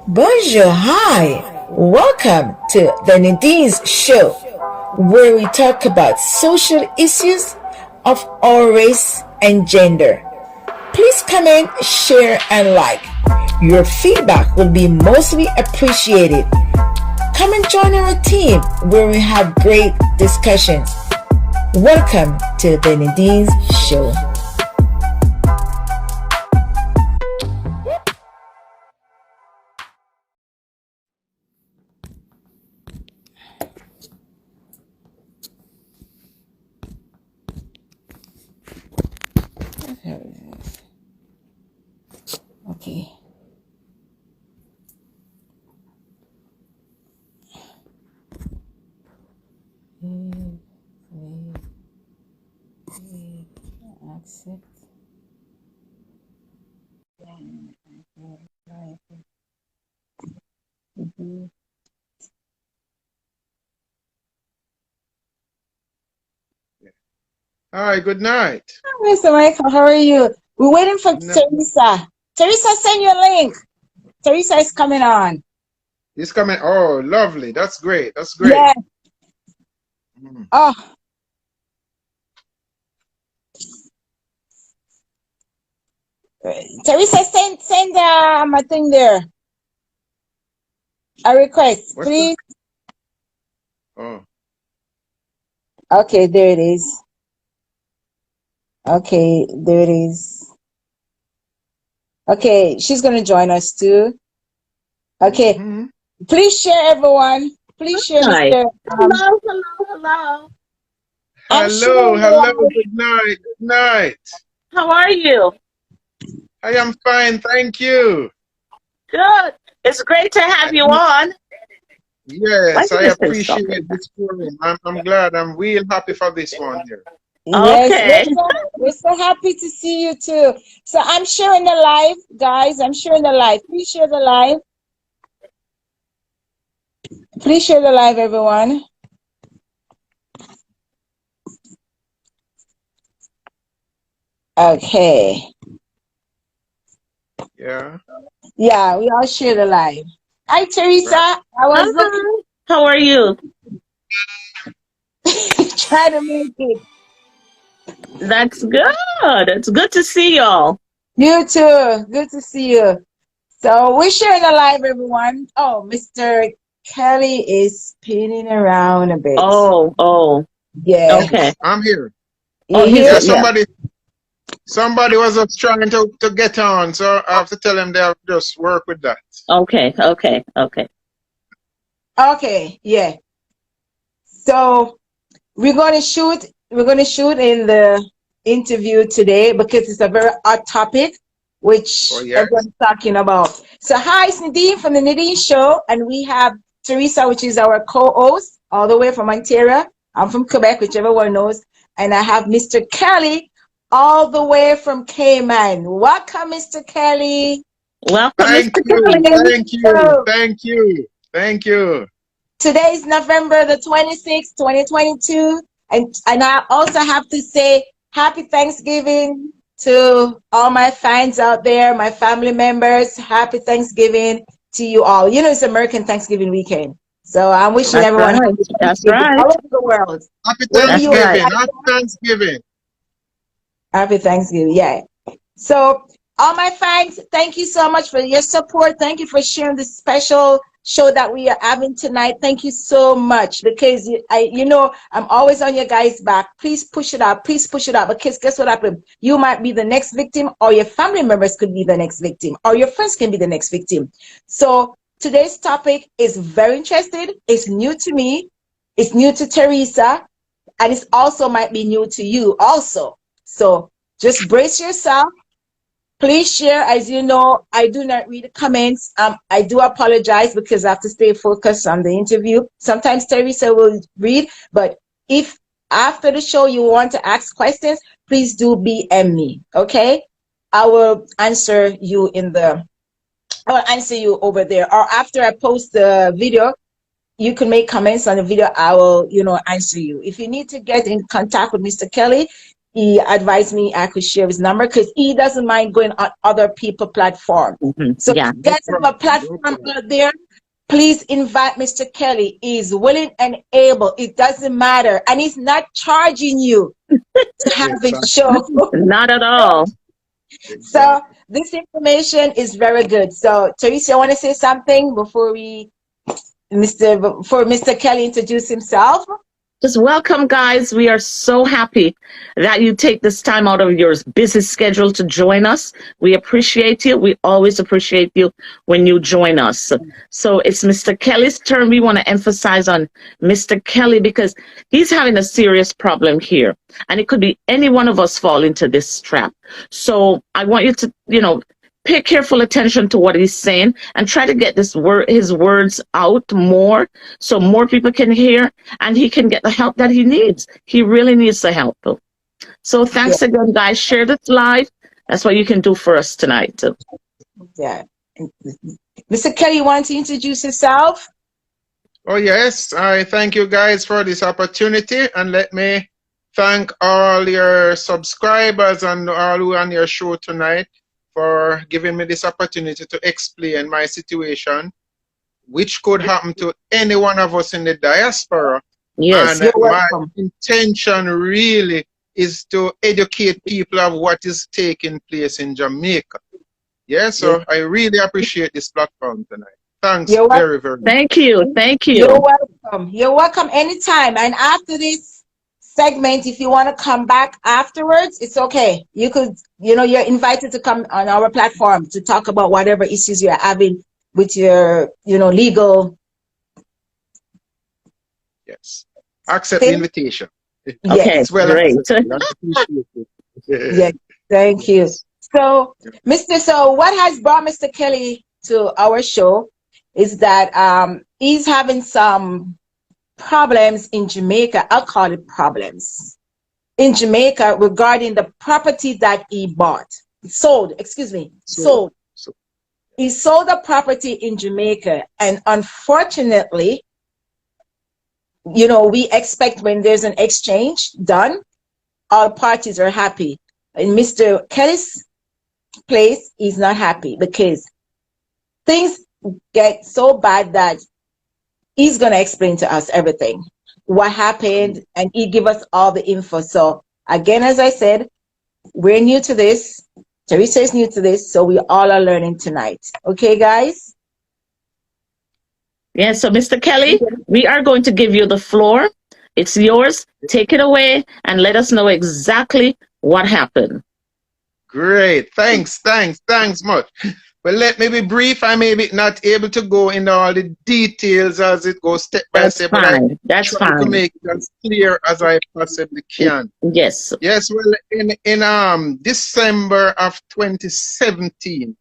Bonjour, hi. Welcome to the Nadine's Show, where we talk about social issues of all race and gender. Please comment, share, and like. Your feedback will be mostly appreciated. Come and join our team where we have great discussions. Welcome to the Nadine's Show. Okay. Accept. Hi, good night. Hi, Mr. Michael, how are you? We're waiting for Teresa. Teresa, send your link. Teresa is coming on. He's coming. Oh, lovely. That's great. That's great. Yeah. Oh. Teresa, send my thing there. A request, What's please. Oh. Okay, there it is. Okay, there it is. Okay, she's going to join us too. Okay. Please share, everyone. Please share, Mr. Hello. Hello. Good night. Good night. How are you? I am fine. Thank you. Good. It's great to have you on. Yes, I appreciate this forum. I'm glad. I'm real happy for this one here. Yes, Okay. we're so happy to see you too. So I'm sharing the live, guys. I'm sharing the live. Please share the live. Please share the live, everyone. Okay. Yeah. Yeah, we all share the live. Hi, Teresa. Right. I was looking. How are you? Try to make it. That's good. It's good to see y'all. You too. Good to see you. So we're sharing the live, everyone. Oh, Mr. Kelly is spinning around a bit. Oh. Yeah. Okay. I'm here. Oh, Yeah, somebody was up trying to get on, so I have to tell them they'll just work with that. Okay. Okay, yeah. So we're gonna shoot in the interview today because it's a very hot topic which everyone's talking about. So hi, it's Nadine from the Nadine Show, and we have Teresa, which is our co-host all the way from Ontario. I'm from Quebec, whichever one knows, and I have Mr. Kelly all the way from Cayman. Welcome, Mr. Kelly. Welcome, Thank you. Thank you. Today is November the 26th, 2022. And I also have to say happy Thanksgiving to all my fans out there, my family members. Happy Thanksgiving to you all. You know, it's American Thanksgiving weekend. So I'm wishing everyone happy Thanksgiving all over the world. Happy Thanksgiving. Happy Thanksgiving. Happy Thanksgiving. Yeah. So all my fans, thank you so much for your support. Thank you for sharing this special show that we are having tonight. Thank you so much, because I'm always on your guys' back. Please push it out. Please push it out, because guess what happened? You might be the next victim, or your family members could be the next victim, or your friends can be the next victim. So today's topic is very interesting. It's new to me. It's new to Teresa, and it's also might be new to you also. So just brace yourself. Please share. As you know, I do not read the comments. I do apologize because I have to stay focused on the interview. Sometimes Teresa will read, but if after the show you want to ask questions, please do BM me, okay? I will answer you over there. Or after I post the video, you can make comments on the video. I will, answer you. If you need to get in contact with Mr. Kelly, he advised me I could share his number because he doesn't mind going on other people platform. So Yeah. if you guys have a No platform problem. out there, please invite Mr. Kelly. He's willing and able. It doesn't matter. And he's not charging you to have his Exactly. show. Not at all. So Exactly. this information is very good. So Teresa, I want to say something before Mr. Kelly introduce himself. Just welcome, guys. We are so happy that you take this time out of your busy schedule to join us. We appreciate you. We always appreciate you when you join us. So it's Mr. Kelly's turn. We want to emphasize on Mr. Kelly because he's having a serious problem here. And it could be any one of us fall into this trap. So I want you to, pay careful attention to what he's saying and try to get his words out more so more people can hear and he can get the help that he needs. He really needs the help. So thanks again, guys. Share this live. That's what you can do for us tonight. Yeah. Mr. Kelly, you want to introduce yourself? Oh, yes. I thank you guys for this opportunity. And let me thank all your subscribers and all who are on your show tonight for giving me this opportunity to explain my situation, which could happen to any one of us in the diaspora. Yes. And my intention really is to educate people of what is taking place in Jamaica. Yeah, so I really appreciate this platform tonight. Thanks very, very much. Thank you. Thank you. You're welcome. You're welcome anytime. And after this segment, if you want to come back afterwards, it's okay. You could, you're invited to come on our platform to talk about whatever issues you're having with your, legal. Yes. Accept the invitation. Okay, great. Yeah, thank you. So, so what has brought Mr. Kelly to our show is that he's having some problems in Jamaica. I'll call it problems in Jamaica regarding the property that he bought. Sold. He sold a property in Jamaica, and unfortunately, we expect when there's an exchange done, all parties are happy. In Mr. Kelly's place, he's not happy because things get so bad that he's going to explain to us everything, what happened, and he give us all the info. So again, as I said, we're new to this. Teresa is new to this, so we all are learning tonight. Okay, guys? Yeah, so Mr. Kelly, we are going to give you the floor. It's yours. Take it away and let us know exactly what happened. Great. Thanks much. Well, let me be brief. I may be not able to go into all the details as it goes step by step. That's try fine. to make it as clear as I possibly can. Yes. Yes, well, in December of 2017,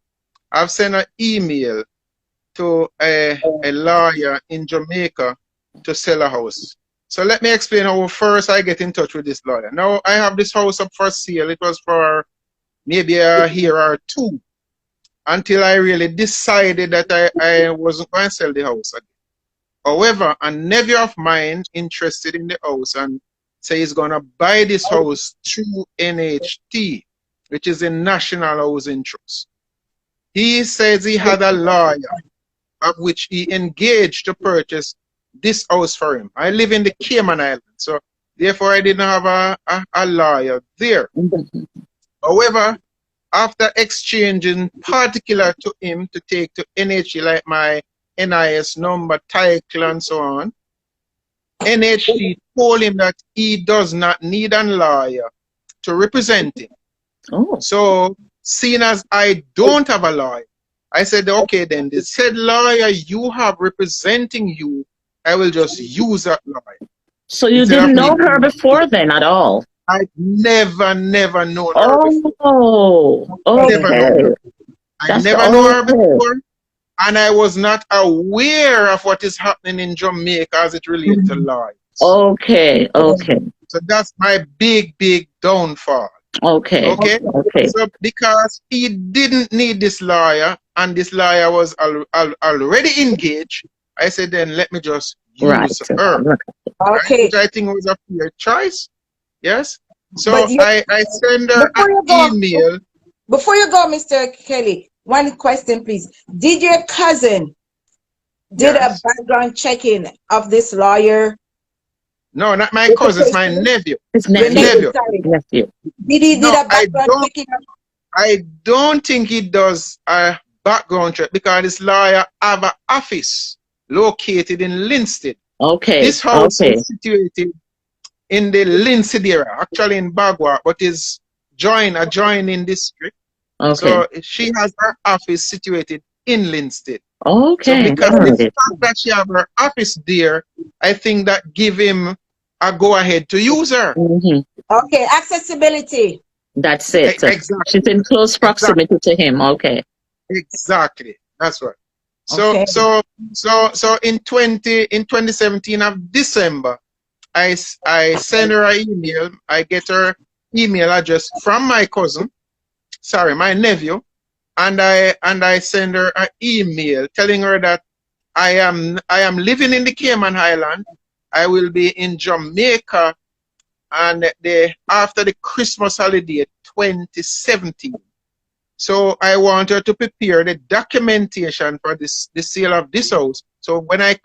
I've sent an email to a lawyer in Jamaica to sell a house. So let me explain how first I get in touch with this lawyer. Now, I have this house up for sale. It was for maybe a year or two until I really decided that I wasn't going to sell the house again. However, a nephew of mine interested in the house and say he's going to buy this house through NHT, which is the National Housing Trust. He says he had a lawyer of which he engaged to purchase this house for him. I live in the Cayman Islands, so therefore I didn't have a lawyer there. However, after exchanging particular to him to take to NHT, like my NIS number, title, and so on, NHT told him that he does not need a lawyer to represent him. Oh. So, seeing as I don't have a lawyer, I said, okay, then the said lawyer you have representing you, I will just use that lawyer. So you didn't know her before then at all? I never known her before. Oh, okay. I never know her before, and I was not aware of what is happening in Jamaica as it relates to lawyers. Okay. So that's my big downfall. Okay. So because he didn't need this lawyer, and this lawyer was already engaged, I said, then let me just use her. Okay. Which I think was a fair choice. Yes. So But you, I send her before an you go, email. before you go, Mr. Kelly, one question, please. Did your cousin did a Yes. background checking of this lawyer? No, not my With the cousin, it's my patient? nephew. His My Your nephew. nephew, nephew. sorry. Nephew. Did he did No, a background checking? I don't think he does a background check because this lawyer have an office located in Linstead. Okay. This house Okay. is situated in the Linstead area, actually in Bagua, but is adjoining district. Okay. So she has her office situated in Linstead. Okay. So because All the right. fact that she have her office there, I think that give him a go ahead to use her. Mm-hmm. Okay, accessibility. That's it. Exactly. She's in close proximity to him. Okay. Exactly. That's right. Okay. So in 2017 of December, I send her an email. I get her email address from my cousin, my nephew, and I send her an email telling her that I am living in the Cayman Island. I will be in Jamaica and after the Christmas holiday 2017. So I want her to prepare the documentation for the sale of this house. So when I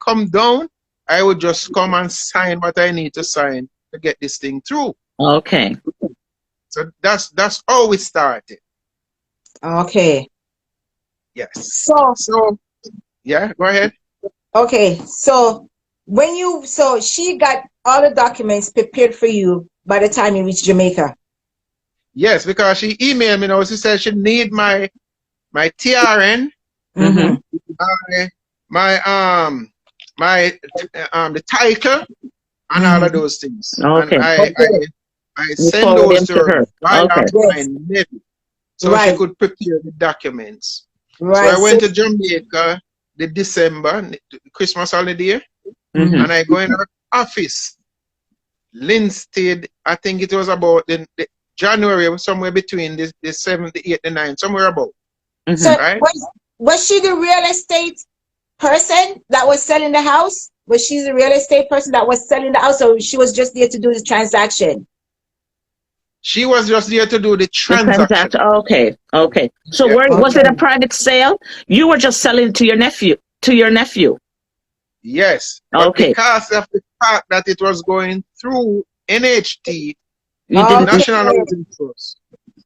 come down, I would just come and sign what I need to sign to get this thing through. Okay. So that's how we started. Okay. Yes. So yeah, go ahead. okay. So she got all the documents prepared for you by the time you reached Jamaica. Yes, because she emailed me now. She said she need my TRN, Mm-hmm. the title and all of those things. Okay. And I send forward those them to to her her. via Okay. my nephew, so she Right. could prepare the documents. Right. So I went to Jamaica the December Christmas holiday, Mm-hmm. and I go in her office, Linstead. I think it was about the January, somewhere between the 7th, the 8th, the 9th, somewhere about. Mm-hmm. So Right? was she the real estate person that was selling the house? Was she the real estate person that was selling the house, or she was just there to do the transaction? She was just there to do the The transaction. transaction. Okay. Okay. So Yeah. was it a private sale? You were just selling to your nephew. Yes. But Okay. because of the fact that it was going through NHT, You didn't. National Housing Trust.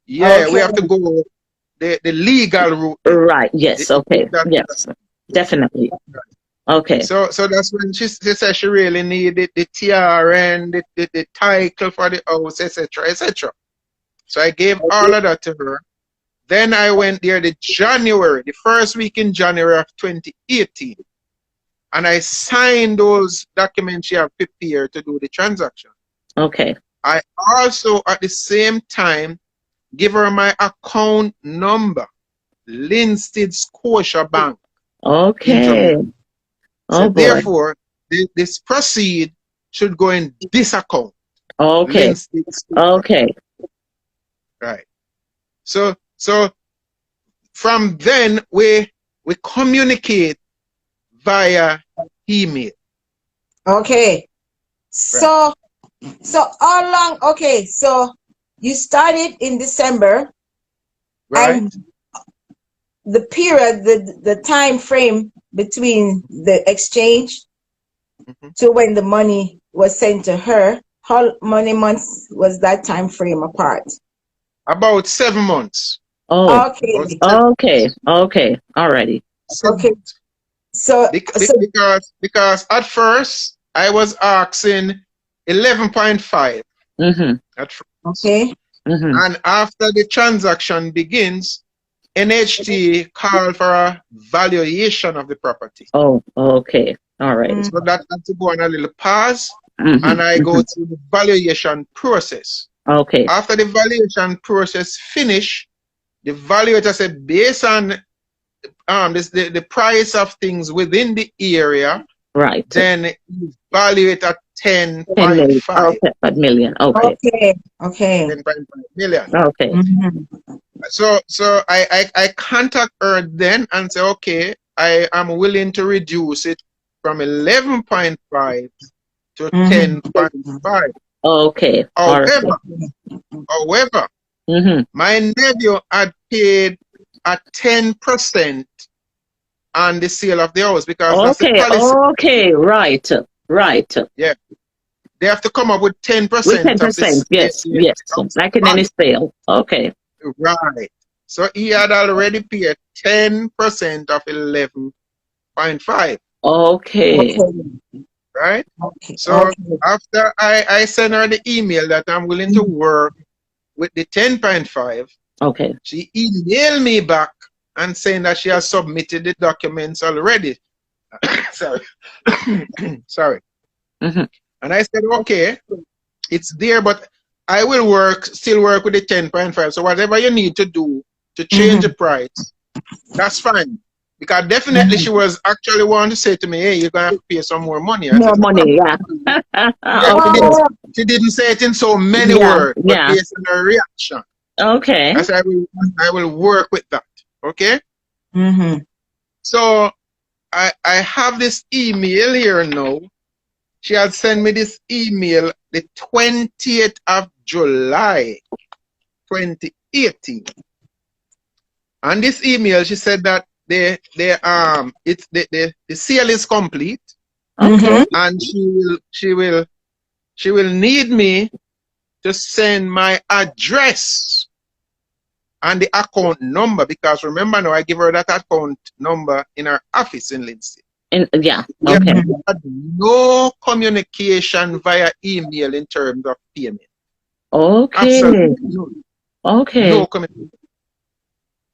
Yeah, we have to go the legal route. Right. Yes. Okay. Yes. Definitely. Okay. So that's when she said she really needed the TRN, the title for the house, etc., etc. So I gave all of that to her. Then I went there the first week in January of 2018, and I signed those documents she had prepared to do the transaction. Okay. I also at the same time give her my account number, Linstead Scotia Bank. Okay. So Oh boy. therefore, this proceed should go in this account. Okay. Linstead Scotia Okay. Bank. Right. So from then we communicate via email. Okay. So how long? Okay, so you started in December, Right. and the period, the time frame between the exchange to when the money was sent to her, how many months was that time frame apart? About 7 months. Oh. Okay. Okay. Okay. Alrighty. Okay. So Because at first I was asking 11.5 Mm-hmm. at first. okay. Mm-hmm. And after the transaction begins, NHT called for a valuation of the property. Oh. Okay. All right. So that had to go on a little pause, Mm-hmm. and I go through the valuation process. Okay. After the valuation process finish, the valuator said based on the price of things within the area, Right. then value it at 10 million. 10.5. Okay. 5 million. Okay. Okay. 10.5 million. Okay. Mhm. So I contact her then and say, okay, I am willing to reduce it from 11.5 to 10.5. Okay. All right. However, Mm-hmm. my nephew had paid a 10% on the sale of the house because that's the Okay. policy. Okay. Right. Right. Yeah, they have to come up with 10% With of 10%. this. Yes. Yes. Like in any sale. Okay. Right. So he had already paid 10% of 11.5. Okay. Right. Okay. So after I sent her the email that I'm willing to work with the 10.5, Okay. she emailed me back and saying that she has submitted the documents already. Sorry. Sorry. Mm-hmm. And I said, okay, it's there, but I will still work with the 10.5. So whatever you need to do to change the price, that's fine. Because definitely she was actually wanting to say to me, hey, you're going to have to pay some more money. I More said, money. Yeah. yeah, Okay. she didn't say it in so many Yeah. words, but Yeah. based on her reaction. Okay. I said, I will work with that. Okay? Mm-hmm. So I have this email here now. She had sent me this email the 20th of July, 2018. And this email, she said that the sale is complete, Okay. and she will need me to send my address and the account number, because remember now I give her that account number in her office in Lindsay. Yeah. We Okay. had no communication via email in terms of payment. Okay. Absolutely no. Okay. No communication.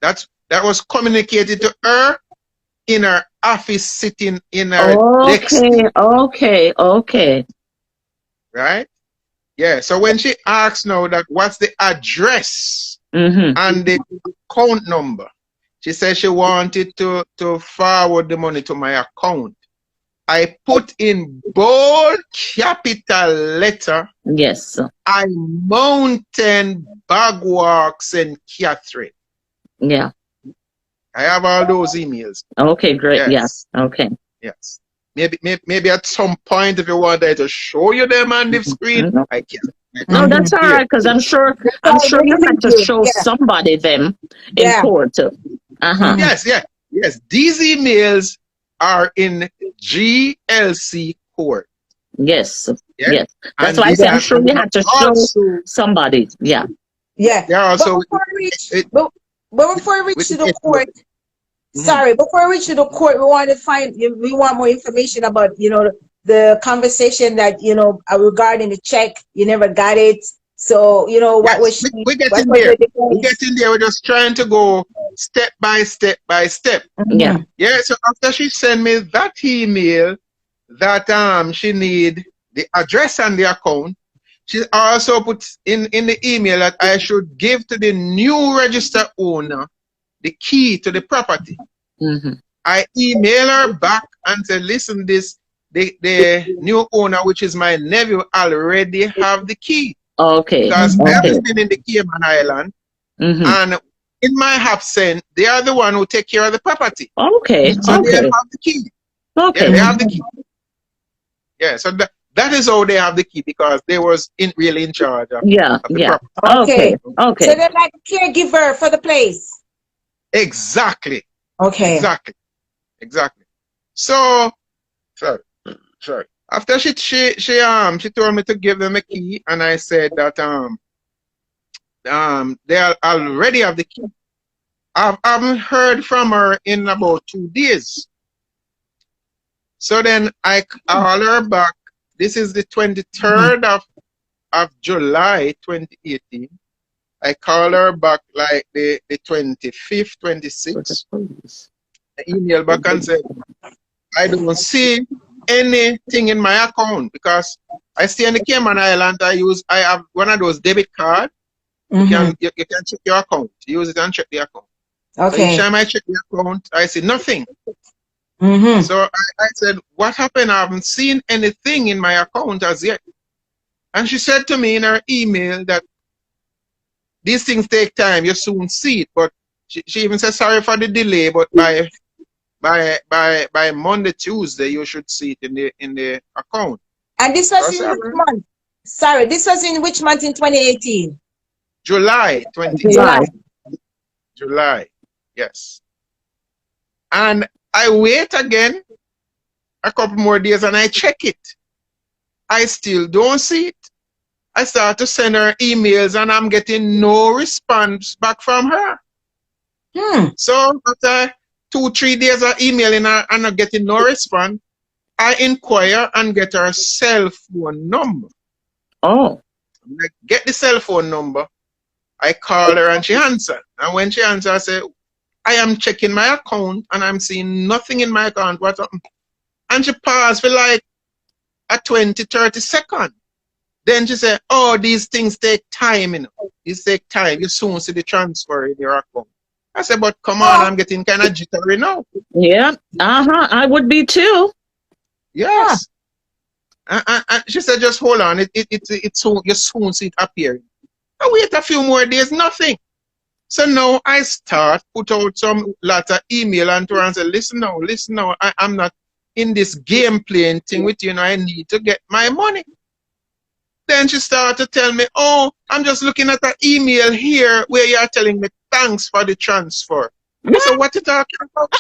That was communicated to her in her office, sitting in her desk. Okay. Okay. Okay. Right? Yeah. So when she asks now that what's the address Mm-hmm. and the account number, she said she wanted to forward the money to my account. I put in bold capital letter, Yes. I Mountain Bagwalk St. Catherine. Yeah. I have all those emails. Okay. Great. Yes. Yeah. Okay. Yes. Maybe at some point, if you want I to show you them on the screen, No, I can. no, that's all Here. right. Because I'm sure you had to show somebody them in court. Uh-huh. Yes. These emails are in GLC court. Yes. Yeah? Yes. That's And why I these said I'm are sure you had to show also, somebody. Yeah. Yeah. they're also But before we reach with to the the court, Mhm. sorry, before we reach to the court, we want more information about, the conversation that, regarding the check, you never got it. So, what Yes, was she, we get what in was there. the We get in there. We're just trying to go step by step by step. Yeah. Yeah. So after she sent me that email that she need the address and the account, she also puts in the email that I should give to the new register owner the key to the property. Mm-hmm. I email her back and say, listen, the new owner, which is my nephew, already have the key. Okay. Because I Okay. haven't been in the Cayman Island, Mm-hmm. and in my absence, they are the one who take care of the property. Okay. So they Okay. have the key. Okay. Yeah, they have the key. Yeah, so that is how they have the key, because they was really in charge of, Yeah. of the Yeah. property. Okay. So Okay. they're like caregiver for the place. Exactly. Okay. Exactly. So, sorry. After she told me to give them a key, and I said that they already have the key. I haven't heard from her in about 2 days. So then I call her back. This is the 23rd of July 2018. I call her back like the 25th, 26th. I email back and say, I don't see anything in my account, because I stay in the Cayman Island. I have one of those debit cards. You can check your account. Use it and check the account. So each time I check the account, I see nothing. So I said, what happened? I haven't seen anything in my account as yet. And she said to me in her email that these things take time. You soon see it. But she even said, sorry for the delay, but by Monday, Tuesday, you should see it in the account. And this was in which month? Sorry, this was in which month in 2018? July 2018. July. July. Yes. And I wait again a couple more days and I check it. I still don't see it. I start to send her emails and I'm getting no response back from her. So after 2-3 days of emailing her and not getting no response, I inquire and get her cell phone number. Oh. I get the cell phone number. I call her and she answered. And when she answered, I say, I am checking my account and I'm seeing nothing in my account. What's up? And she paused for like a 20-30 seconds. Then she said, oh, these things take time, you know. These take time. You soon see the transfer in your account. I said, but come on, I'm getting kind of jittery now. Yeah. I would be too. Yes. And she said, just hold on. It's soon, you soon see it appearing. I wait a few more days, nothing. So now I start, put out some lot of email and to her and say, listen now, I'm not in this game playing thing with you, and I need to get my money. Then she started to tell me, oh, I'm just looking at an email here where you're telling me thanks for the transfer. I said, what you talking about?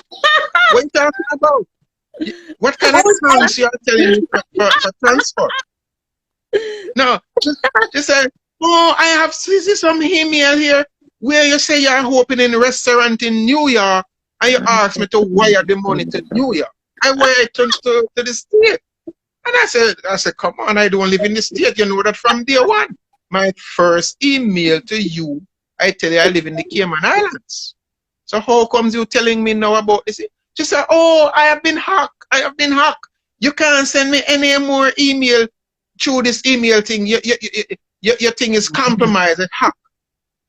What you talking about? What kind of thanks you are telling me for transfer? No, she said, oh, I have see some email here where you say you're opening a restaurant in New York and you ask me to wire the money to New York. I wire it to the state. And I said, come on, I don't live in the state. You know that from day one. My first email to you, I tell you I live in the Cayman Islands. So how comes you telling me now about this? She said, oh, I have been hacked. You can't send me any more email through this email thing. Your thing is compromised and hacked.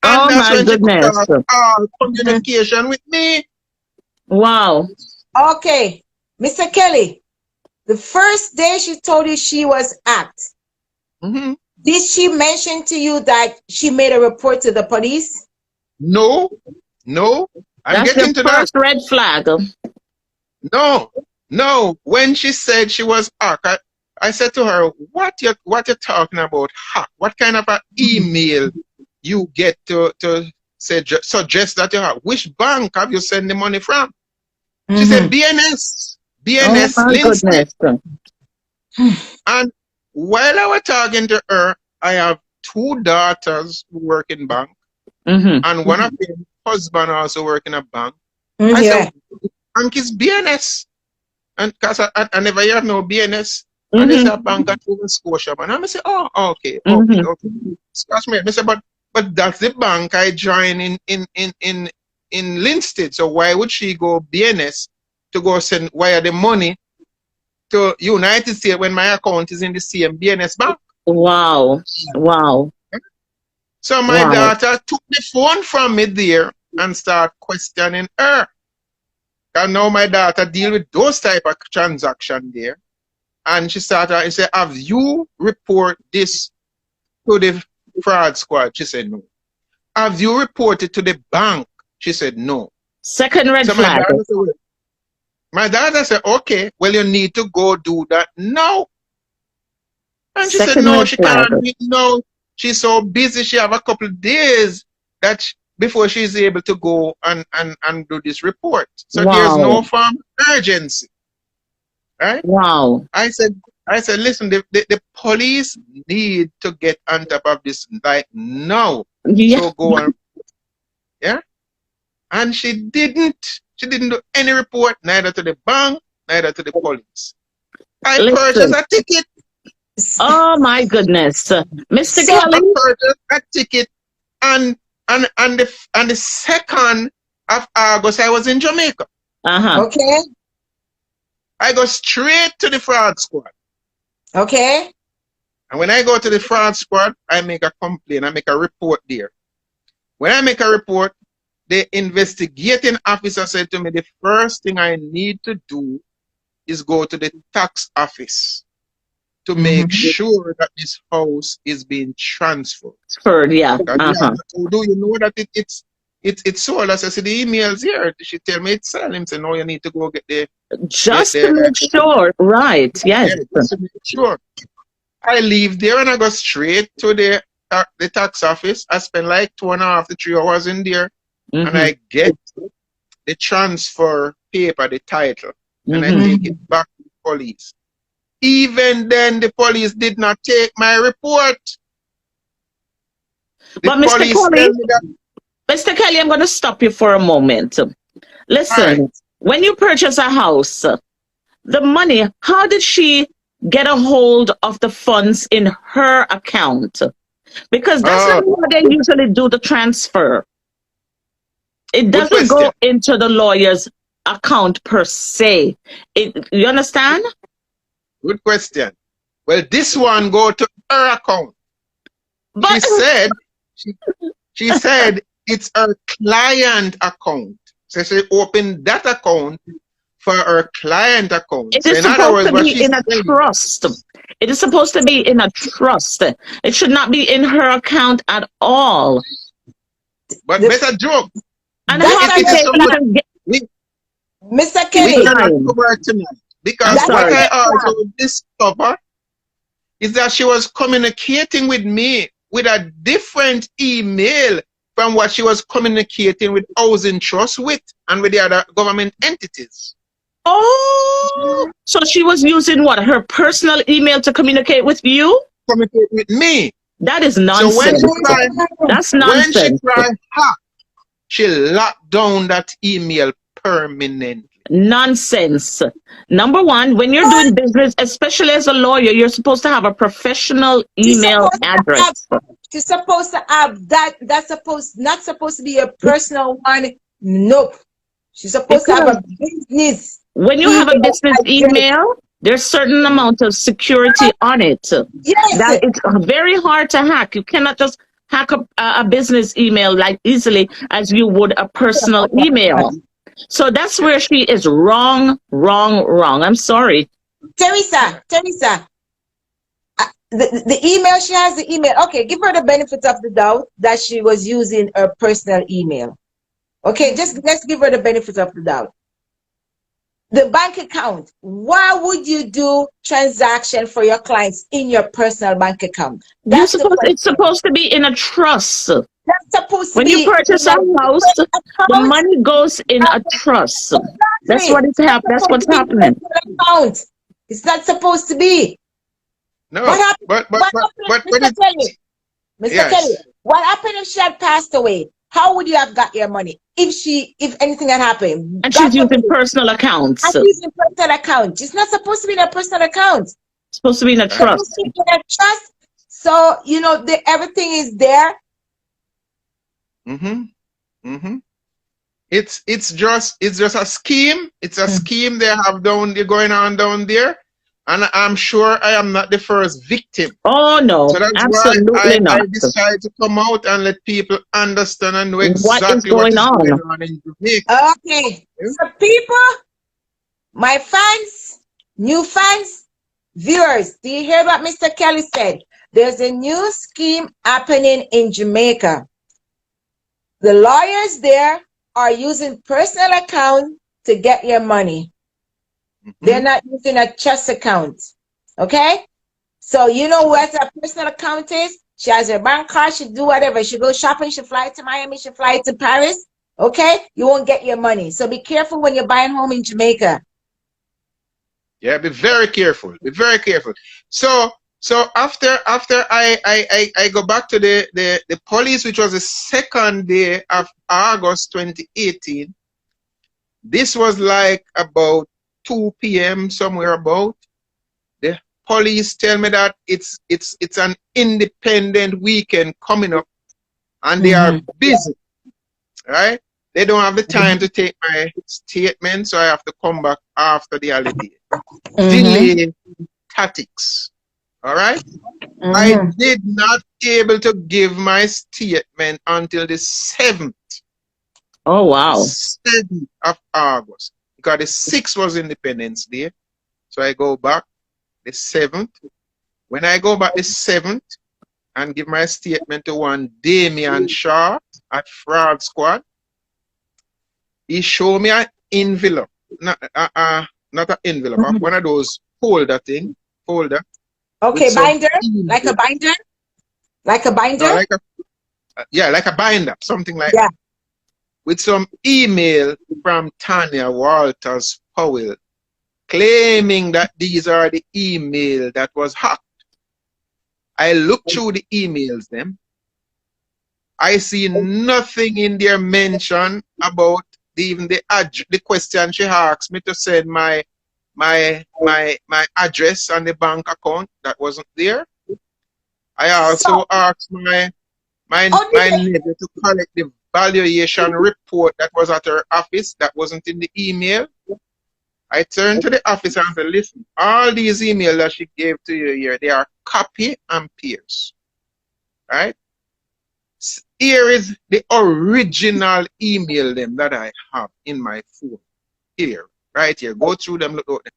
And Oh that's my when goodness. she cut off communication with me. Wow. Okay, Mr. Kelly, the first day she told you she was hacked, did she mention to you that she made a report to the police? No. I'm That's getting to your that. first red flag. No. When she said she was hacked, I said to her, what you talking about hack? What kind of an email you get to say, suggest that you have? Which bank have you sent the money from? She said, BNS Oh my Lindsay. goodness. And while I was talking to her, I have 2 daughters who work in bank, and one of them husband also work in a bank. I said, bank is BNS. And because I never hear no BNS. And they say a bank at Nova Scotia. And I say, oh, okay. Excuse me. I say, but that's the bank I joined in Linstead. So why would she go BNS to go wire the money to United States when my account is in the same BNS bank? Wow. So my daughter took the phone from me there and start questioning her. And now my daughter deal with those type of transaction there. And she started and said, have you report this to the fraud squad? She said, no. Have you reported to the bank? She said, no. Second red flag. My daughter said, okay, well, you need to go do that now. And she said, no, she can't do it now. She's so busy. She have a couple of days that before she's able to go and do this report. So there's no form of urgency. Right? Wow. I said, listen, the police need to get on top of this like now. Yeah. So go on. Yeah. And she didn't do any report, neither to the bank, neither to the police. I purchased a ticket. Oh my goodness. Mr. So Kelly. I purchased a ticket and the 2nd of August I was in Jamaica. Okay. I go straight to the fraud squad. Okay. And when I go to the fraud squad, I make a complaint. I make a report there. When I make a report, the investigating officer said to me, the first thing I need to do is go to the tax office to make sure that this house is being transferred. Yeah. Do you know that it's sold? I said, the emails here. She tell me it's selling. So no, you need to go get the just to make sure. Right. Yes. Yeah, just to make sure. I leave there and I go straight to the tax office. I spend like 2.5 to 3 hours in there, and I get the transfer paper, the title, and I take it back to the police. Even then, the police did not take my report. But Mr. Kelly, I'm going to stop you for a moment. Listen, when you purchase a house, the money, how did she get a hold of the funds in her account? Because that's not how they usually do the transfer. It doesn't go into the lawyer's account per se. You understand? Good question. Well, this one go to her account. But she said it's her client account. So she opened that account for her client account. It is supposed to be in a trust. It is supposed to be in a trust. It should not be in her account at all. But better joke. And how did they Mr. Kelly? Because what I also discovered is that she was communicating with me with a different email from what she was communicating with Housing Trust with and with the other government entities. Oh, so she was using what? Her personal email to communicate with you? Communicate with me. That is nonsense. So that's nonsense. When she tried hack, she locked down that email permanently. Nonsense. Number one, when you're doing business, especially as a lawyer, you're supposed to have a professional email address. You're supposed to have that. That's not supposed to be a personal one. Nope. She's supposed to have a business. When you have a business email, there's certain amount of security on it. Yes. That it's very hard to hack. You cannot just hack a business email like easily as you would a personal email. So that's where she is wrong. I'm sorry. Teresa, the email, she has the email. Okay, give her the benefit of the doubt that she was using her personal email. Okay, let's give her the benefit of the doubt. The bank account, why would you do transaction for your clients in your personal bank account? It's supposed to be in a trust. That's supposed to when be you purchase a house, the money goes in a trust. That's what it's That's what's happening. It's not supposed to be. No, what happened? Mr. Kelly, what happened if she had passed away? How would you have got your money if anything had happened? And she's using personal accounts. And she's using personal account. It's not supposed to be in a personal account. It's supposed to be in a trust. So everything is there. It's just a scheme. It's a scheme they have going on down there, and I'm sure I am not the first victim. Oh no, so that's absolutely not. I decided to come out and let people understand and know exactly what is going on in Jamaica. Okay, so people, my fans, new fans, viewers, do you hear what Mr. Kelly said? There's a new scheme happening in Jamaica. The lawyers there are using personal account to get your money. They're not using a trust account. Okay? So you know what a personal account is? She has her bank card, she do whatever. She go shopping, she fly to Miami, she fly to Paris. Okay? You won't get your money. So be careful when you're buying home in Jamaica. Yeah, be very careful. Be very careful. So after I go back to the police, which was the second day of August 2018. This was like about 2 p.m. somewhere about. The police tell me that it's an independent weekend coming up, and they are busy. Right? They don't have the time to take my statement, so I have to come back after the holiday. Delay tactics. All right. I did not able to give my statement until the 7th. Oh wow. 7th of August. Because the 6th was Independence Day. So I go back the 7th. When I go back the 7th and give my statement to one Damian Shaw at Fraud Squad, he showed me an envelope. Not an envelope, one of those folder. Okay, some binder? Like a email. binder? Like a binder? No, like a binder, something like Yeah. that. With some email from Tanya Walters Powell claiming that these are the email that was hacked. I looked through the emails them. I see nothing in there mention about even the question she asked me to send my address and the bank account. That wasn't there. I also So, asked my oh, did they- neighbor to collect the valuation report that was at her office. That wasn't in the email. I turned to the officer and said, listen, all these emails that she gave to you here, they are copy and paste. Right? Here is the original email them that I have in my phone. Here, right here. Go through them, look at them.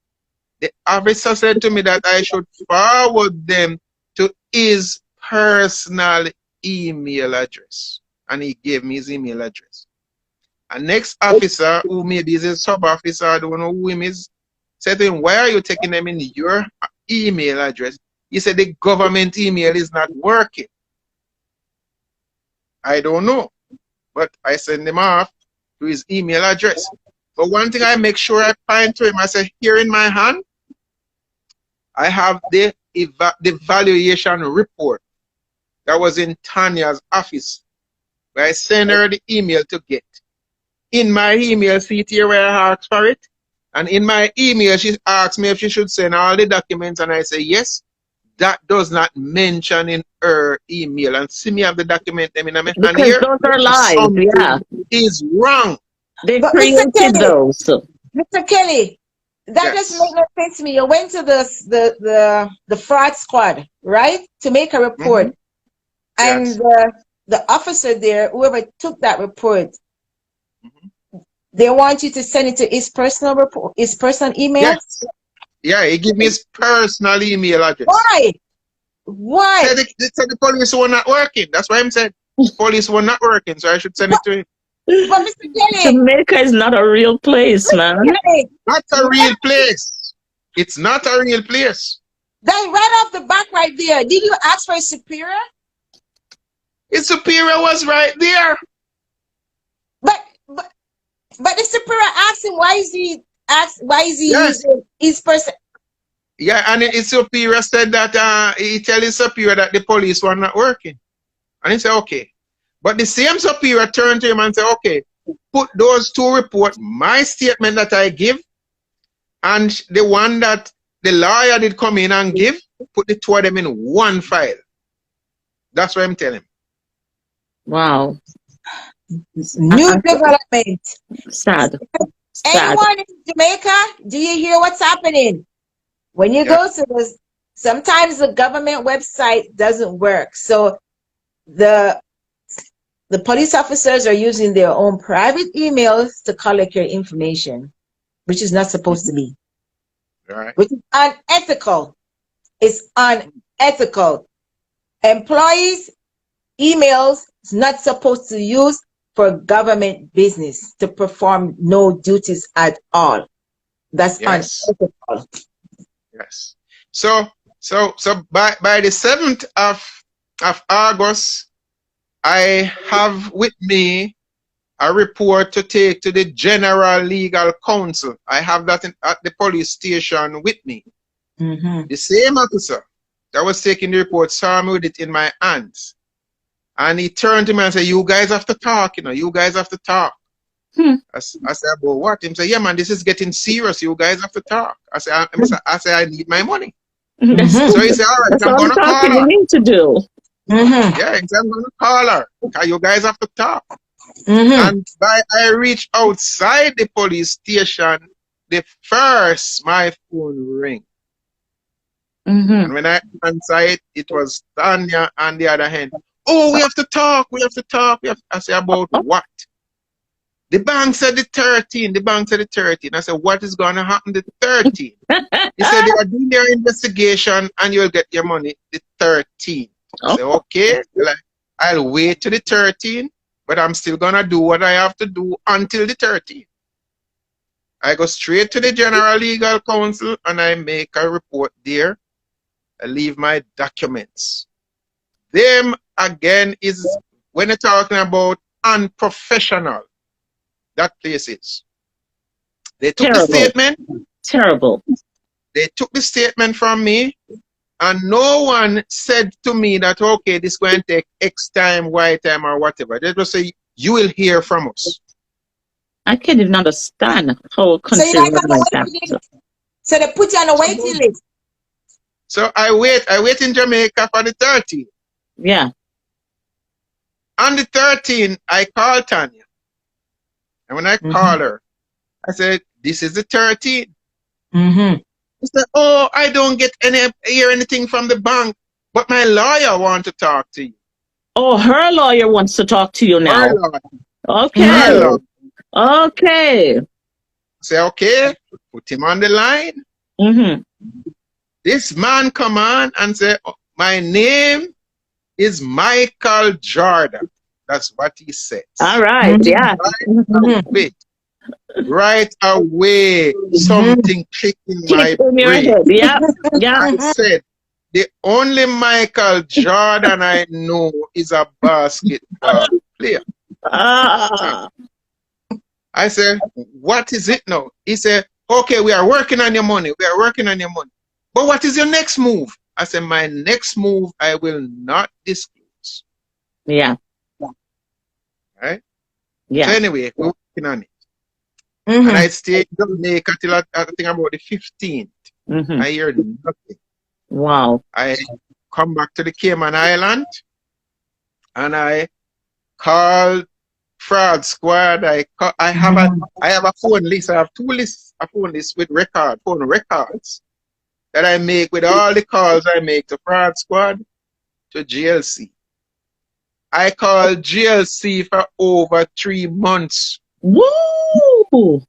The officer said to me that I should forward them to his personal email address. And he gave me his email address. And next officer, who maybe is a sub-officer, I don't know who him is, said to him, why are you taking them in your email address? He said the government email is not working. I don't know. But I send him off to his email address. But one thing I make sure I find to him, I say, here in my hand, I have the valuation report that was in Tanya's office. Where I send her the email to get. In my email, see it here where I asked for it. And in my email, she asked me if she should send all the documents, and I say yes. That does not mention in her email. And see me have the document them in my hand Because here. those are lies, Something yeah. is wrong. They But created those. Mr. Kelly, that Yes. doesn't make no sense to me. You went to the fraud squad, right, to make a report, and Yes. the officer there, whoever took that report, Mhm. they want you to send it to his personal report, his personal email. Yes. Yeah, he gave me his personal email address. Why? Why? Said the police were not working. That's why I'm saying police were not working, so I should send it to him. But Mr. Kelly, Jamaica is not a real place, man. Kelly, Not a real place. It's not a real place. then right off the back, right there, did you ask for a superior? His superior was right there. But the superior asked him why is he Yes. using his person? Yeah, and his superior said that he tell his superior that the police were not working. And he said, okay. But the same superior turned to him and said, okay, put those two reports, my statement that I give, and the one that the lawyer did come in and give, put the two of them in one file. That's what I'm telling him. Wow. New development. Sad. Sad. Anyone in Jamaica, do you hear what's happening? When you go to this, sometimes the government website doesn't work. So the police officers are using their own private emails to collect your information, which is not supposed to be. Right. Which is unethical. It's unethical. Employees' emails is not supposed to use for government business to perform no duties at all. That's Yes. unethical. Yes. So by the 7th of August, I have with me a report to take to the General Legal Counsel. I have that at the police station with me. Mm-hmm. The same officer that was taking the report saw me with it in my hands. And he turned to me and said, you guys have to talk, you guys have to talk. I said, but what? He said, yeah, man, this is getting serious. You guys have to talk. I said, I need my money. Mm-hmm. So he said, all right, That's I'm what going I'm to call talking her. you need to do. Mm-hmm. Yeah, he said, I'm going to call her. Because you guys have to talk. Mm-hmm. And by I reached outside the police station, the first my phone ring. Mm-hmm. And when I answered it, it was Tanya on the other hand. Oh, we have to talk. We have to talk. I said, about what? The bank said the 13. The bank said the 13. I said, what is going to happen the 13? He said, they are doing their investigation and you'll get your money the 13. I said, okay. I'll wait to the 13, but I'm still going to do what I have to do until the 13. I go straight to the General Legal Counsel and I make a report there. I leave my documents. Them again is when you're talking about unprofessional. That place is. They took the statement. Terrible. They took the statement from me, and no one said to me that, okay, this is going to take X time, Y time, or whatever. They just say, you will hear from us. I can't even understand how country So, like that. So they put you on a waiting list. So I wait in Jamaica for the 13th. Yeah. On the 13th, I called Tanya. And when I called her, I said, this is the 13th. She said, oh, I don't hear anything from the bank, but my lawyer wants to talk to you. Oh, her lawyer wants to talk to you now. Her lawyer. Okay. Her lawyer. Okay. I say, okay, put him on the line. This man come on and say, oh, my name is Michael Jordan. That's what he says. All right, yeah. Right away, something clicked in my brain. Yeah, yeah. I said, the only Michael Jordan I know is a basketball player. I said, what is it now? He said, okay, we are working on your money. We are working on your money. But what is your next move? I said, my next move, I will not disclose. Yeah. Right? Yeah. So anyway, we're working on it. And I stayed in Jamaica till I think about the 15th. I hear nothing. Wow. I come back to the Cayman Island and I called fraud squad. I have a phone list. I have two lists, a phone list with phone records that I make with all the calls I make to fraud squad, to GLC. I called GLC for over 3 months. Woo!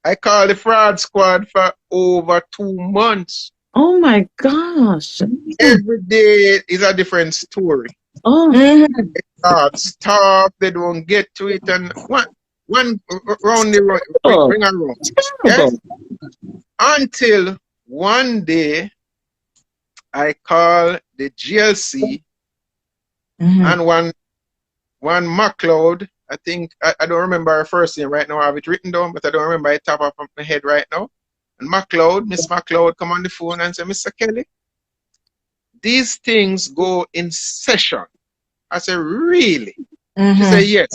I called the fraud squad for over 2 months. Oh my gosh. Every day is a different story. Oh. They start stop, they don't get to it, and one round the ring around. Yes? Until one day I call the GLC and one MacLeod, I think, I don't remember her first name right now, I have it written down, but I don't remember it top of my head right now. And Miss MacLeod come on the phone and say, Mr. Kelly, these things go in session. I said, really? She said, yes.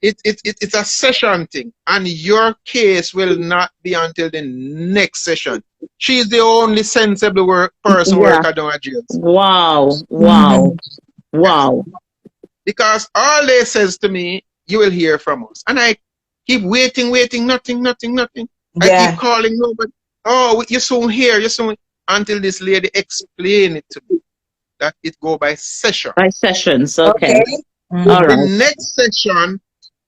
It's a session thing, and your case will not be until the next session. She's the only sensible person working down at jail. Wow, wow, wow. Because all they says to me, you will hear from us. And I keep waiting, nothing. I keep calling nobody. Oh, you soon hear, until this lady explain it to me that it go by session. By sessions, okay. All right. The next session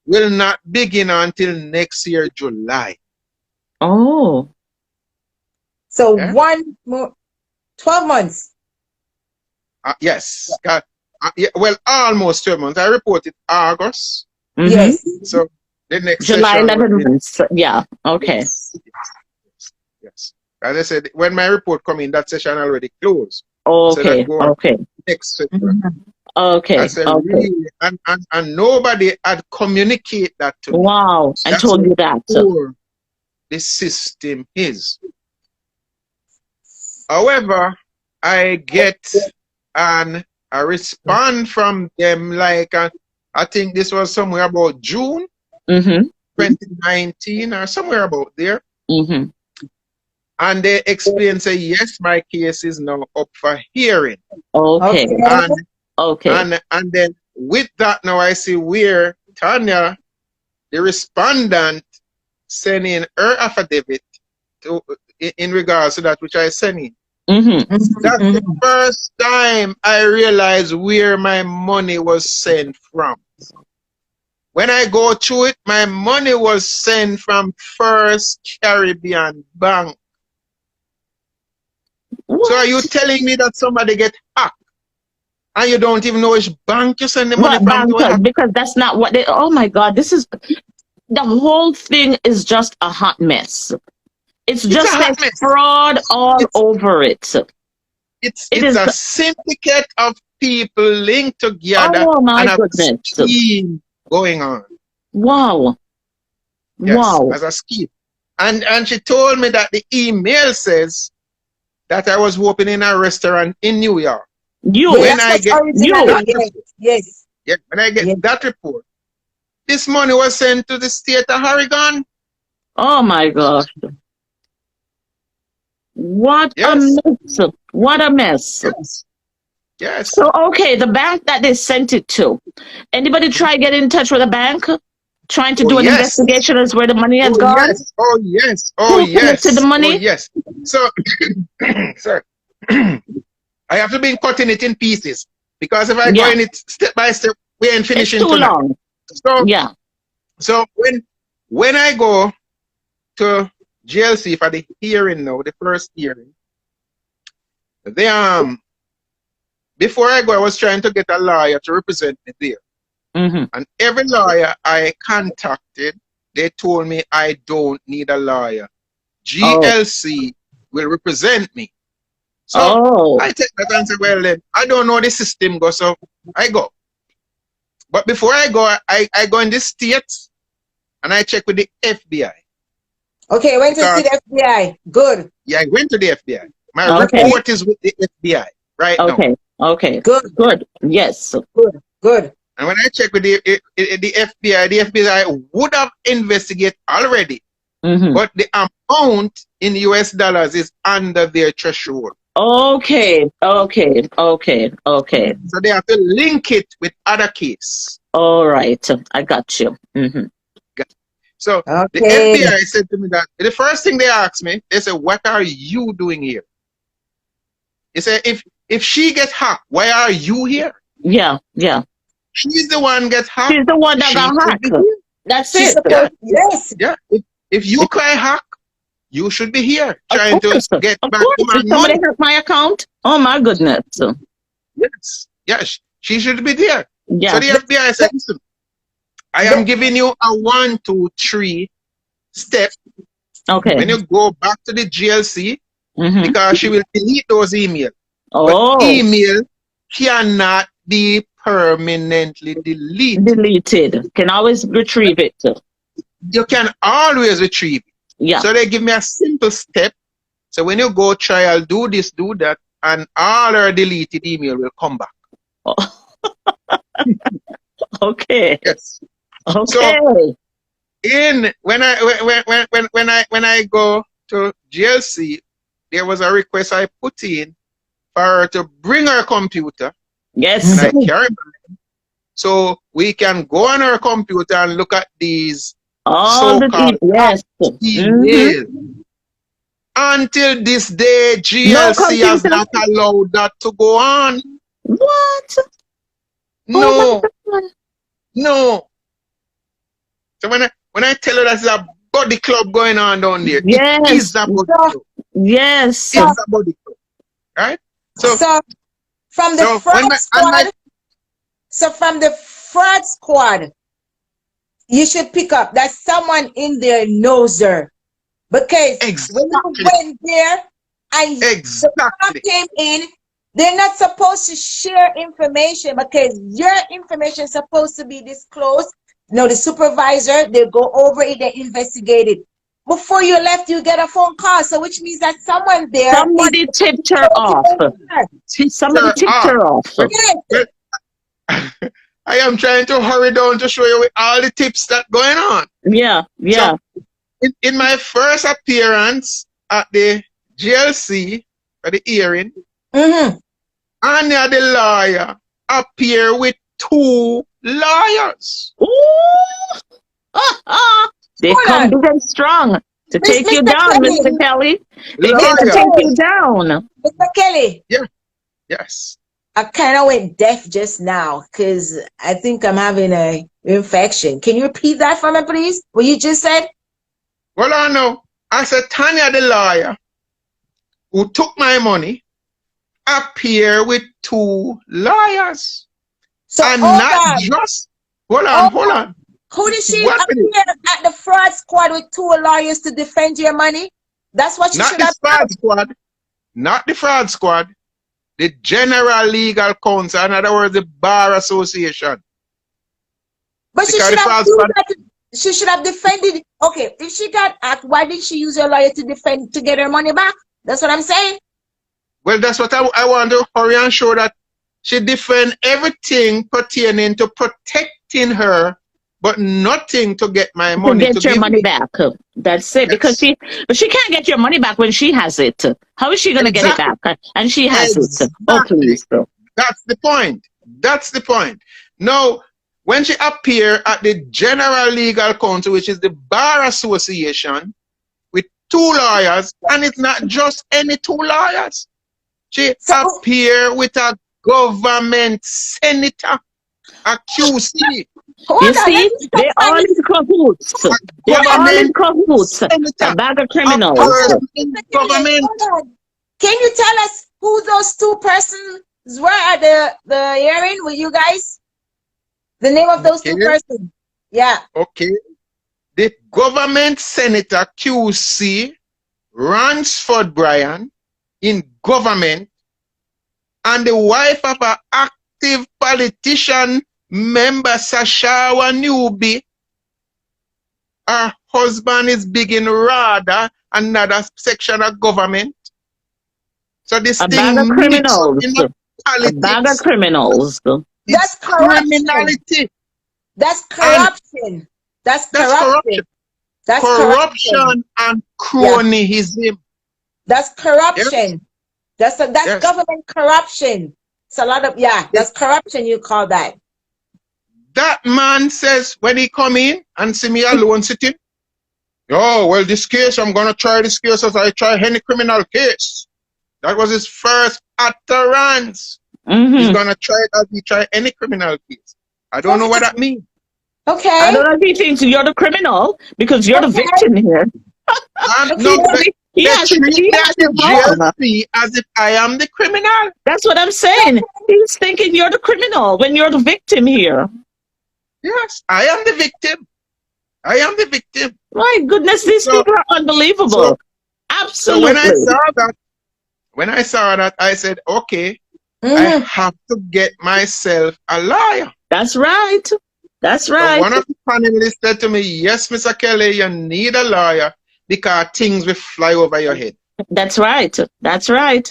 will not begin until next year, July. Oh. So 12 months. Yes. Yeah, well, almost 12 months. I reported August. Yes. So the next July, session 11 months. Yeah. Okay. Yes. As I said, when my report come in, that session already closed. Okay. So okay. Next session. Okay. I said, okay. Really? And nobody had communicated that to me. Wow. I told you that. Poor the system is. However, I get a response from them like, I think this was somewhere about June 2019 or somewhere about there. And they explain, say, yes, my case is now up for hearing. Okay. And then with that, now I see where Tanya, the respondent, sent in her affidavit in regards to that which I sent in. That's the first time I realized where my money was sent from. When I go through it, my money was sent from First Caribbean Bank. What? So are you telling me that somebody get hacked and you don't even know which bank you send the money from? Because that's not what they, oh my God, this is, the whole thing is just a hot mess. It's just like fraud all over it. It it's is. a syndicate of people linked together Oh my and a goodness! scheme going on. Wow! Yes, Wow! as a scheme. And she told me that the email says that I was opening a restaurant in New York. You, Yeah, When that's I what's get originally. that Yes, report, yes, yeah, when I get yes. that report, this money was sent to the state of Oregon. oh my gosh! What a Yes, mess! What a mess! yes, yes. So okay, the bank that they sent it to. Anybody try get in touch with the bank? Trying to Oh do an yes, investigation as where the money has oh gone? yes, oh yes, oh Who collected the yes, oh money? yes. So, sir, I have to be cutting it in pieces because if I go Yeah, in it step by step, we ain't it's finishing too tonight. long. So, Yeah. so when I go to GLC for the hearing now, the first hearing, they before I go, I was trying to get a lawyer to represent me there. Mm-hmm. And every lawyer I contacted, they told me I don't need a lawyer. Oh. GLC will represent me. So Oh. I take that and say, well then, I don't know the system go, so I go. But before I go, I go in the States and I check with the FBI. Okay, went to see the FBI. Good. Yeah, I went to the FBI. My Okay. report is with the FBI right now. Okay. Okay. Good. Good. Yes. Good. Good. And when I check with the FBI would have investigated already. Mm-hmm. But the amount in US dollars is under their threshold. Okay. Okay. Okay. Okay. So they have to link it with other case. All right. I got you. Mm-hmm. So the Okay. FBI said to me that the first thing they asked me, they said, what are you doing here? They said, if she gets hacked, why are you here? Yeah. Yeah. She's the one gets hacked. She's the one that She got should hacked. be here. That's She's it. supposed. Yes. Yeah. If you cry hack, you should be here trying Of course. to get Of back course. my Did somebody money. hack my account? Oh my goodness. Yes. Yes. She should be there. Yeah. So the FBI said, listen, I am giving you a 1, 2, 3 step Okay. when you go back to the GLC Mm-hmm. because she will delete those emails. Oh. But email cannot be permanently deleted. Deleted. Can always retrieve it. You can always retrieve it. Yeah. So they give me a simple step. So when you go try, I'll do this, do that, and all our deleted email will come back. Okay. Yes. Okay. So when I go to GLC, there was a request I put in for her to bring her computer, Yes. and I carry mine, so we can go on her computer and look at these All the so-called yes. emails. Until this day, GLC has computer. not allowed that to go on. What? No, Oh my God. no. So when I tell her that's a body club going on down there, Yes. it is a body club. Yes. It's a body club, right? So from the so fraud when squad, so from the fraud squad, you should pick up that someone in there knows her. Because when you went there and the cop came in, they're not supposed to share information because your information is supposed to be disclosed. No, the supervisor, they go over it, they investigate it. Before you left, you get a phone call. So which means that someone there. Somebody tipped her off. Somebody tipped her off. Yes. I am trying to hurry down to show you with all the tips that going on. Yeah, yeah. So, in my first appearance at the GLC for the hearing, Anya the lawyer appear with 2 lawyers. Ooh. They come big and strong to take you down, Mr. Kelly. They came to take you down. Mr. Kelly. Yeah. Yes. I kind of went deaf just now because I think I'm having a infection. Can you repeat that for me, please? What you just said? Well, I know. I said Tanya the lawyer who took my money appear with 2 lawyers. So and not just hold on. Who did she appear at the fraud squad with 2 lawyers to defend your money? That's what she should have done. Not the fraud squad. the General Legal Counsel, in other words, the Bar Association. But she Because should the have false used that she should have defended. Okay, if she got act, why did she use her lawyer to defend to get her money back? That's what I'm saying. Well, that's what I want to hurry and show that she defend everything pertaining to protecting her, but nothing to get my money To to get your give money me. back. That's it. Yes. But she can't get your money back when she has it. How is she going to get it Exactly. back? And she has it. Oh, Exactly. please. That's the point. That's the point. Now, when she appear at the General Legal Counsel, which is the Bar Association, with 2 lawyers, and it's not just any 2 lawyers. She So- appear with a government senator, a QC. Hold You on, see, let me they're all in cahoots. They're all in cahoots. Senator. A bag of A criminals. person in government. Hold on. Can you tell us who those 2 persons were at the hearing with you guys? The name of those 2 Okay. persons. Yeah. Okay. The government senator QC, Ransford Bryan, in government, and the wife of an active politician member, Sashawa Newby. Her husband is big in RADA, another section of government. So this A thing bag of mixed up criminals. in the A bag of politics. criminals. It's That's corruption. criminality. That's corruption. That's That's corruption. corruption. That's Corruption and cronyism. That's corruption. That's Yes. government corruption. It's a lot of that's corruption. You call that? That man says when he come in and see me alone sitting, oh, well, this case, I'm going to try this case as I try any criminal case. That was his first utterance. He's going to try it as he try any criminal case. I don't know what that means. Okay. I don't know if he thinks you're the criminal because you're the victim here. No, He they has treat me he at has the it wrong. GLC as if I am the criminal. That's what I'm saying. He's thinking you're the criminal when you're the victim here. Yes, I am the victim. I am the victim. My goodness, these people are unbelievable. So Absolutely. when I saw that, I said, okay, I have to get myself a lawyer. That's right. That's So right. one of the panelists said to me, yes, Mr. Kelly, you need a lawyer because things will fly over your head. That's right. That's right.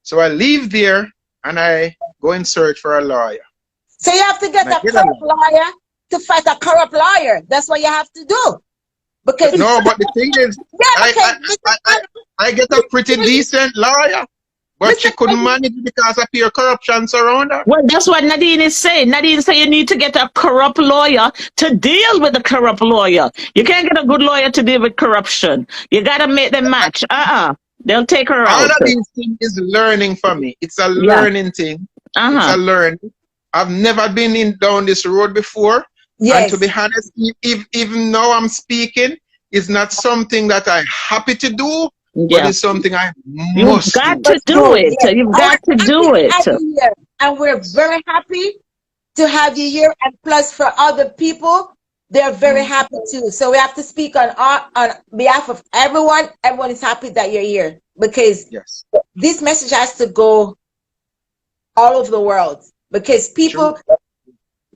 So I leave there and I go in search for a lawyer. So you have to get a corrupt lawyer to fight a corrupt lawyer. That's what you have to do. Because No, but the thing is, I get a pretty decent lawyer, but she couldn't manage it because of pure corruption around her. Well, that's what Nadine is saying. Nadine is saying you need to get a corrupt lawyer to deal with the corrupt lawyer. You can't get a good lawyer to deal with corruption. You got to make them match. They'll take her out. All of these things is learning for me. It's a learning thing. It's a learning. I've never been down this road before. Yes. And to be honest, even though I'm speaking, it's not something that I'm happy to do, but it's something I must You've got do. to do it. You've got to do it. And we're very happy to have you here. And plus, for other people, they're very happy too. So we have to speak on behalf of everyone. Everyone is happy that you're here because this message has to go all over the world because people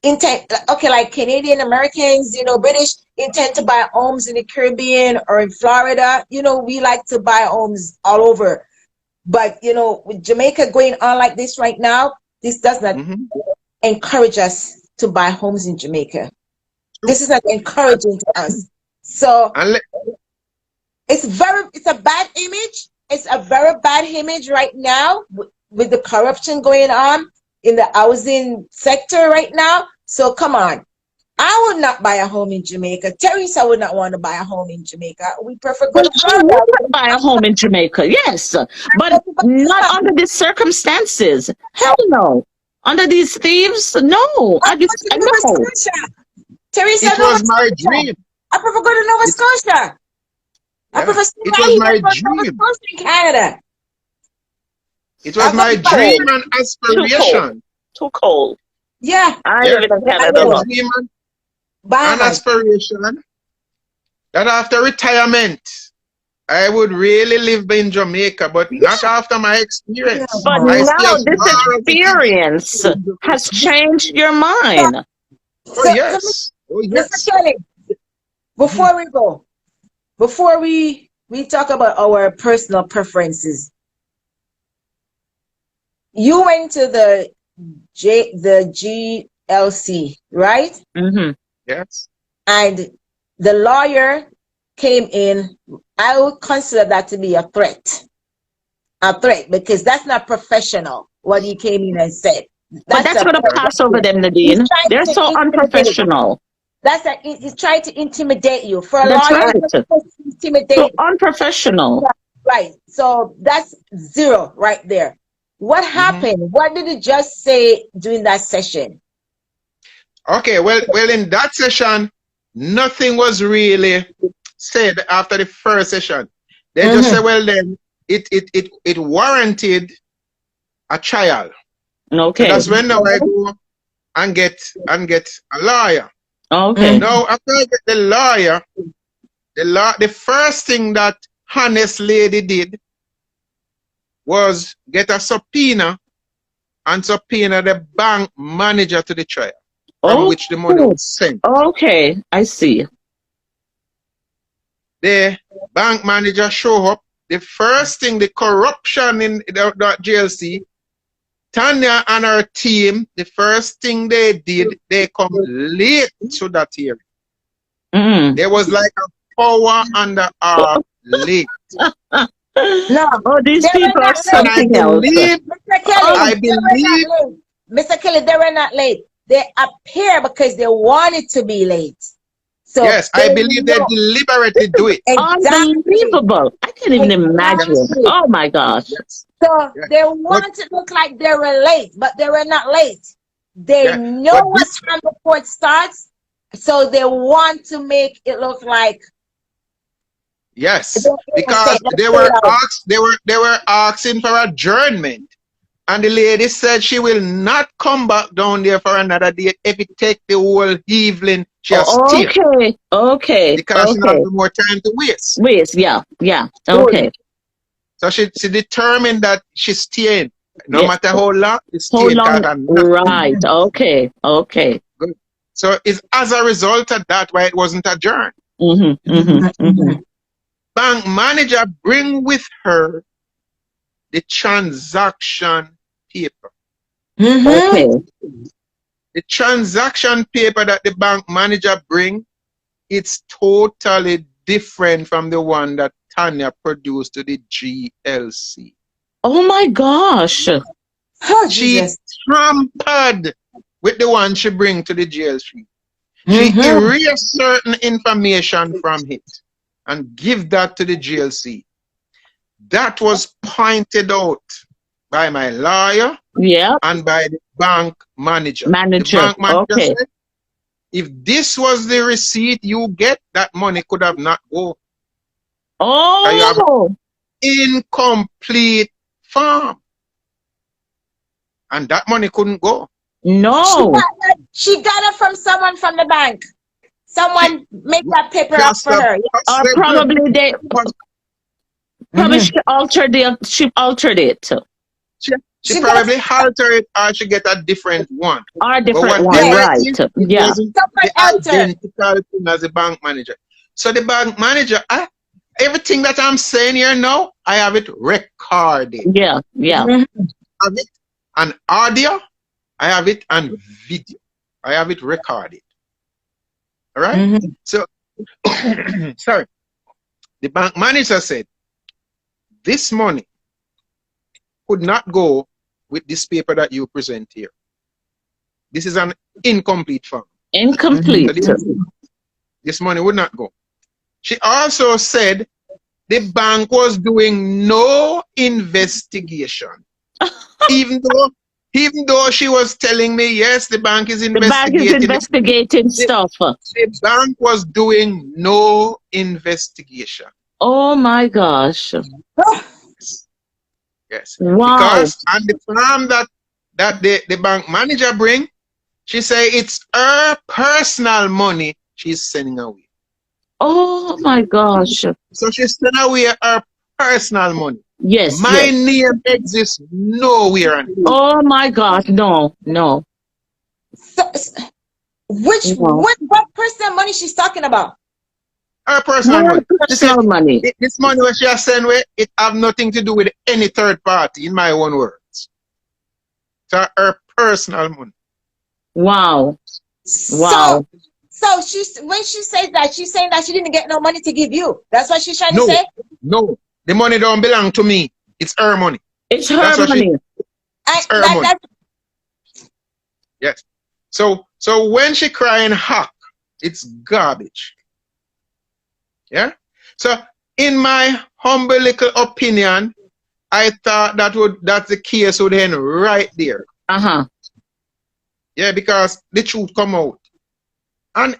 intend, like Canadian Americans, British intend to buy homes in the Caribbean or in Florida. We like to buy homes all over. But, with Jamaica going on like this right now, this does not encourage us to buy homes in Jamaica. This is not encouraging to us. So it's a bad image. It's a very bad image right now with the corruption going on in the housing sector right now. So come on. I would not buy a home in Jamaica. Teresa would not want to buy a home in Jamaica. We prefer go to Florida. I would buy a home in Jamaica, yes. But not under these circumstances. Hell no. Under these thieves, no. I know. Teresa, it was my dream. I prefer go to Nova Scotia. I prefer it was my dream. Nova Scotia in Canada. It was my dream and aspiration. Too cold. Yeah. I live in Canada. An aspiration that after retirement, I would really live in Jamaica, but not after my experience. But I now still this want to experience live in Jamaica. has changed your mind. Oh So, yes. Oh Mr. yes. Kelly, before we go, before we talk about our personal preferences, you went to the GLC, right? Mm-hmm. Yes. And the lawyer came in. I would consider that to be a threat. A threat, because that's not professional what he came in and said. But that's going to pass over them, Nadine. They're so unprofessional. He's trying to intimidate you. For a That's lawyer, right. it's supposed to So intimidate. unprofessional. Right. So that's zero right there. What happened? What did the judge say during that session? Okay, well, in that session, nothing was really said after the first session. They just said, well, then it warranted a trial. Okay. So that's when now I go and get a lawyer. Okay. Now after I get the lawyer, the first thing that honest lady did was get a subpoena and subpoena the bank manager to the trial, from which the money was sent. Okay, I see. The bank manager show up. The first thing, the corruption in that GLC, Tanya and her team, the first thing they did, they come late to that hearing. There was like a hour and a half late. No, these people are something else. Mr. Kelly, Mr. Kelly, they were not late. They appear because they wanted to be late. So yes, I believe they deliberately do it. Exactly. Unbelievable. I can't even imagine. Oh my gosh. Yes. So they want to look like they were late, but they were not late. They know what time the court starts, so they want to make it look like. Yes, because they were asking for adjournment, and the lady said she will not come back down there for another day if it take the whole evening. She has stayed. Okay. Because she has no more time to waste. Yeah. Okay. So she determined that she's staying, no matter how long. How long? Right. Okay. Good. So it's as a result of that why it wasn't adjourned. Bank manager bring with her the transaction paper. Okay. The transaction paper that the bank manager bring, it's totally different from the one that Tanya produced to the GLC. Oh my gosh. She tampered with the one she bring to the GLC. She erased certain information from it and give that to the GLC. That was pointed out by my lawyer and by the bank manager. The bank manager said, if this was the receipt you get, that money could have not go. Oh. You have incomplete form. And that money couldn't go. No. She got it from someone from the bank. Someone made that paper up for her. Or probably they she altered it. She altered it. She probably altered it, or she get a different one. Or different one, right? Yeah. Identical thing as a bank manager. So the bank manager, everything that I'm saying here now, I have it recorded. Yeah. I have it on audio. I have it on video. I have it recorded. All right? So, sorry. The bank manager said, this money could not go with this paper that you present here. This is an incomplete form. Incomplete. So this money would not go. She also said the bank was doing no investigation. even though she was telling me, yes, the bank is investigating. The bank is investigating stuff. The bank was doing no investigation. Oh my gosh. Yes. Wow. Because on the form that the bank manager bring, she say it's her personal money she's sending away. Oh my gosh. So she sent away her personal money. Yes, My yes. name exists nowhere on it. Oh my God. No, no. So, Wow. what personal money she's talking about? Her personal Her money. She said, personal money. this money which she has sent away, it have nothing to do with any third party, in my own words. So her personal money. Wow. Wow. So she's when she says that, she's saying that she didn't get no money to give you. That's what she's trying to No, say. no. The money don't belong to me. It's her money. It's That's her what money. It's her money. Yes. So when she crying hack, it's garbage. Yeah. So in my humble little opinion, I thought that's the case would end right there. Yeah, because the truth come out. And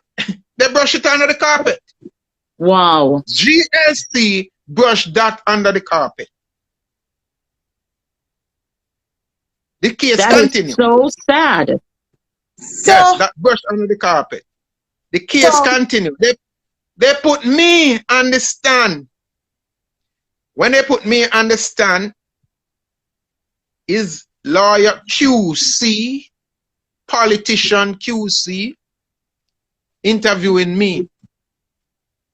they brush it under the carpet. Wow. GLC brushed that under the carpet. The case That continues. is so sad. Yes, that brushed under the carpet. The case continues. They put me on the stand. When they put me on the stand, is lawyer QC, politician QC, interviewing me.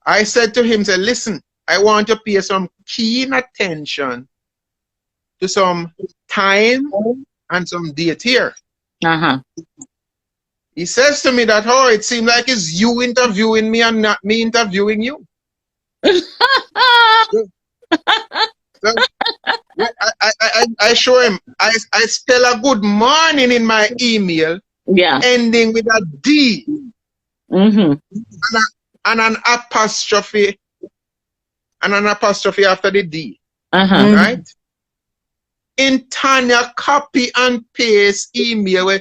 I said to him, say, listen, I want to pay some keen attention to some time and some date here. He says to me that, oh, it seems like it's you interviewing me and not me interviewing you. So, I show him, I spell a good morning in my email, ending with a D and an apostrophe after the D. Right? In Tanya copy and paste email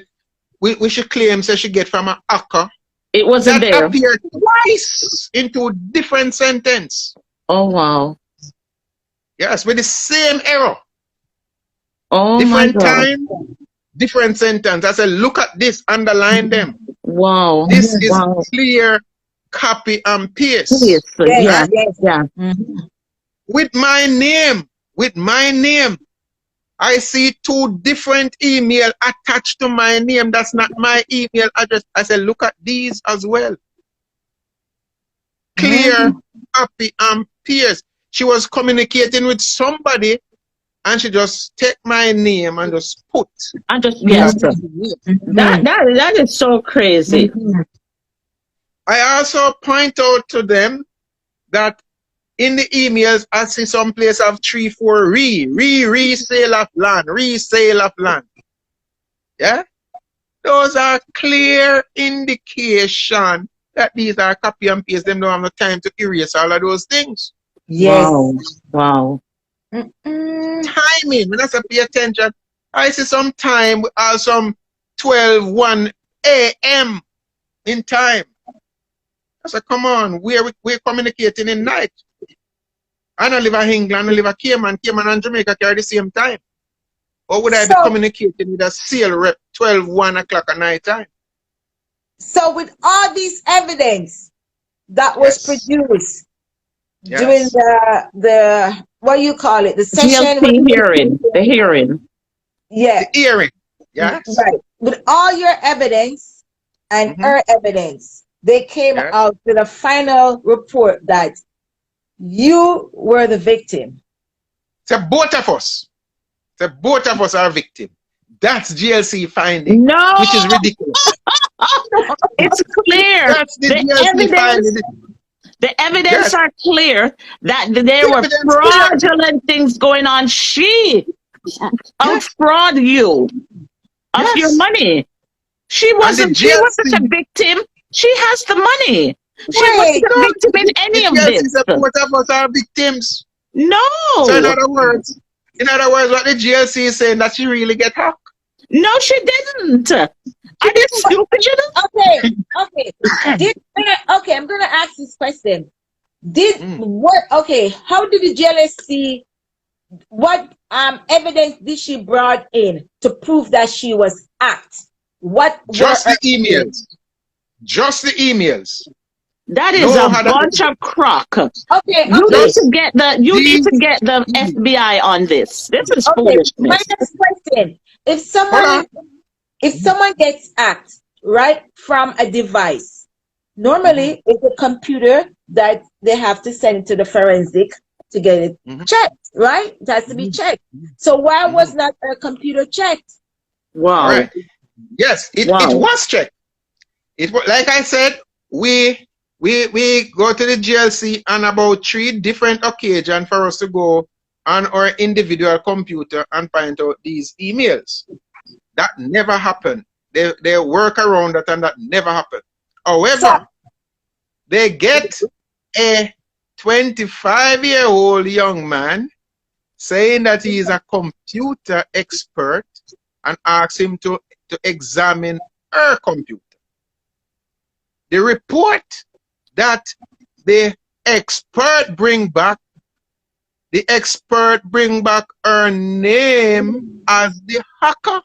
which she claims that she get from a hacker. It wasn't that there. Appeared twice into different sentence. Oh wow. Yes, with the same error. Oh different my God. time, different sentence. I said, look at this, underline them. Wow. This is clear copy and paste. Yes, Right? yeah. With my name. I see two different email attached to my name. That's not my email address. I said, look at these as well. Clear, copy, and paste. She was communicating with somebody and she just take my name and just put. And just, yes. That is so crazy. I also point out to them that in the emails, I see some place of 3, 4 resale of land. Yeah? Those are clear indication that these are copy and paste. Them don't have no time to erase all of those things. Yes. Wow. Timing, when I say pay attention, I see some time, some 12:01 a.m. in time. I said, come on, we're communicating in night. I don't live in England, I live in Cayman and Jamaica carry the same time. Or would I be communicating with a sale rep 1 o'clock at night time? So with all this evidence that was produced during the what do you call it? The session, the hearing. Yeah. The hearing. Yes. Right. With all your evidence and her evidence, they came out with a final report that you were the victim. So both of us are victim. That's GLC finding. No, which is ridiculous. It's clear. That's the GLC finding. The evidence are clear that there were fraudulent things going on. She fraud you of your money. She wasn't a victim. She has the money. She wasn't a victim in any of this. Both of us are victims. No. So in other words, what the GLC is saying that she really get hacked. No, she didn't. Are you stupid? Okay. I'm gonna ask this question. How did the GLC, what evidence did she brought in to prove that she was hacked? Just the emails. That is No a other. bunch of crock. Okay, You okay, need to get the These- FBI on this. This is okay. My foolishness. next question: If Hold on. someone gets hacked right from a device, normally it's a computer that they have to send to the forensic to get it checked, right? It has to be checked. So why was not a computer checked? Wow. All right. Yes, it was checked. It was, like I said, we go to the GLC on about 3 different occasions for us to go on our individual computer and find out these emails. That never happened. They work around that, and that never happened. However, they get a 25-year-old young man saying that he is a computer expert and ask him to examine her computer. The report that the expert bring back her name as the hacker.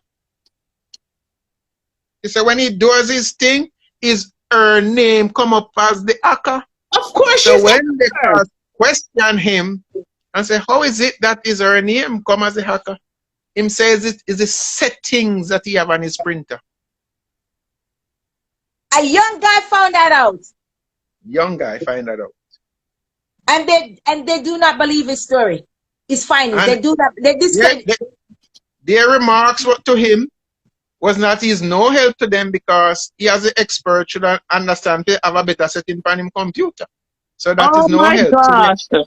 He said when he does his thing, her name come up as the hacker. Of course. So when they question him and say, how is it that is her name come as the hacker? Him says it is the settings that he have on his printer. A young guy found that out. Young guy find that out. And they do not believe his story. His findings. And they do not they discredit. Their remarks to him was not he's no help to them because he as an expert should understand to have a better setting on him computer. So that is no help. Gosh. So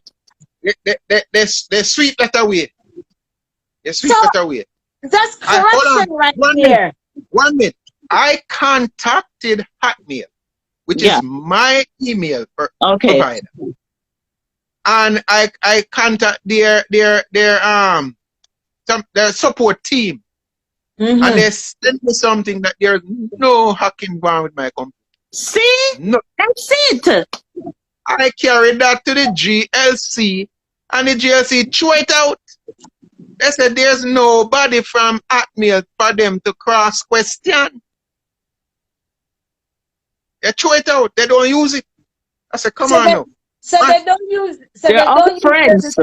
they sweep that away. They sweep that away. That's corruption right there. 1 minute. I contacted Hotmail, which is my email provider. And I contact their support team. And they sent me something that there's no hacking going with my computer. See? No. That's it. I carried that to the GLC and the GLC threw it out. They said there's nobody from Hotmail for them to cross question. They throw it out. They don't use it. I said, come on now. So they don't use. So they're all friends.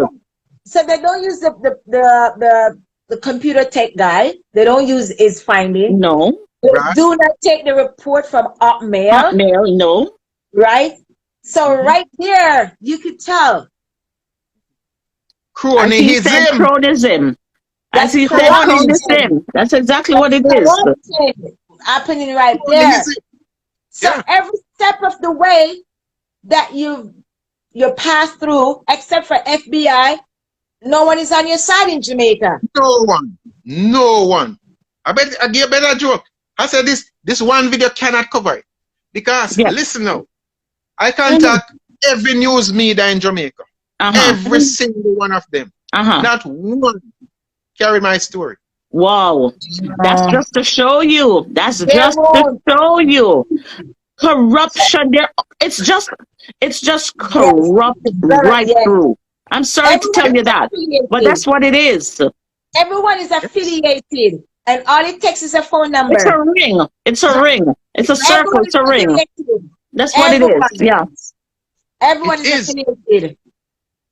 So they don't use the computer tech guy. They don't use his finding. No. They do not take the report from Hotmail. Hotmail, no. Right. So right there, you could tell. Cronyism. As he said, cronyism. That's exactly what it is. Happening right there. So every step of the way that you pass through, except for FBI, no one is on your side in Jamaica. No one. No one. I give a better joke. I said this one video cannot cover it. Because listen now, I contact every news media in Jamaica. Every single one of them. Not one carry my story. Wow. That's just to show you. That's just to show you. Corruption there. It's just corrupt right through. I'm sorry to tell you that. But that's what it is. Everyone is affiliated. And all it takes is a phone number. It's a ring. It's a ring. It's a circle. It's a ring. That's what it is. Yeah. Everyone is affiliated.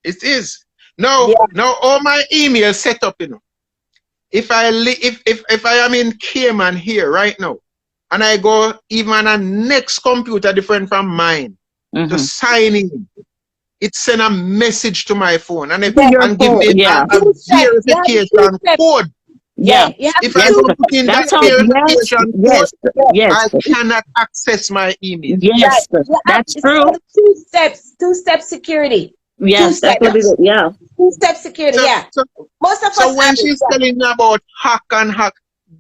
It is. Now all my emails set up, you know. If I am in Cayman here right now, and I go even on a next computer different from mine to sign in, it send a message to my phone and give me a verification code. Yeah. If I don't put in that verification code, I cannot access my email. Yes, that's true. Two-step security. Yes, that's what it is. Yeah. Two-step security. So most of us. So when she's telling me about hack and hack,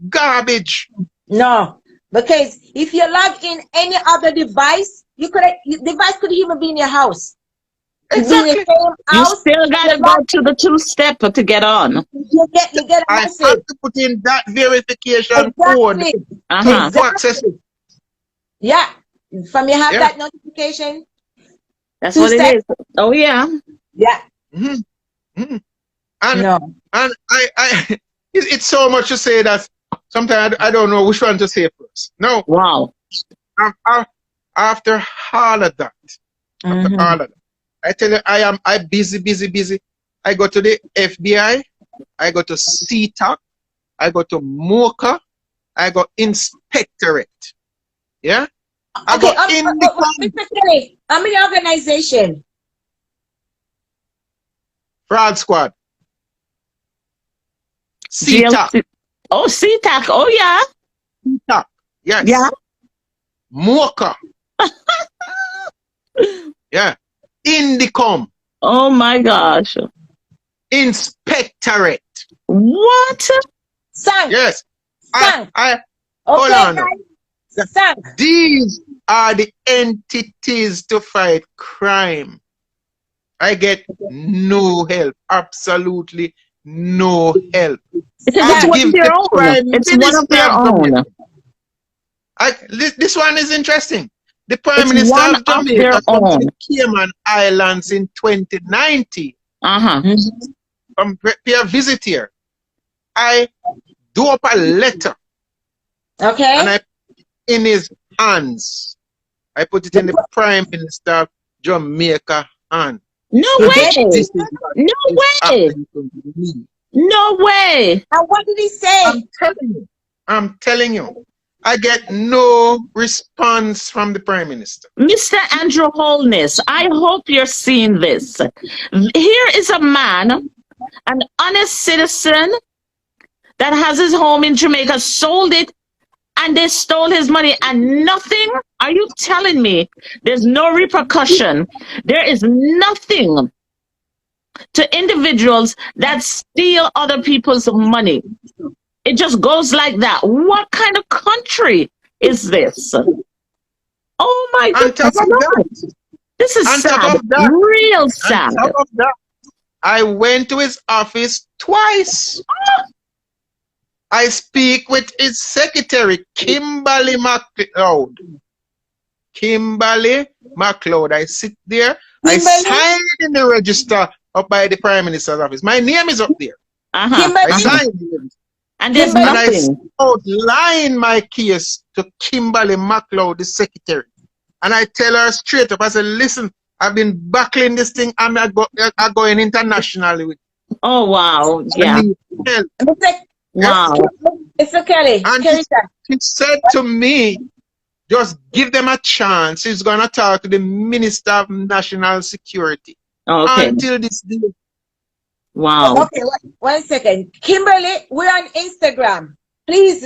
garbage. No, because if you log in any other device, device could even be in your house. Exactly. You still gotta go to the two-step to get on. You get a message. I have to put in that verification code to access it. Yeah. From you have that notification. That's what it is. Oh yeah. Yeah. And I it's so much to say that sometimes I don't know which one to say first. No. Wow. After all of that, After all of that. I tell you, I busy. I go to the FBI, I go to CTAC, I go to MOCA, I go inspectorate. Yeah? I Okay, go in the Mr. Kelly, how many organization? fraud squad. CTAC. GLC. Oh, CTAC. Oh, yeah. CTAC. Yes. Yeah. MOCA. Yeah. Indicom. Oh, my gosh. Inspectorate. What? Sank. Yes. Sank. Hold Okay, on. guys. Sank. These are the entities to fight crime. I get no help. Absolutely no help. Because I it's one give of their the own. Prime It's one of their Minister of own. Jamaica. This one is interesting. The Prime It's Minister one of of their Jamaica come to own. the Cayman Islands in 2019. Uh-huh. From pay a visit here. I do up a letter Okay. and I in his hands. I put it in the Prime Minister of Jamaica hand. No Okay. way. This is what No is way. happening to me. No way. And what did he say? I'm telling you. I get no response from the Prime Minister. Mr. Andrew Holness, I hope you're seeing this. Here is a man, an honest citizen that has his home in Jamaica, sold it, and they stole his money and nothing. Are you telling me there's no repercussion? There is nothing to individuals that steal other people's money. It just goes like that. What kind of country is this? Oh my On top goodness. of No. that, This is on top sad. of that, Real sad. on top of that, I went to his office twice. I speak with his secretary, Kimberly MacLeod. Kimberly MacLeod. I sit there. I sign in the register up by the Prime Minister's office. My name is up there. Uh-huh. I Kimberly, sign it. And there's And I nothing. outline my case to Kimberly MacLeod, the secretary. And I tell her straight up, I said, listen, I've been battling this thing. I'm going internationally with Oh, wow. Yeah. I need help. Wow. Mr. Kelly. And Kelly, he said to me, just give them a chance. He's going to talk to the Minister of National Security. Okay. Until this day. Wow. okay, one second. Kimberly, we're on Instagram. Please,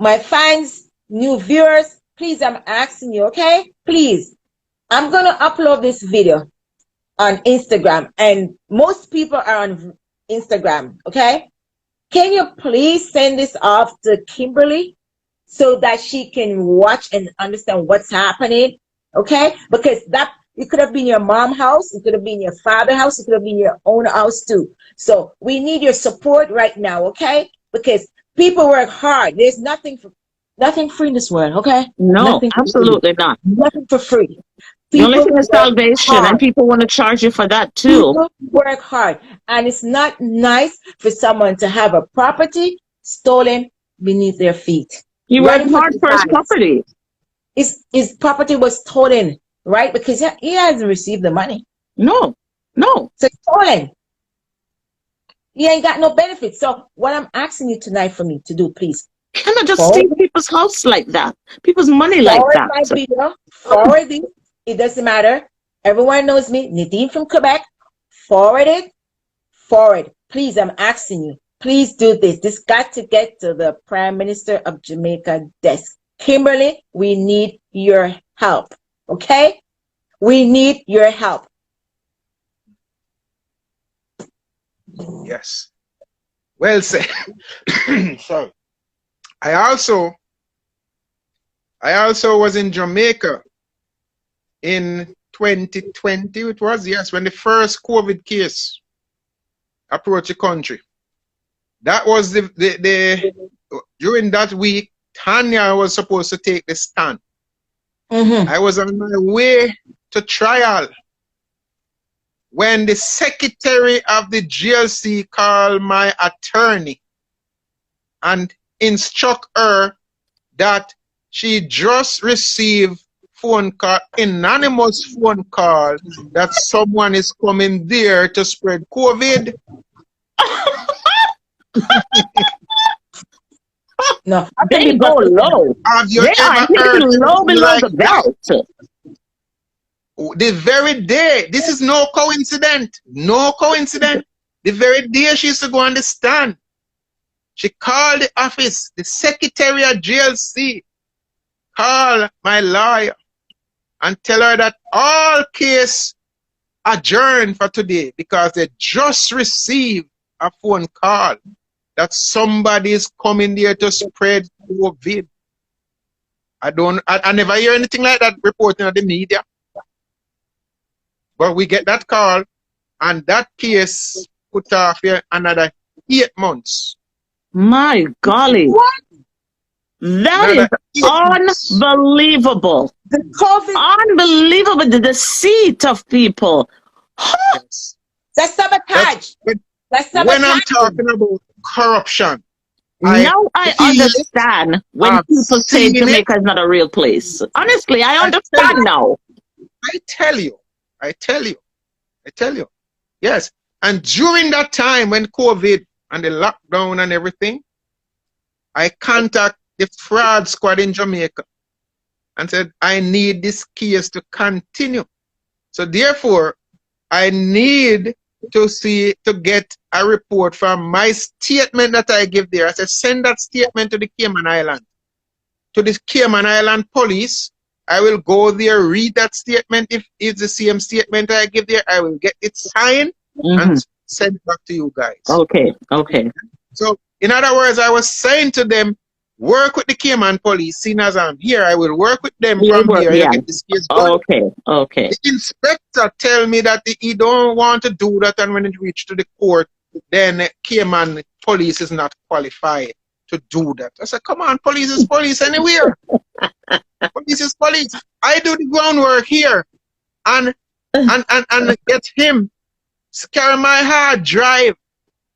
my fans, new viewers, please, I'm asking you, okay? Please, I'm going to upload this video on Instagram, and most people are on Instagram, okay? Can you please send this off to Kimberly so that she can watch and understand what's happening, okay? Because that it could have been your mom's house, it could have been your father's house, it could have been your own house too. So we need your support right now, okay? Because people work hard. There's nothing free in this world, okay? No, Nothing for absolutely not. Nothing for free. The only People thing is work salvation, hard. and people want to charge you for that too. People work hard, and it's not nice for someone to have a property stolen beneath their feet. He Right worked in front hard of for his eyes. property. His property was stolen, right? Because he hasn't received the money. No, no. So it's stolen. He ain't got no benefits. So what I'm asking you tonight for me to do, please, You cannot just Forward. steal people's house like that, people's money like forward that. my video, forward it. It doesn't matter. Everyone knows me, Nadine from Quebec. Forward it. Forward. Please, I'm asking you. Please do this. This got to get to the Prime Minister of Jamaica desk. Kimberly, we need your help. Okay? We need your help. Yes. Well said. Sorry. I also was in Jamaica in 2020, it was, yes, when the first COVID case approached the country. That was during that week, Tanya was supposed to take the stand. I was on my way to trial when the secretary of the GLC called my attorney and instruct her that she just received phone call, anonymous phone call, that someone is coming there to spread COVID. No, They go low. Have you They are ever hitting heard low anything below like the that? belt. The very day, this is no coincidence. No coincidence. The very day she used to go on the stand, she called the office, the secretary of GLC, call my lawyer and tell her that all case adjourned for today because they just received a phone call that somebody is coming there to spread COVID. I never hear anything like that reporting on the media. But we get that call, and that case put off here another 8 months. My golly. What? That is unbelievable. The COVID. Unbelievable. The deceit of people. Yes. That's sabotage. That's sabotage. When I'm talking about corruption, Now I understand when people say Jamaica is not a real place. Honestly, I understand now. I tell you. Yes. And during that time when COVID and the lockdown and everything, I contact the fraud squad in Jamaica and said, I need this case to continue. So therefore, I need to get a report from my statement that I give there. I said, send that statement to the Cayman Island. To the Cayman Island police. I will go there, read that statement. If it's the same statement I give there, I will get it signed and send it back to you guys. Okay. So, in other words, I was saying to them, work with the Cayman police. Seeing as I'm here, I will work with them from here. Yeah. Get this case going. Okay. The inspector tell me that he don't want to do that, and when it reach to the court, then Cayman police is not qualified to do that. I said, come on, police is police anywhere. Police is police. I do the groundwork here and get him carry my hard drive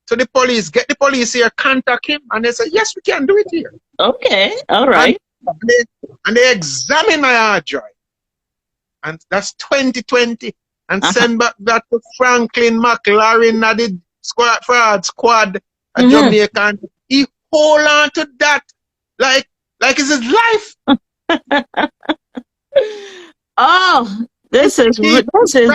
to the police, get the police here, contact him, and they say, yes, we can do it here. Okay, all right. And they examine my hard drive. And that's 2020. And send back that to Franklin McLaren at the fraud squad at Jamaica. He hold on to that like it's his life. Oh, this is right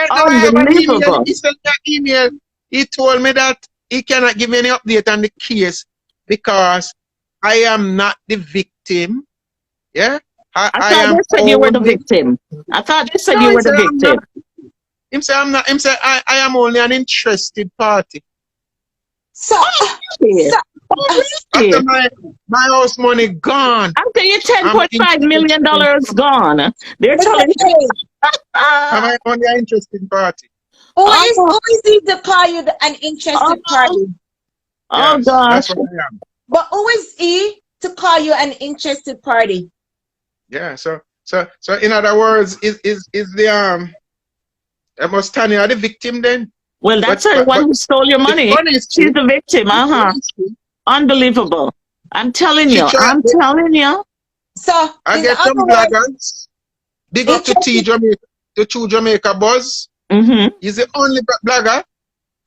now unbelievable. He sent that email. He told me that he cannot give me any update on the case because I am not the victim. Yeah? I thought they said you were the victim. I thought they said you were the victim. Him say I'm not. Him say I am only an interested party. So, after my house money gone. After your $10.5 million gone, they're telling you. Am I only an interested party? Who is he to call you an interested party? Oh, yes, gosh. That's what I am. But who is he to call you an interested party? Yeah. So in other words, is the must Tanya the victim then? Well, that's the one who stole your money. She's the victim. Unbelievable. I'm telling you. So I get some bloggers. Big up to True Jamaica Buzz. He's the only blogger.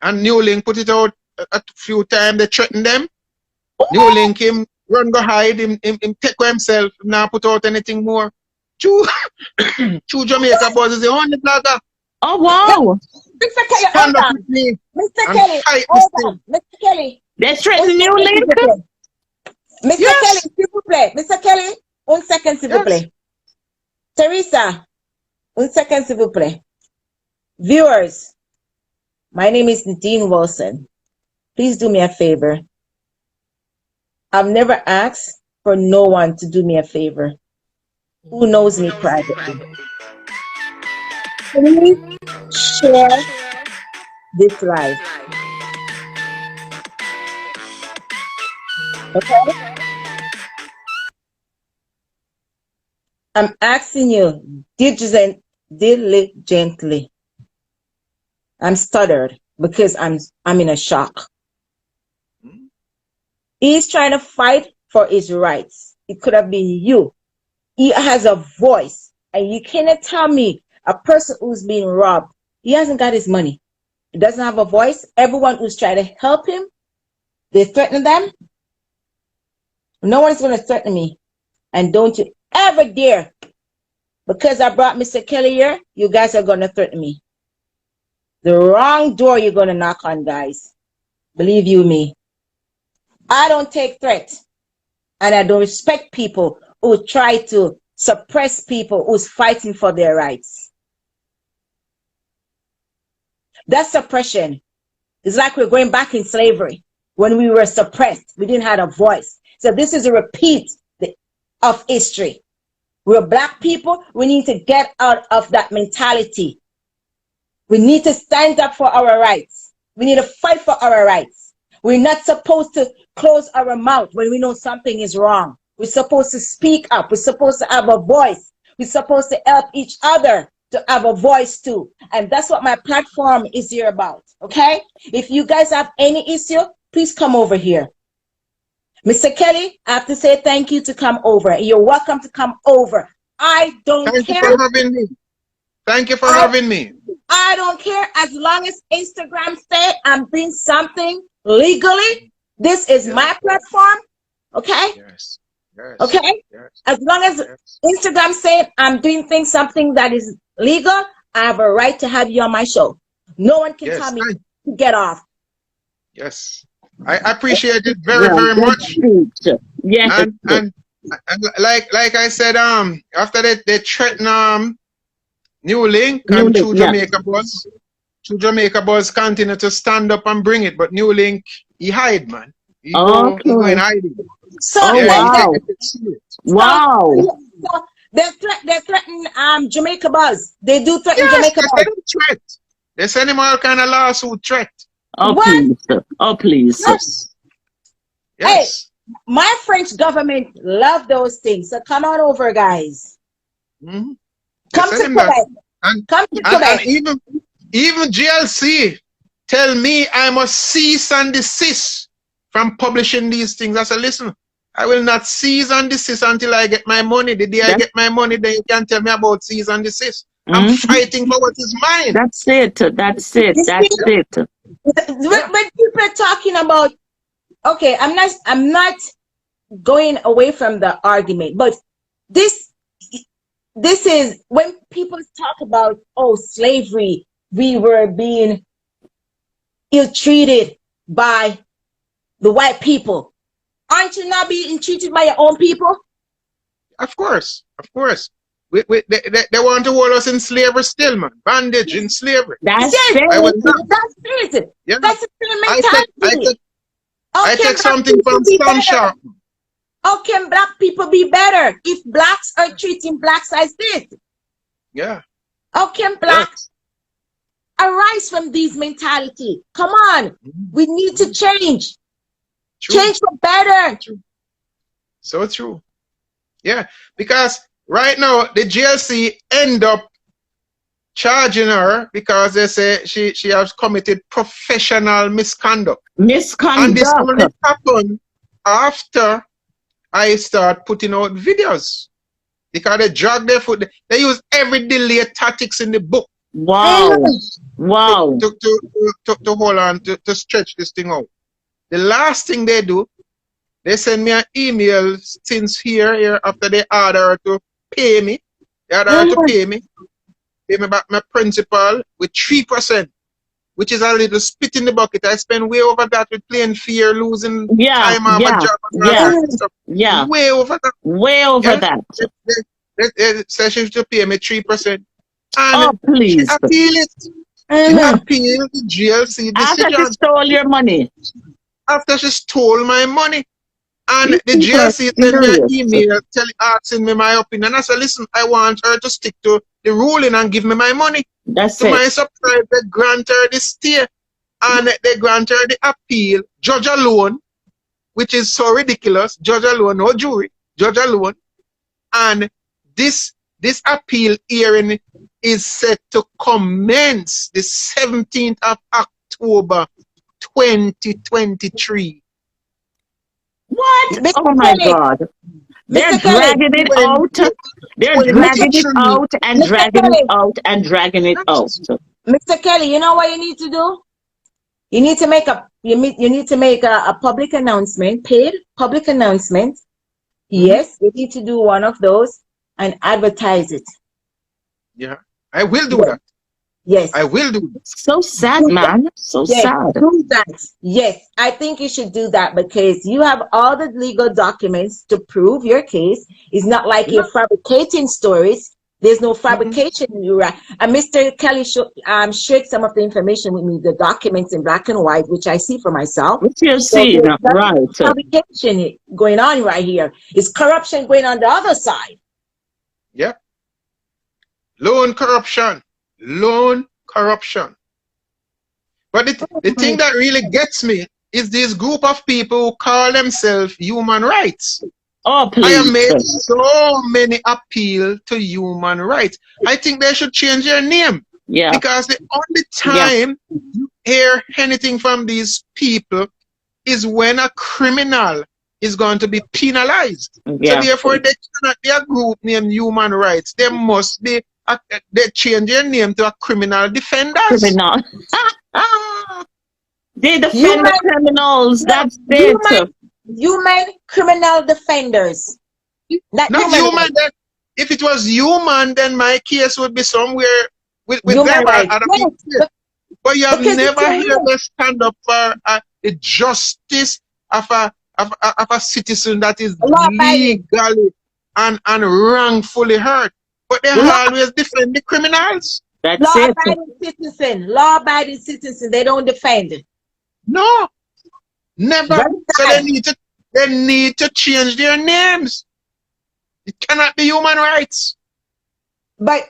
And New Link put it out a few times. They threaten them. New Link him run go hide him take for himself. Now put out anything more. True Jamaica Buzz is the only blogger. Oh wow. Mr. Kelly, hold on. Mr. Kelly, hold on. Mr. Kelly. They're threatening New Link. Mr. Kelly, s'il vous plaît. Mr. Kelly, un second, s'il vous plaît. Teresa, un second, s'il vous plaît. Viewers, my name is Nadine Wilson. Please do me a favor. I've never asked for no one to do me a favor. Who knows me privately? Please share this live. Okay? I'm asking you diligently. I'm stuttered because I'm in a shock. He's trying to fight for his rights. It could have been you. He has a voice. And you cannot tell me a person who's being robbed, he hasn't got his money. He doesn't have a voice. Everyone who's trying to help him, they threaten them. No one's going to threaten me. And don't you ever dare, because I brought Mr. Kelly here, you guys are going to threaten me. The wrong door you're going to knock on, guys. Believe you me. I don't take threats. And I don't respect people who try to suppress people who's fighting for their rights. That's suppression. It's like we're going back in slavery when we were suppressed. We didn't have a voice. So this is a repeat of history. We're Black people. We need to get out of that mentality. We need to stand up for our rights. We need to fight for our rights. We're not supposed to close our mouth when we know something is wrong. We're supposed to speak up. We're supposed to have a voice. We're supposed to help each other to have a voice too. And that's what my platform is here about. Okay? If you guys have any issue, please come over here. Mr. Kelly, I have to say thank you to come over. You're welcome to come over. I don't care. Thank you for having me. Thank you for having me. I don't care as long as Instagram say I'm doing something legally. This is my platform. Okay? Yes. Yes. Okay? Yes. As long as Instagram say I'm doing something that is legal, I have a right to have you on my show. No one can tell me to get off. Yes. I appreciate it very much. Yes. And like I said, after they threaten New Link and True Jamaica Buzz continue to stand up and bring it, but New Link he hide, man. He go in hiding. So wow. So they threaten Jamaica Buzz. They do threaten Jamaica Buzz. They send him all kind of lawsuit threat. Oh what? please. Oh please. Yes. Hey, my French government love those things. So come on over, guys. Mm-hmm. Come to Quebec. Come to Quebec. And even GLC tell me I must cease and desist from publishing these things. I said, listen, I will not cease and desist until I get my money. The day I get my money, then you can tell me about cease and desist. I'm fighting for what is mine. That's it. That's it. That's it. When people are talking about, okay, I'm not going away from the argument, but this is when people talk about, oh, slavery, we were being ill-treated by the white people. Aren't you not being treated by your own people? Of course, of course. They want to hold us in slavery still, man. Bondage in slavery. That's it. That's it. Yeah. That's the same mentality. I take something from Sam Sharp. How can Black people be better if Blacks are treating Blacks as this? Yeah. How can Blacks arise from these mentality? Come on. We need to change. True. Change for better. True. So true. Yeah, because right now the GLC end up charging her because they say she has committed professional misconduct. And this only happened after I start putting out videos. Because they drag their foot. They use every delay tactics in the book. Wow. Wow. To hold on, to stretch this thing out. The last thing they do, they send me an email since here after they order her to pay me. They order her to pay me back my principal with 3%, which is a little spit in the bucket. I spend way over that with playing fear, losing time on my job. Way over that. Way over that. They say she should pay me 3%. And oh, please. She appeal it. She appeal the GLC decision. After she stole your money. After she stole my money. And the GLC sent me an email asking me my opinion. I said, listen, I want her to stick to the ruling and give me my money. That's to my surprise, they grant her the stay. And they grant her the appeal. Judge alone, which is so ridiculous. Judge alone, no jury. Judge alone. And this appeal hearing is set to commence the 17th of October 2023. What? Oh my God. They're Mr. Kelly, dragging it when out. They're when Mr. dragging it literally out and Mr. dragging it Kelly, out and dragging it out. Mr. Kelly, you know what you need to do? You need to make a public announcement, paid public announcement. Yes, you need to do one of those and advertise it. yeah, I will do Yes. that. Yes. I will do that. So sad, man. So Yes, sad. do that. Yes, I think you should do that because you have all the legal documents to prove your case. It's not like you're fabricating stories. There's no fabrication. You're right. And Mr. Kelly shared some of the information with me, the documents in black and white, which I see for myself. What you're So seeing, there's right? fabrication going on right here. It's corruption going on the other side. Yeah. Loan corruption. Loan corruption. But the thing that really gets me is this group of people who call themselves human rights. Oh, I have please. made so many appeal to human rights. I think they should change their name. Yeah. Because the only time you hear anything from these people is when a criminal is going to be penalized. Yeah. So therefore, they cannot be a group named human rights. They must be, they change their name to a criminal defenders. Criminal. They defend the criminals. That's it. Human criminal defenders. Not human. If it was human, then my case would be somewhere with them. Right. But you have Because never heard them stand up for the justice of a citizen that is legally and wrongfully hurt. But they always defend the criminals. That's law-abiding citizen. Law-abiding citizen. They don't defend it. No, never. So they need to change their names. It cannot be human rights. But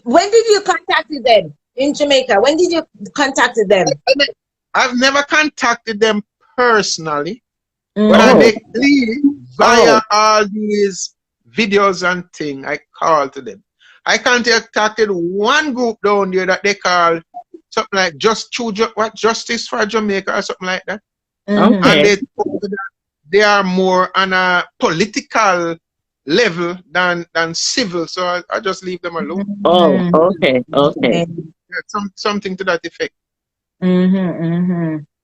when did you contact them in Jamaica? When did you contact them? I've never contacted them personally, but I make clear via all these videos and things. I call to them. I contacted one group down there that they call something like Justice for Jamaica or something like that. Okay. And they told that they are more on a political level than civil, so I just leave them alone. Oh, okay. Okay. Yeah, something to that effect.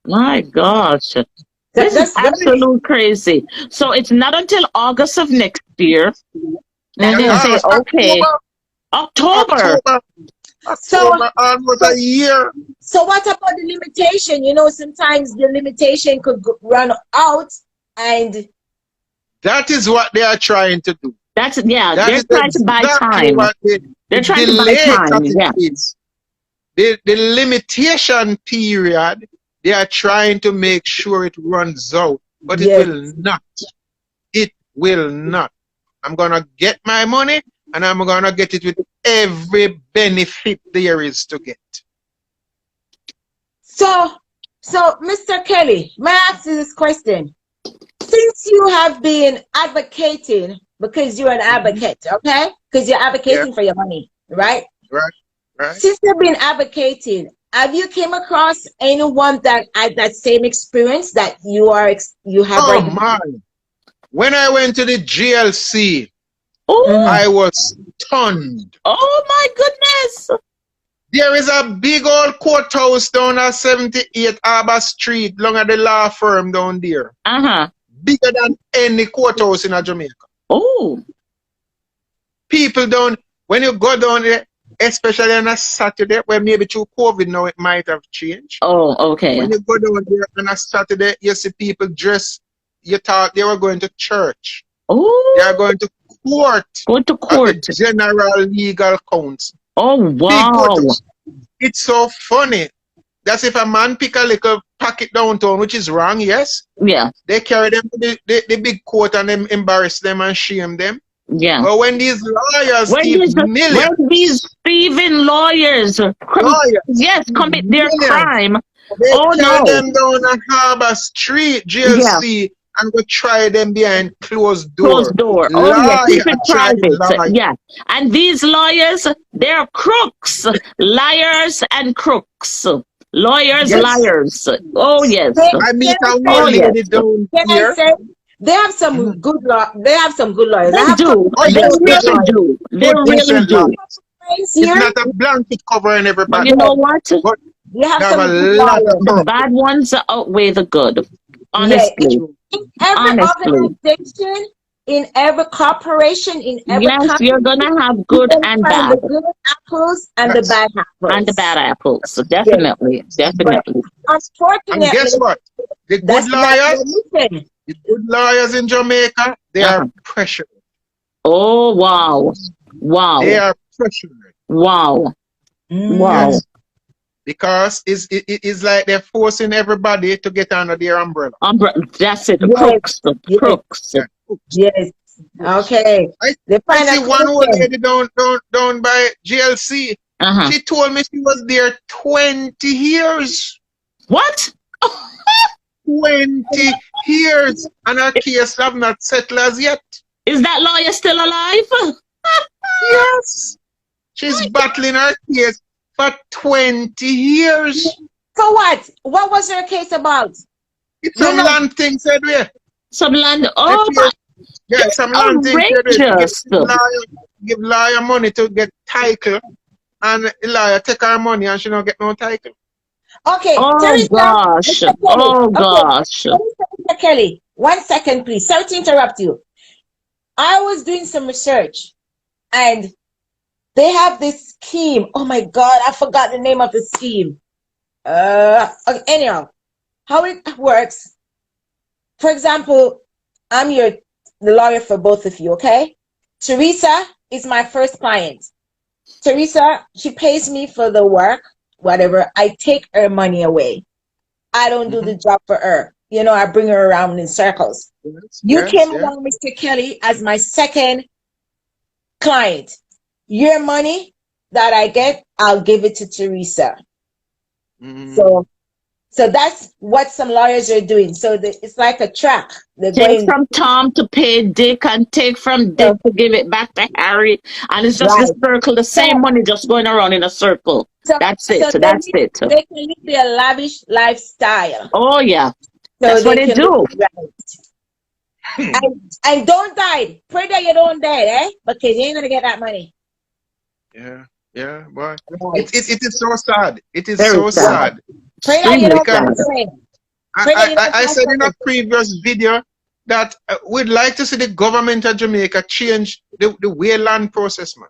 My gosh. This is absolute crazy. So it's not until August of next year that they say, okay, October. So almost a year. So what about the limitation? You know, sometimes the limitation could run out, and that is what they are trying to do. That's they're trying to buy time. They're trying to buy time. Yeah. The limitation period, they are trying to make sure it runs out, but it will not. It will not. I'm gonna get my money, and I'm gonna get it with every benefit there is to get. So, Mr. Kelly, may I ask you this question? Since you have been advocating, because you're an advocate, okay? Because you're advocating for your money, right? Right. Since you've been advocating, have you came across anyone that had that same experience that you have? Oh man! When I went to the GLC, I was stunned. Oh my goodness! There is a big old courthouse down at 78 Arbor Street, along at the law firm down there. Bigger than any courthouse in Jamaica. Oh. People when you go down there, especially on a Saturday, where maybe through COVID now it might have changed. Oh, okay. When you go down there on a Saturday, you see people dressed, you thought they were going to church. Oh. They are going to court. Going to court. General Legal Counsel. Oh, wow. It's so funny. That's if a man pick a little pocket downtown, which is wrong, yes? Yeah. They carry them to the big court and them embarrass them and shame them. Yeah. But when these lawyers when these thieving lawyers commit their crime, they carry them down on Harbour Street, GLC, and go try them behind closed door. Closed door. Keep it private. Yeah. And these lawyers, they're crooks, liars and crooks. Lawyers, liars. Oh yes. I meet a one lady down here. They have some good law. They have some good lawyers. I They have do. Oh, They yes, yes, really do. They good really decent do. lawyers. friends It's here. not a blanket covering But everybody, you know what? but You have they have some a good lot of lawyers. The corrupt. bad ones outweigh the good. Yeah, Honestly. in every Honestly. organization, in every corporation, in every Yes, you're company, gonna have you good can and find bad. the good apples and the Yes, bad And the bad apples. apples. So Yes, definitely. but Definitely. and unfortunately, guess what? The good that's not the lawyers, mission. the good lawyers in Jamaica, they are Uh-huh. pressured. Oh wow. They Wow. are pressured. Wow. Wow. Yes, because it is like they're forcing everybody to get under their umbrella. That's it. Yes, Crooks. yes, Crooks. Yeah. yes. Okay. I, They I find a see one old Christian. lady down by GLC. Uh-huh. She told me she was there 20 years. What? 20 years. And her case have not settled as yet. Is that lawyer still alive? Yes. She's battling her case for 20 years. For what? What was her case about? It's You some know, land thing said we. Some land. The Oh my, case, yeah, that's some land thing said we. outrageous. Give lawyer money to get title. And the lawyer take her money and she don't get no title. okay, Oh Teresa, gosh. Mr. Kelly. Oh Okay, gosh. Mr. Kelly, 1 second, please. Sorry to interrupt you. I was doing some research and they have this scheme. Oh my God, I forgot the name of the scheme. Okay, anyhow, how it works. For example, I'm the lawyer for both of you, okay? Teresa is my first client. Teresa, she pays me for the work, whatever. I take her money away. I don't do the job for her. You know, I bring her around in circles. Yes, You yes, came yes. along, Mr. Kelly, as my second client. Your money that I get, I'll give it to Teresa. So that's what some lawyers are doing. So it's like a track. They're Take going from Tom to pay Dick and take from Dick to give it back to Harry. And it's just right. this circle, the same money just going around in a circle. So, That's so it. they, That's it. they can live their lavish lifestyle. Oh yeah. So That's what they they can do. live right. And don't die. Pray that you don't die, eh? Because you ain't gonna get that money. Yeah, boy. Right. It is so sad. It is Very so sad. sad. Pray that you Extremely don't Because pass away. Pray that you don't I pass said in a away. previous video that we'd like to see the government of Jamaica change the way land process, man.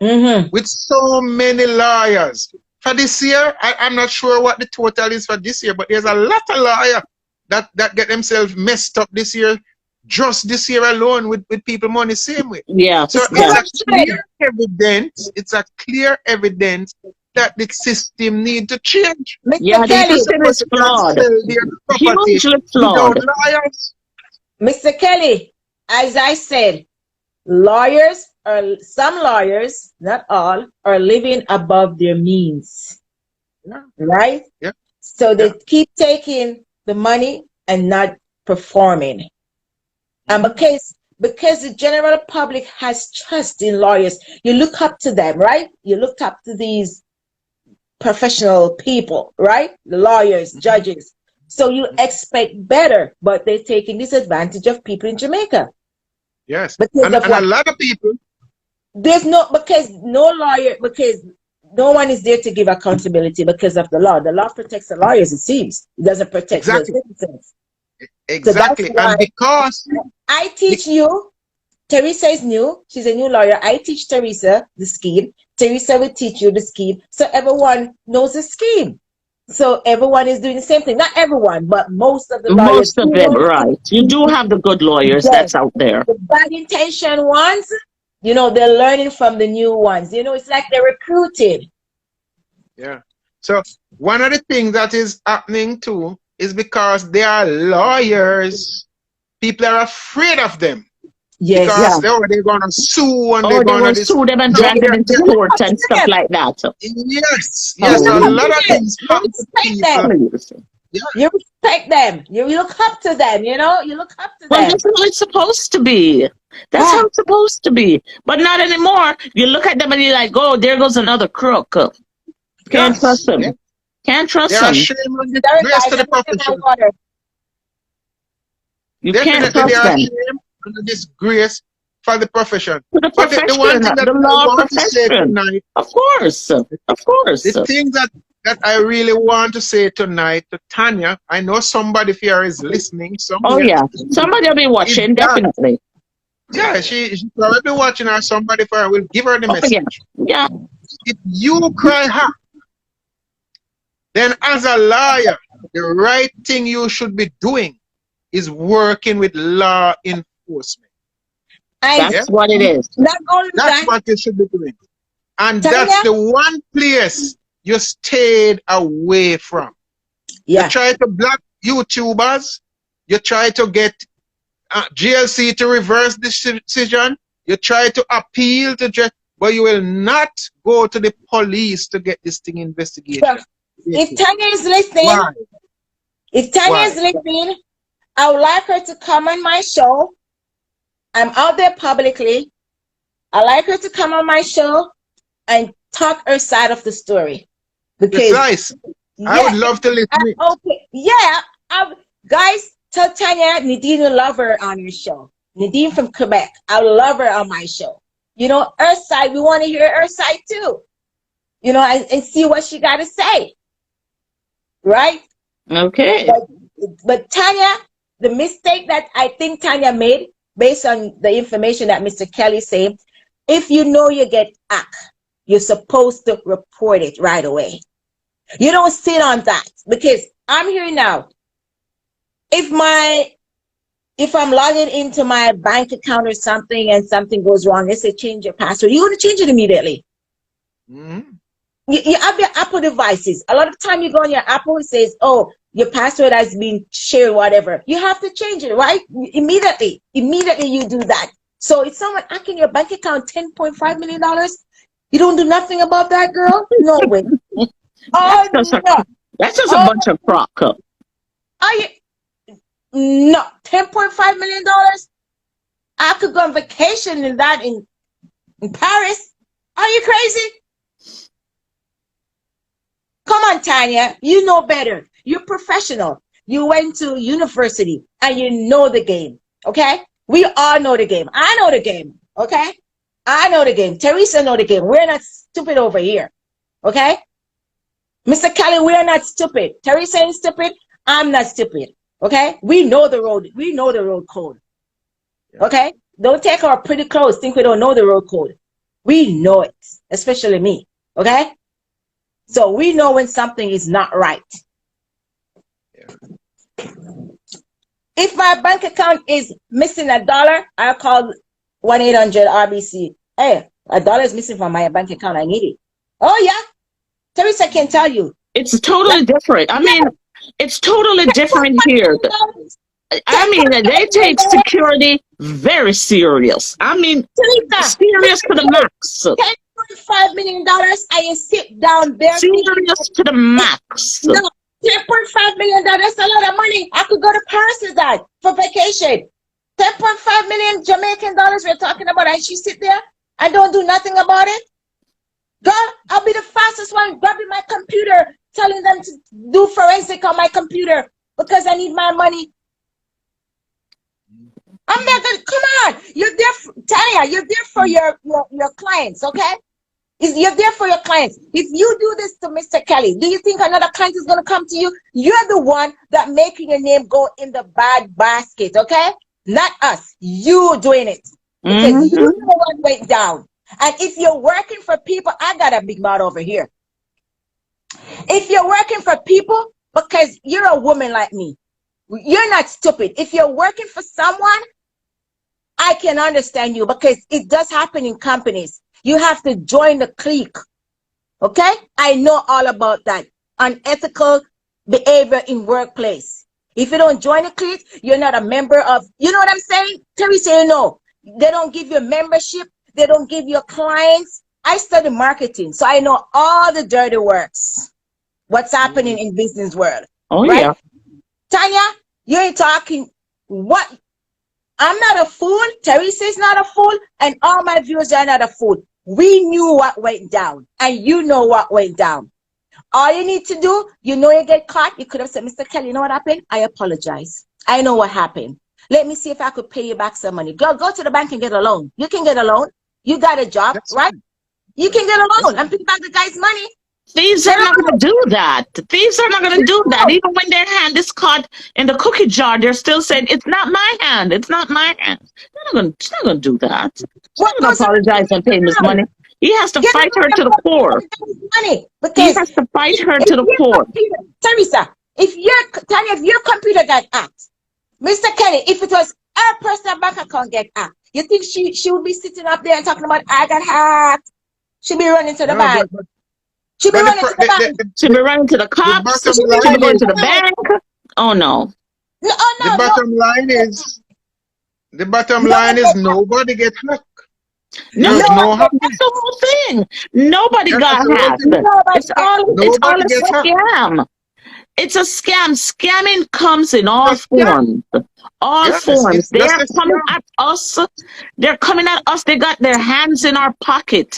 Mm-hmm. With so many lawyers. For this year, I'm not sure what the total is for this year, but there's a lot of lawyers that get themselves messed up this year, just this year alone with people money same way. Yeah. So Yeah. it's a clear evidence, that the system need to change. Mr. Yeah, the Kelly, People system is supposed to can flawed. sell their property Hugely without flawed. lawyers. Mr. Kelly, as I said, some lawyers, not all, are living above their means. Yeah. Right? Yeah. So they keep taking the money and not performing. And because the general public has trust in lawyers, you look up to them, right? You look up to these professional people, right? The lawyers, judges. So you expect better, but they're taking disadvantage of people in Jamaica. Yes. Because And of a what? lot of people, Because no one is there to give accountability because of the law. The law protects the lawyers, it seems. It doesn't protect the exactly, citizens. exactly. So that's And why because I teach you. Teresa is new. She's a new lawyer. I teach Teresa the scheme. Teresa will teach you the scheme. So everyone knows the scheme. So everyone is doing the same thing. Not everyone, but most of the lawyers. Most of them, right. You do have the good lawyers Yes. that's out there. The bad intention ones, they're learning from the new ones. It's like they're recruited. yeah. So one of the things that is happening too is because they are lawyers, people are afraid of them. Yes. Because they're gonna sue and Oh, they're they gonna will sue them and So drag them into they're- court and stuff like that. Yes, Oh, a lot of things You happen to respect people. them. please. You respect them. You look up to them, you look up to Well, them. that's how it's supposed to be. That's how it's supposed to be. But not anymore. You look at them and you're like, oh, there goes another crook. Can't Yes, trust them. yeah. Can't trust They're them. ashamed of the Sorry, rest guys, of the I'm gonna get my profession. water. You can't Definitely, they trust are them. shame and a disgrace for the profession. To the But the one profession, thing that the I law want to say profession. tonight, Of course. Of the course. thing that I really want to say tonight to Tanya, I know somebody here is listening Oh, somewhere, yeah. Somebody will be is watching, that, definitely. yeah, she probably watching, or somebody for her will give her the Oh, yeah. message. Yeah. If you cry her, then as a lawyer, the right thing you should be doing is working with law enforcement. And Yeah? That's what it is. not only That's that, what you should be doing. And Tanya, that's the one place you stayed away from. You yeah, try to block YouTubers. You try to get GLC to reverse this decision. You try to appeal to judge, but you will not go to the police to get this thing investigated. if Tanya is listening, Why? if Tanya Why? is listening, I would like her to come on my show. I'm out there publicly. I like her to come on my show and talk her side of the story. Because Precise. I would love to listen. okay, yeah, guys, tell Tanya Nadine will love her on your show. Nadine from Quebec, I would love her on my show. You know, her side, we want to hear her side too. You know, and see what she got to say. Right? Okay. But Tanya, the mistake that I think Tanya made, based on the information that Mr. Kelly said, if you know you get hacked, you're supposed to report it right away. You don't sit on that, because I'm here now. If I'm logging into my bank account or something and something goes wrong, they say change your password. You're going to change it immediately. Mm-hmm. You have your Apple devices. A lot of time you go on your Apple, it says, oh, your password has been shared, whatever. You have to change it, right? Immediately you do that. So if someone hacking your bank account $10.5 million, you don't do nothing about that, girl? No way. Oh, no. That's just a bunch of crock. Are you? No. $10.5 million? I could go on vacation in that in Paris. Are you crazy? Come on, Tanya. You know better. You're professional. You went to university and you know the game. Okay? We all know the game. I know the game. Okay? I know the game. Teresa know the game. We're not stupid over here. Okay? Mr. Kelly, we're not stupid. Teresa ain't stupid. I'm not stupid. Okay? We know the road. We know the road code. Okay? Don't take our pretty clothes. Think we don't know the road code. We know it. Especially me. Okay? So we know when something is not right. Yeah. If my bank account is missing $1, I'll call 1-800-RBC. Hey, $1 is missing from my bank account. I need it. Oh, yeah. Teresa can tell you. It's totally different. I mean, it's totally different here. I mean, they take security very serious. I mean, Teresa, serious to the max. $10.5 million and you sit down there. Serious to the max. No, $10.5 million, that's a lot of money. I could go to Paris with that for vacation. 10.5 million Jamaican dollars we're talking about, and she sit there and don't do nothing about it? Girl, I'll be the fastest one grabbing my computer, telling them to do forensic on my computer because I need my money. I'm not gonna, come on. You're there, Tanya, you're there for your clients, okay? You're there for your clients. If you do this to Mr. Kelly, do you think another client is gonna come to you? You're the one that making your name go in the bad basket, okay? Not us. You doing it. Because you know what went down. And if you're working for people, I got a big mouth over here. If you're working for people, because you're a woman like me, you're not stupid. If you're working for someone, I can understand you because it does happen in companies. You have to join the clique. Okay? I know all about that. Unethical behavior in workplace. If you don't join the clique, you're not a member of, you know what I'm saying? Teresa, you know, they don't give you membership. They don't give you clients. I study marketing, so I know all the dirty works. What's happening in business world. Oh, right? Yeah. Tanya, you ain't talking what? I'm not a fool. Teresa is not a fool. And all my viewers are not a fool. We knew what went down. And you know what went down. All you need to do, you know you get caught. You could have said, Mr. Kelly, you know what happened? I apologize. I know what happened. Let me see if I could pay you back some money. Go to the bank and get a loan. You can get a loan. You got a job, That's right? fine. You can get a That's loan fine. and pay back the guy's money. Thieves are not going to do that. Thieves are not going to do that. Even when their hand is caught in the cookie jar, they're still saying, "It's not my hand. It's not my hand." She's not going to do that. She's What not going to goes around apologize and pay him his money. He has to get fight her to the core. money He because has to fight her if to the your core. computer, Teresa, if your computer got hacked, Mr. Kelly, if it was her personal bank account get hacked, you think she would be sitting up there and talking about I got hacked? She'd be running to the No, bank. She'd be but running to the bank. She'll be running to the cops. bottom She'll be line going is, to the bank. Oh, no. No, oh, the no, bottom line is, the bottom no. line is nobody gets hacked. No, There's no hack. that's the whole thing. Nobody That's got the whole hacked. thing. It's all Nobody a gets hacked. scam. It's a scam. Scamming comes in all It's a scam. forms. All Yes, forms. it's They just are a coming scam. at us. They're coming at us. They got their hands in our pocket.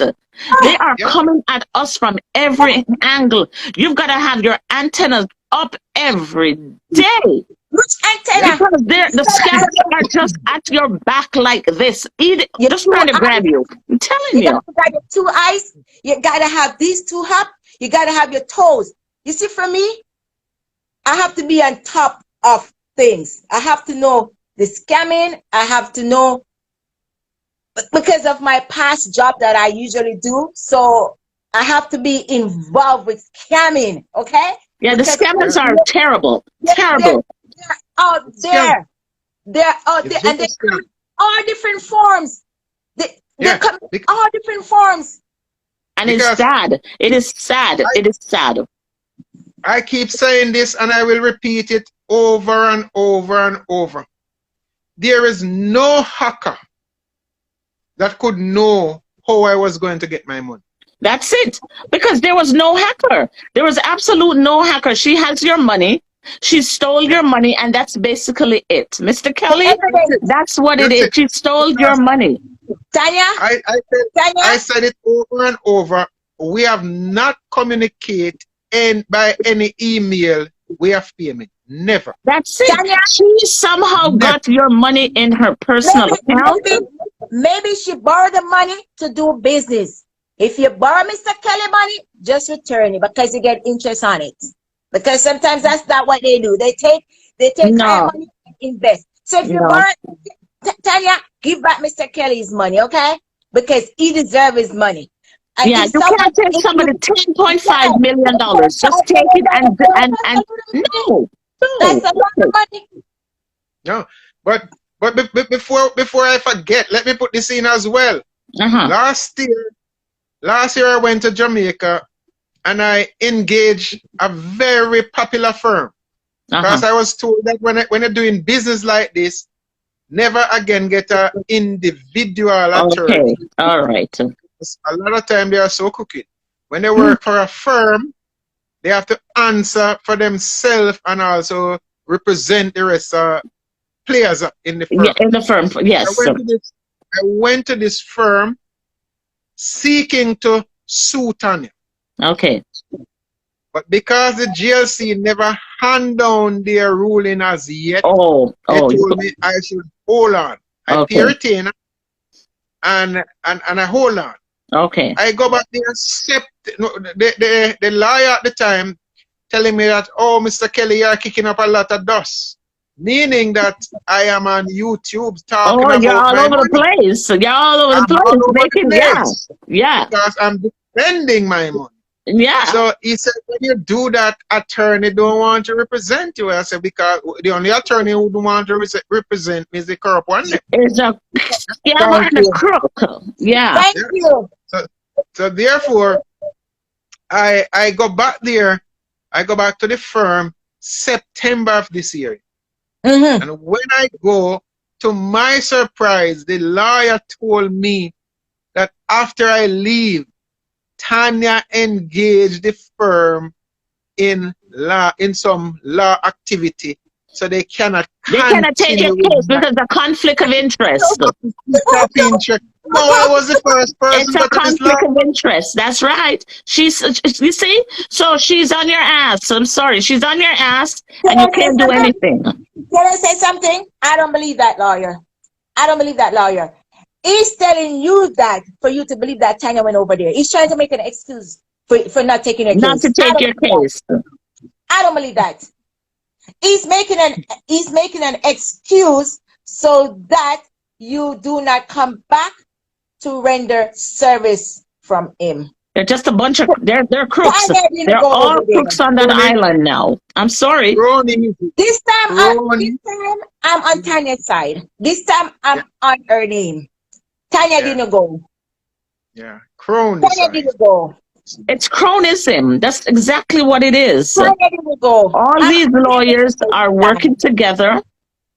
They are Yeah. coming at us from every angle. You've got to have your antennas up every day. Which antenna? Because the scammers are just at your back like this. Your Just two trying to eyes. grab you. I'm telling You you. got your two eyes. You gotta have these two up. You gotta have your toes. You see, for me, I have to be on top of things. I have to know the scamming. I have to know because of my past job that I usually do. So I have to be involved with scamming. Okay? Yeah, the Because scammers are terrible. Terrible. they're out there. They're out It's there, and just they a come scam. in all different forms. They Yeah. come in Bec- all different forms. And it's Because sad. It is sad. It is sad. I keep saying this and I will repeat it over and over and over. There is no hacker that could know how I was going to get my money. That's it. Because there was no hacker. There was absolute no hacker. She has your money. She stole your money, and that's basically it. Mr. Kelly, that's what it That's is. it. She stole your money. Tanya, I said it over and over. We have not communicated by any email. We have payment. Never. That's it. Tanya? She somehow Never. got your money in her personal account. maybe she borrowed the money to do business. If you borrow Mr. Kelly money, just return it because you get interest on it. Because sometimes that's not what they do. They take No. client money and invest. So if you No. borrow, Tanya, give back Mr. Kelly's money, okay? Because he deserves his money. And Yeah, if you someone- can't take if somebody you- $10.5 million. Just take it and no. That's a lot of money. No. But before I forget, let me put this in as well. Uh-huh. Last year I went to Jamaica and I engaged a very popular firm. Because Uh-huh. I was told that when you're doing business like this, never again get an individual attorney. Okay. All right. A lot of time they are so crooked. When they work for a firm, they have to answer for themselves and also represent the rest of players in the firm. Yeah, in the firm. Yes. I went to this firm seeking to sue Tanya. Okay. But because the GLC never hand down their ruling as yet, they told me I should hold on. I pay retainer and I hold on. Okay. I go back there, the lawyer at the time telling me that, oh, Mr. Kelly, you're kicking up a lot of dust. Meaning that I am on YouTube talking about you're all my over the money. place. You're all over the I'm all over place. the place. Yeah. Because I'm defending my money. Yeah. So he said, when you do that, attorney don't want to represent you. I said, because the only attorney who don't want to represent me is the corrupt one. It's a scammer and a crook. Yeah. Thank you. So therefore, I go back there. I go back to the firm September of this year. Mm-hmm. And when I go, to my surprise, the lawyer told me that after I leave, Tanya engaged the firm in some law activity, so they cannot take your case because of conflict of interest. No, I was the first person It's a to go to this conflict law. of interest. That's right. You see? So she's on your ass. I'm sorry. She's on your ass Can and you I say can't do something? anything. Can I say something? I don't believe that lawyer. I don't believe that lawyer. He's telling you that for you to believe that Tanya went over there. He's trying to make an excuse for not taking your Not to case. I take don't your believe that. case. I don't believe that. He's making an excuse so that you do not come back to render service from him. They're just a bunch of they're crooks. Tanya didn't They're go all over there. crooks on that Crony, island now. I'm sorry. crony, This time, crony. I'm on Tanya's side. This time I'm Yeah, on her name. Tanya yeah, didn't go. yeah. Crony Tanya side. didn't go. It's cronism. That's exactly what it is. Tanya didn't go. All I'm these on lawyers Tanya's are side. working together and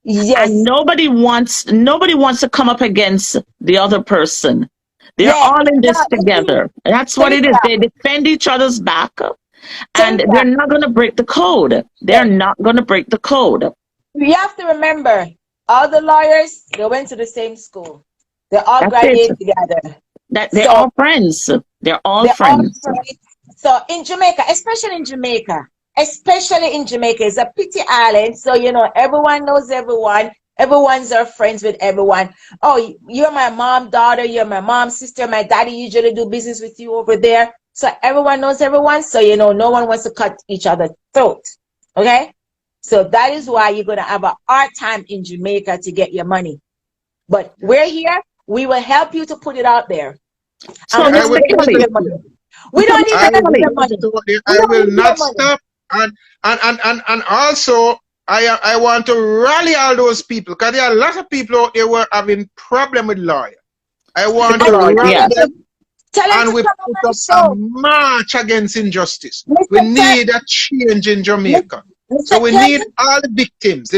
Yes. nobody wants to come up against the other person. They're Yeah. all in No, this you see, together. That's what it is. Teresa, They defend each other's back and Teresa, they're not going to break the code. They're yeah. not going to break the code. You have to remember, all the lawyers, they went to the same school. They all That's it. graduated together. That they're So all friends. They're all they're all friends. friends. So in Jamaica, especially in Jamaica, it's a pretty island. So, everyone knows everyone. Everyone's our friends with everyone. Oh, you're my mom, daughter. You're my mom, sister. My daddy usually do business with you over there. So everyone knows everyone. So, no one wants to cut each other's throat. Okay? So that is why you're going to have a hard time in Jamaica to get your money. But we're here. We will help you to put it out there. So, And I we will Mr. will put give it you Kelly, the out money. there. We don't so need I to will give you Mr. the put money. it out there. We I don't will need your not money. stop. And also I want to rally all those people because there are a lot of people out there who are having problem with lawyer. I want to Lord, rally yeah. them Tell him and to we come put over the up a show. march against injustice. Mr. We Ke- need a change in Jamaica. So Mr. we Kelly, need all the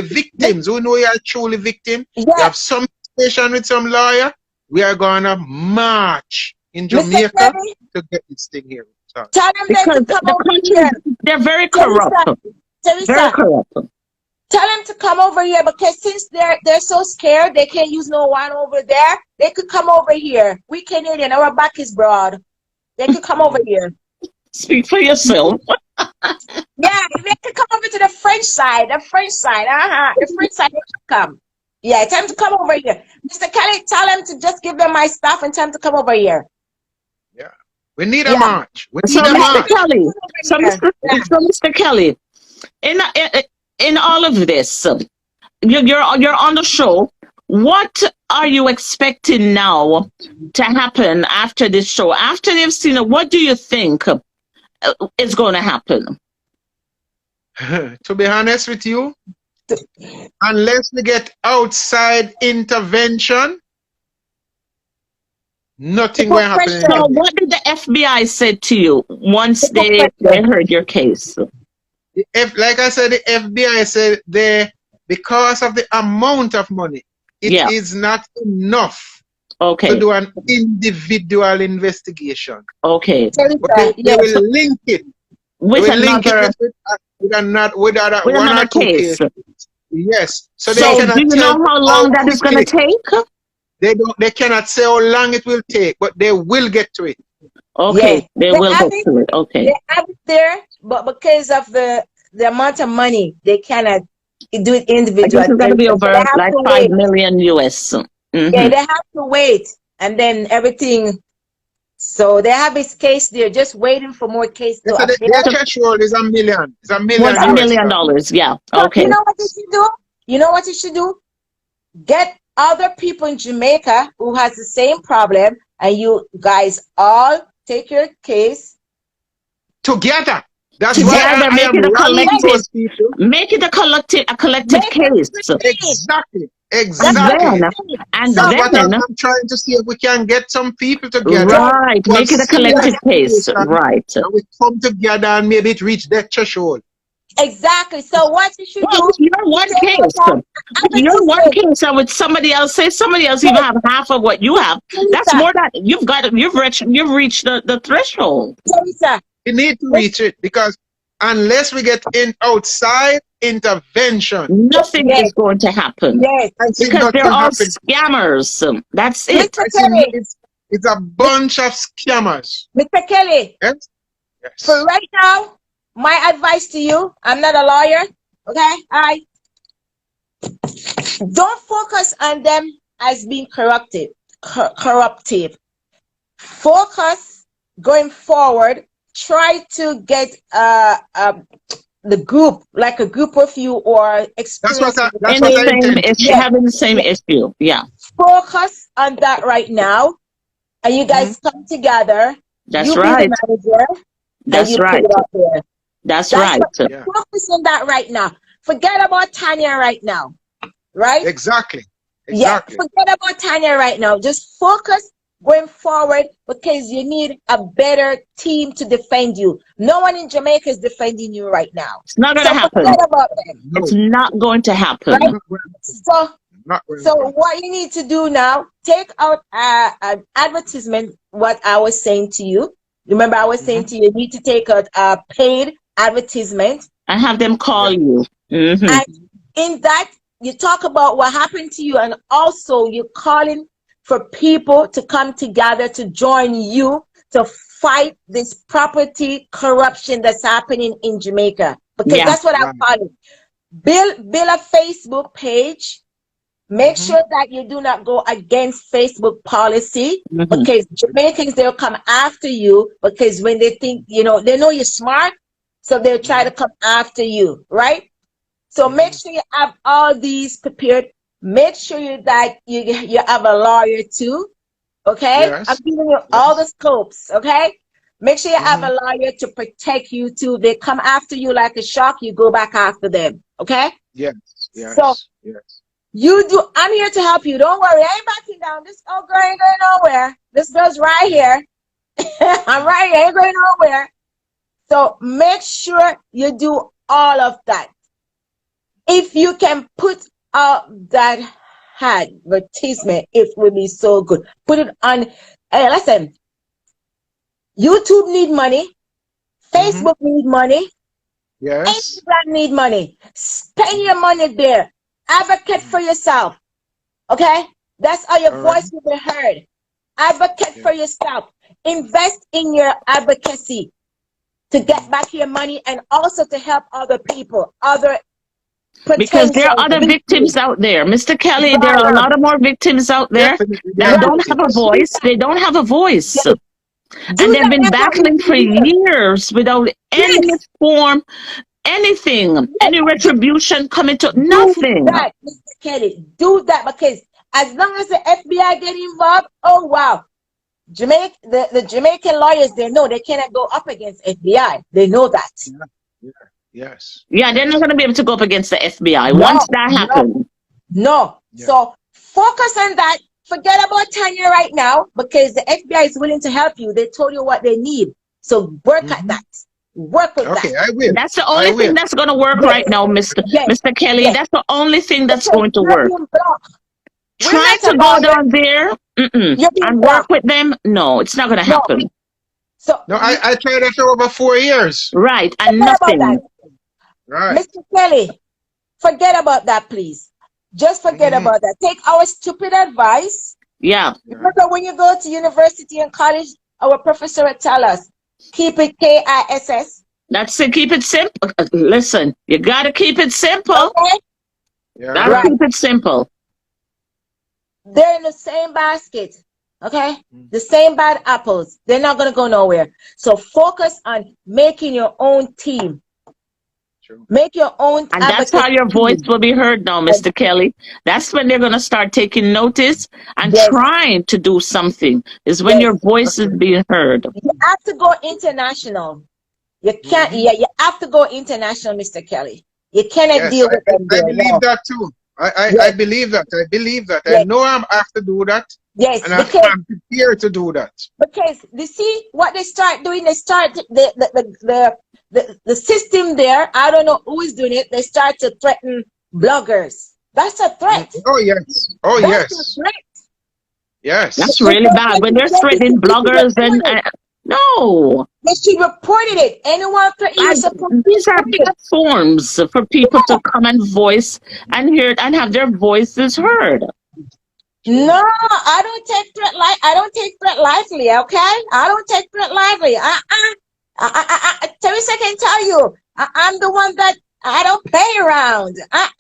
victims who know you are truly victim. You yeah, have some station with some lawyer. We are gonna march in Mr. Jamaica Kelly, to get this thing here. Sorry. tell them then Because to come the over here. country, they're very Teresa, corrupt. Very Teresa, corrupt. tell them to come over here because since they're so scared, they can't use no one over there. They could come over here. We Canadian, our back is broad. They could come over here. Speak for yourself. Yeah, they could come over to the French side. The French side, the French side, they could come. Yeah, time to come over here. Mr. Kelly, tell them to just give them my stuff and time to come over here. Yeah. We need a Yeah. march. We So, need a Yeah, Mr. march. Kelly, so yeah. Mr. Kelly, in all of this, you're on the show. What are you expecting now to happen after this show? After they've seen it, what do you think is going to happen? To be honest with you, unless we get outside intervention, nothing will happen. So, what did the FBI say to you once they heard your case? If, like I said, the FBI said because of the amount of money, it is not enough to do an individual investigation. Okay. But they will link it With another one or two case. cases. Yes. So do you know how long that is going to take? They cannot say how long it will take, but they will get to it. Okay, Yeah. they will get to it. Okay. They have it there, but because of the amount of money, they cannot do it individually. This is going to be over So like 5 million US. Mm-hmm. Yeah, they have to wait, and then everything. So they have this case there, just waiting for more case to appear. Their threshold is $1 million. It's $1 million. $1 million, yeah. So Okay. you know what you should do? You know what you should do? Get other people in Jamaica who has the same problem, and you guys all take your case together. That's together, why I am rallying those people. Make it a collective case. Exactly. And that's then what I'm trying to see if we can get some people together. Right, make it a collective case. Right. And we come together and maybe it reach that threshold. Exactly. So what you should do? You're one case. You're one case, and with somebody else, say somebody else even have half of what you have. That's more than you've reached the threshold. Teresa, We need to reach it because unless we get in outside intervention. Nothing Yes. is going to happen Yes. I see because not they're to all happen. scammers. That's Mr. it. I see Kelly, it's a bunch of scammers. Mr. Kelly, Yes? for Yes. right now, my advice to you, I'm not a lawyer, okay? Don't focus on them as being corruptive. Focus going forward. Try to get the group, like a group of you, or experience. That's In what the I same intend. issue, Yes. having the same issue. Yeah, Focus on that right now, and you guys come together. that's You be right. the manager, and That's you put right. it out there. That's That's right. what, Yeah. focus on that right now. Forget about Tanya right now, right? Exactly. Yeah, Exactly. forget about Tanya right now. Just focus going forward, because you need a better team to defend you. No one in Jamaica is defending you right now. It's not going So to happen. forget about them, No. It's not going to happen. right? So, Not really. so what you need to do now, take out an advertisement, what I was saying to you. Remember, I was saying to you, you need to take out a paid advertisement. I have them call Yeah. you. Mhm. And in that, you talk about what happened to you, and also you're calling for people to come together to join you to fight this property corruption that's happening in Jamaica. Because Yeah. that's what I'm calling. Build a Facebook page. Make sure that you do not go against Facebook policy, Mhm. because Jamaicans, they'll come after you, because when they think, they know you're smart, so they'll try to come after you, right? So make sure you have all these prepared. Make sure that you have a lawyer too, okay? Yes. I'm giving you all the scopes, okay? Make sure you have a lawyer to protect you too. They come after you like a shark, you go back after them, okay? Yes. Yes. So Yes. I'm here to help you. Don't worry, I ain't backing down. This old girl ain't going nowhere. This girl's right here. I'm right here, ain't going nowhere. So make sure you do all of that. If you can put out that advertisement, it will be so good. Put it on. Hey, listen, YouTube need money. Facebook need money. Yes. Instagram need money. Spend your money there. Advocate for yourself. Okay? That's how your voice will be heard. Advocate for yourself. Invest in your advocacy to get back your money, and also to help other people, Because there are other victims out there. Mr. Kelly, there are a lot of more victims out there Definitely. that don't have a voice. They don't have a voice. Do And they've that, been that's what we battling do for here. years without any Yes. form, anything, any retribution coming to Do nothing. that, Mr. Kelly. Do that, because as long as the FBI get involved, oh wow. The Jamaican lawyers, they know they cannot go up against FBI. They know that. Yes. Yeah, they're not going to be able to go up against the FBI No, once that happens. No. Yeah. So focus on that. Forget about Tanya right now, because the FBI is willing to help you. They told you what they need. So work at that. Work with Okay, that. I will. That's the only thing that's going to work Yes. right now, Mr. Yes. Mr. Kelly. Yes. That's the only thing that's Because going to you're work. being blocked. We're Trying not to a go lawyer. down there You're being and work blocked. with them, no, it's not going to No. happen. So No, I tried that for over 4 years. Right, and forget about nothing. that. Right. Mr. Kelly, forget about that, please. Just forget about that. Take our stupid advice. Yeah, Remember, when you go to university and college, our professor would tell us, keep it KISS. that's it. Keep it simple. Listen, you got to keep it simple. Okay? Yeah. Gotta Right. keep it simple. They're in the same basket. Okay? The same bad apples. They're not going to go nowhere. So focus on making your own team. True. Make your own And that's how your voice will be heard now, Mr. Kelly. That's when they're going to start taking notice and Yes. trying to do something, is when Yes. your voice is being heard. You have to go international. You can't, you have to go international, Mr. Kelly. You cannot Yes, deal with them I there. believe No. that too. I Yes. believe that. I believe that. I Yes. know I have to do that. Yes, And because I'm prepared to do that. you see what they start doing. They start the system there. I don't know who is doing it. They start to threaten bloggers. That's a threat. Oh, yes. Oh, That's yes. a threat. Yes. That's really bad. When they're threatening bloggers and No. But she reported it. Anyone threatening you, supposed to These are report it. platforms for people to come and voice and hear and have their voices heard. No, I don't take threat lightly, okay? I don't take threat lightly. Teresa can tell you, I'm the one that I don't play around. I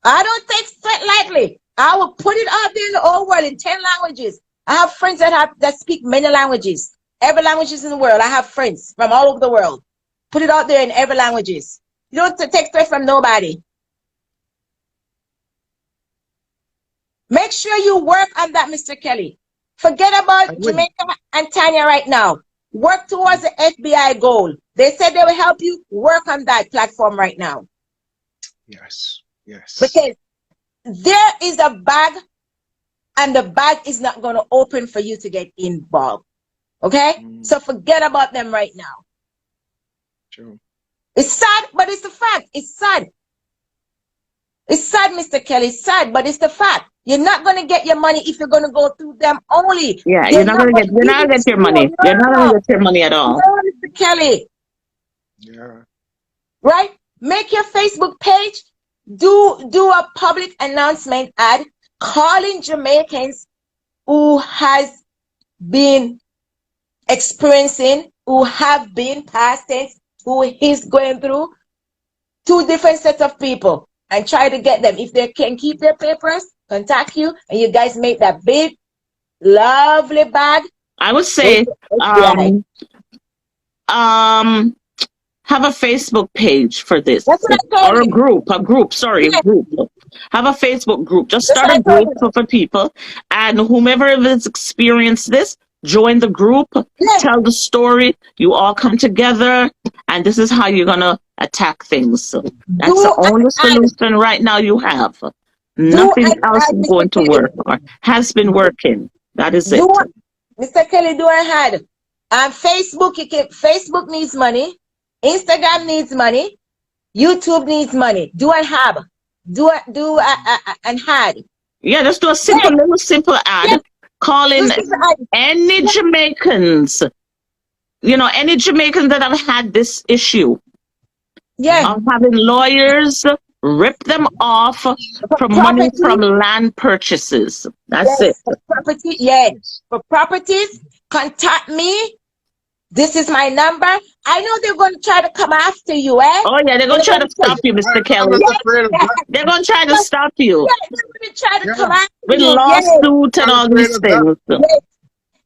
don't take threat lightly. I will put it out there in the whole world in 10 languages. I have friends that speak many languages. Every languages in the world. I have friends from all over the world. Put it out there in every languages. You don't take threat from nobody. Make sure you work on that, Mr. Kelly. Forget about Jamaica and Tanya right now. Work towards the FBI goal. They said they will help you. Work on that platform right now. Yes, yes. Because there is a bag, and the bag is not going to open for you to get involved. Okay? So forget about them right now. True. It's sad, but it's the fact. It's sad. It's sad, Mr. Kelly. It's sad, but it's the fact. You're not going to get your money if you're going to go through them only. Yeah, you're not gonna get your money. No, You're not gonna get your money at all. no, Mr. Kelly. Yeah. Right? Make your Facebook page. Do a public announcement ad calling Jamaicans who has been experiencing, who have been past tense, who is going through 2 different sets of people, and try to get them. If they can keep their papers, contact you, and you guys make that big, lovely bag. I would say, have a Facebook page for this, That's what I told or a you. group. Yeah. A group. Have a Facebook group. Just That's start what a I told group for people, and whomever has experienced this, join the group. Yeah. Tell the story. You all come together, and this is how you're gonna attack things. So that's the only solution right now you have. Nothing else is going to work or has been working. That is it. Mr. Kelly, do I had Facebook? Facebook needs money. Instagram needs money. YouTube needs money. Do I have? And had? Yeah, just do a simple ad calling any Jamaicans. You know, any Jamaicans that have had this issue. Yeah. Of having lawyers rip them off for money from land purchases. That's it. For property, yes. For properties, contact me. This is my number. I know they're going to try to come after you, eh? Oh, yeah, they're going to try to stop you, Mr. Kelly. They're going to try to stop you. Yeah, they're going to try to come after with you. lawsuit and all these things. Yes.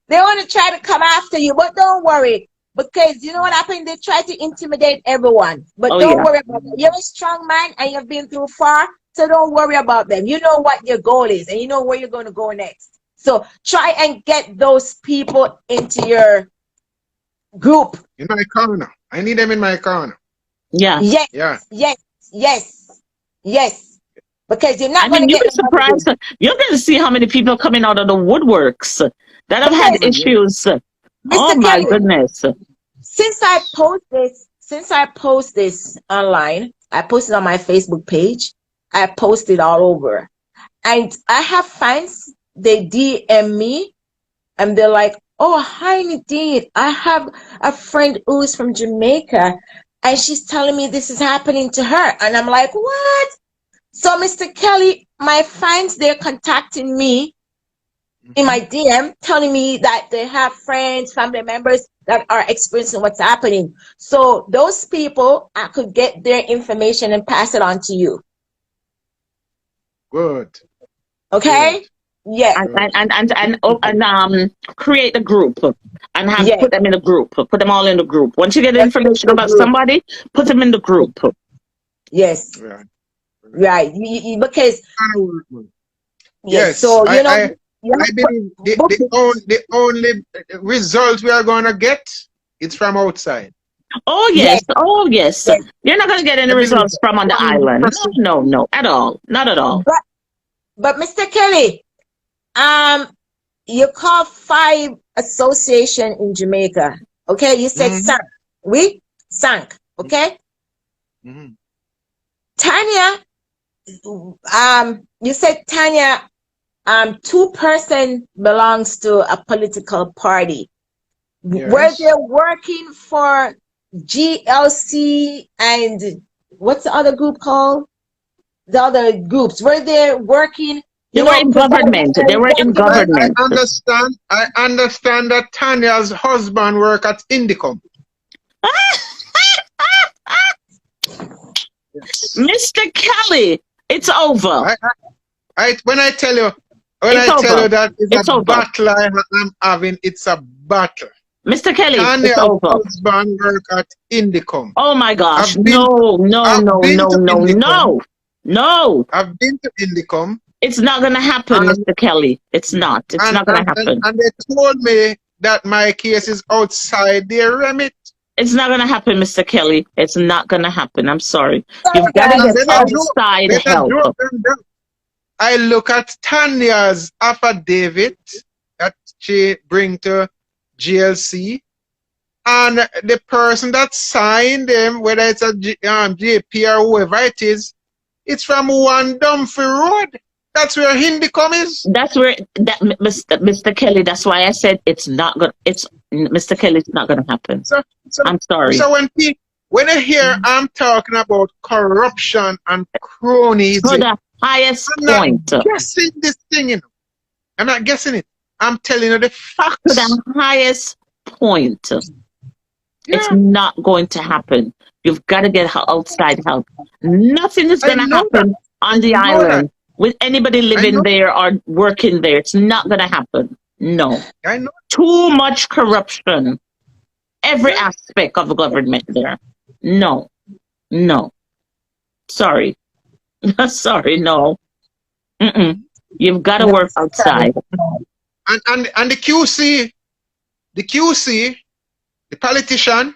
They want to try to come after you, but don't worry. Because you know what happened? They try to intimidate everyone. But don't worry about them. You're a strong man and you've been through far, so don't worry about them. You know what your goal is and you know where you're going to go next. So try and get those people into your group. In my corner. I need them in my corner. Yeah. Yes. Yeah. Yes. Yes. Yes. Because you're not going to you'll get be surprised. You're going to see how many people coming out of the woodworks that have had issues. Oh my goodness. Since I post this online, I posted on my Facebook page, I posted all over. And I have fans, they DM me and they're like, oh, hi Nadine, I have a friend who is from Jamaica and she's telling me this is happening to her. And I'm like, what? So Mr. Kelly, my fans, they're contacting me in my DM telling me that they have friends, family members that are experiencing what's happening. So those people, I could get their information and pass it on to you. Good. Okay? Good. Yeah. And create a group and put them in a group. Put them all in the group. Once you get information about somebody, put them in the group. Yes. Right. Because yes. So you know. I believe the only result we are going to get is from outside. Oh, yes. Oh, yes. You're not going to get any results from on the island. No, at all. Not at all. But Mr. Kelly, you call 5 association in Jamaica. Okay? You said sank. We sank. Okay? Tanya, you said Tanya, 2 person belongs to a political party. Were they working for GLC and what's the other group called? The other groups. Were they working? They were in government. They were in government. I understand that Tanya's husband work at Indicom. Yes. Mr. Kelly, it's over. When I tell you that it's a battle I'm having, it's a battle. Mr. Kelly, Tanya's it's over. husband work at Indicom. Oh my gosh. I've been No. I've been to Indicom. It's not going to happen, Mr. Kelly. It's not. It's not going to happen. And they told me that my case is outside their remit. It's not going to happen, Mr. Kelly. It's not going to happen. I'm sorry. You've got to get outside help. I look at Tanya's affidavit that she bring to GLC, and the person that signed them, whether it's a JP or whoever it is, it's from one Dumfries Road. That's where Indicom is. That's where Mr. Kelly. That's why I said it's not going. It's Mr. Kelly. It's not going to happen. So I'm sorry. So when I hear I'm talking about corruption and cronyism, to the highest point. I'm not guessing this thing, you know. I'm not guessing it. I'm telling you the facts. To the highest point. Yeah. It's not going to happen. You've got to get outside help. Nothing is going to happen on the island with anybody living there or working there. It's not going to happen. No. I know. Too much corruption. Every aspect of the government there. No. Sorry. Sorry, no. You've got to work outside. And the QC, the politician,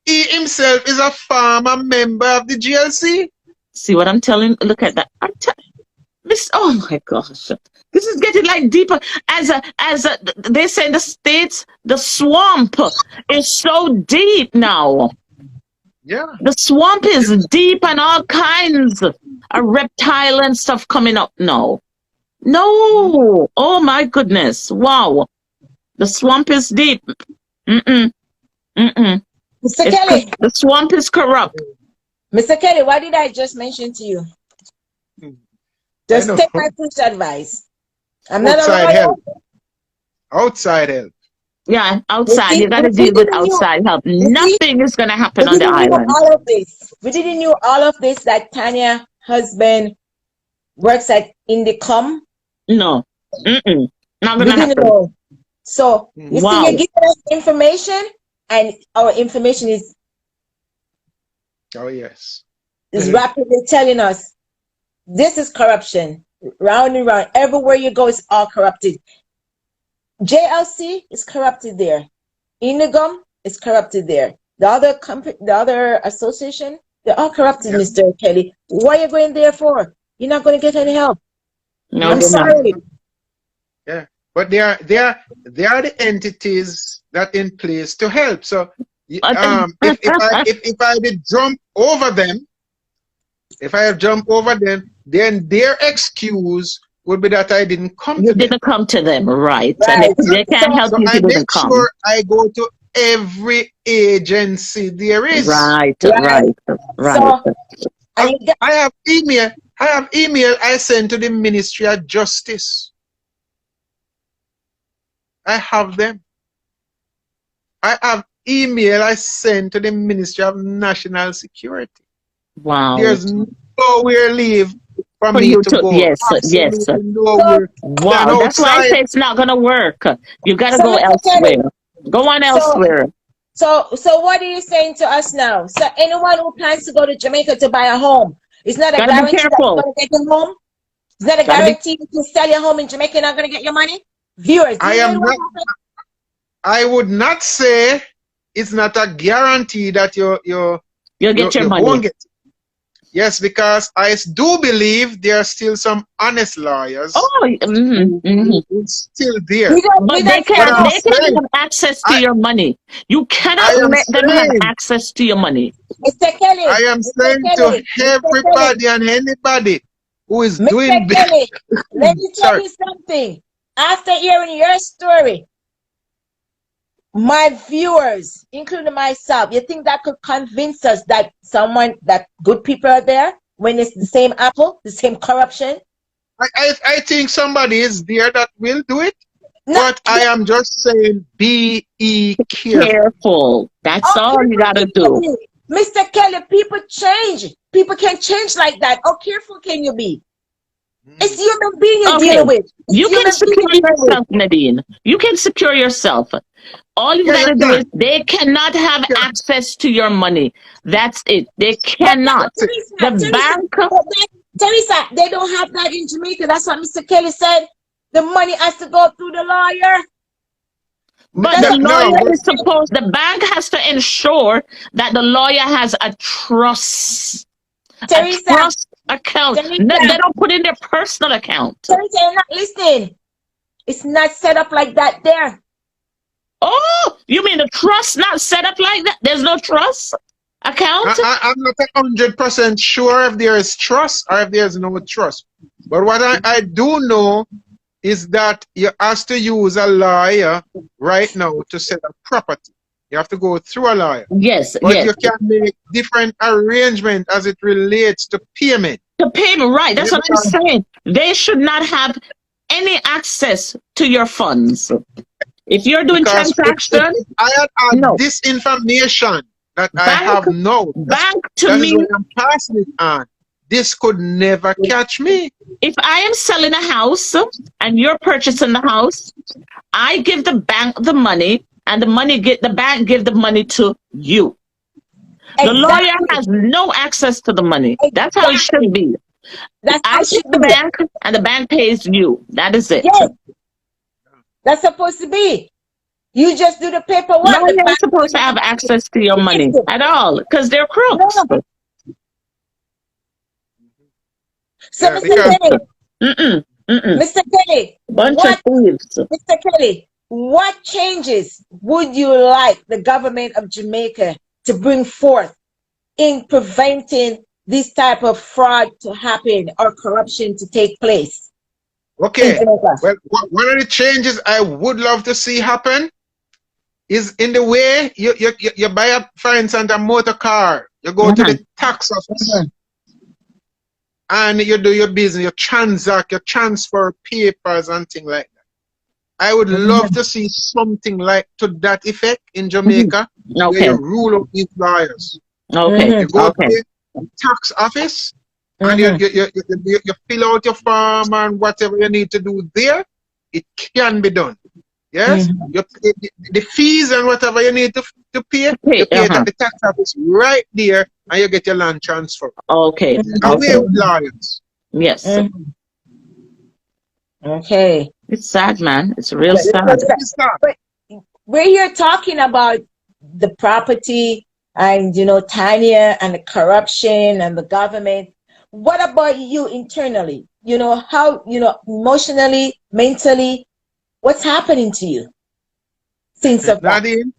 he himself is a former member of the GLC. See what I'm telling? Look at that. Oh my gosh. This is getting like deeper. As they say in the States, the swamp is so deep now. Yeah. The swamp is deep and all kinds of reptile and stuff coming up now. No. Oh my goodness. Wow. The swamp is deep. Mr. Kelly. The swamp is corrupt. Mr. Kelly, what did I just mention to you? Just take my push advice. I'm not outside help. Outside help. Yeah, outside. You got to deal with outside help. Nothing is going to happen on the island. All of this. We didn't know all of this, that Tanya husband works at Indicom. No. Not going to happen. Know. So, you see, you're giving us information, and our information is... Oh, yes. Is rapidly telling us, this is corruption. Round and round. Everywhere you go, it's all corrupted. JLC is corrupted there. Indicom is corrupted there. The other company, the other association, they're all corrupted, Mr. Kelly. What are you going there for? You're not going to get any help. No, I'm sorry. Yeah, but they are the entities that in place to help. So if I did jump over them, then their excuse would be that I didn't come to them. You didn't come to them, right. And they can't help you if you didn't come. Sure I go to every agency there is. Right. So, I have email I sent to the Ministry of Justice. I have them. I have email I sent to the Ministry of National Security. Wow. There's nowhere leave for me to go. Yes. Nowhere. Wow, that's why I say it's not going to work. You got to go elsewhere. Go on elsewhere. So what are you saying to us now? So anyone who plans to go to Jamaica to buy a home, it's not a guarantee that you're going to get your home? Is that a guarantee that you sell your home in Jamaica, you're not going to get your money? Viewers, I would not say it's not a guarantee that you'll get your money. Won't get it. Yes, because I do believe there are still some honest lawyers who's still there. But they can't have access to your money. You cannot let them have access to your money. Mr. Kelly, I am saying to everybody and anybody who is doing this. Kelly, let me tell you something. After hearing your story, my viewers, including myself, you think that could convince us that that good people are there when it's the same apple, the same corruption? I think somebody is there that will do it, No, but I am just saying be careful. Careful. That's all you gotta do. Mr. Kelly, people change. People can change like that. How careful can you be? It's human being you're dealing with. You can secure yourself, Nadine. You can secure yourself. All you gotta do is they cannot have access to your money. That's it. They cannot. The bank. Teresa, they don't have that in Jamaica. That's what Mr. Kelly said. The money has to go through the lawyer. But the lawyer is supposed, the bank has to ensure that the lawyer has a trust. Teresa, a trust account. Teresa, No, they don't put in their personal account. Teresa, you're not listening. It's not set up like that there. Oh, you mean the trust not set up like that? There's no trust account? I'm not 100% sure if there is trust or if there is no trust. But what I do know is that you have to use a lawyer right now to set up property. You have to go through a lawyer. Yes, but yes. you can make different arrangement as it relates to payment. The payment, right. That's what I'm saying. They should not have any access to your funds. If you're doing transactions, if I had this information that I have now, bank to me, I'm passing it on. This could never catch me. If I am selling a house and you're purchasing the house, I give the bank the money, and the bank give the money to you. Exactly. The lawyer has no access to the money. Exactly. That's how it should be. I pay the bank, and the bank pays you. That is it. Yes. That's supposed to be. You just do the paperwork. No one is supposed to have access to your money at all because they're crooks. No. So, Mr. Kelly, Mr. Kelly, Mr. Kelly, what changes would you like the government of Jamaica to bring forth in preventing this type of fraud to happen or corruption to take place? Okay, well, one of the changes I would love to see happen is in the way you buy, for instance, a motor car. You go to the tax office and you do your business, you transact, you transfer papers and things like that. I would love to see something like to that effect in Jamaica, where you rule out these lawyers. You go to the tax office and you fill out your form and whatever you need to do there, it can be done. Yes? The fees and whatever you need to pay, you pay it at the tax office right there and you get your land transfer. Okay. Away with lawyers. Yes. Okay. It's sad, man. It's real sad. But we're here talking about the property and, you know, Tanya and the corruption and the government. What about you internally? You know, how, you know, emotionally, mentally, what's happening to you? Since Nadine,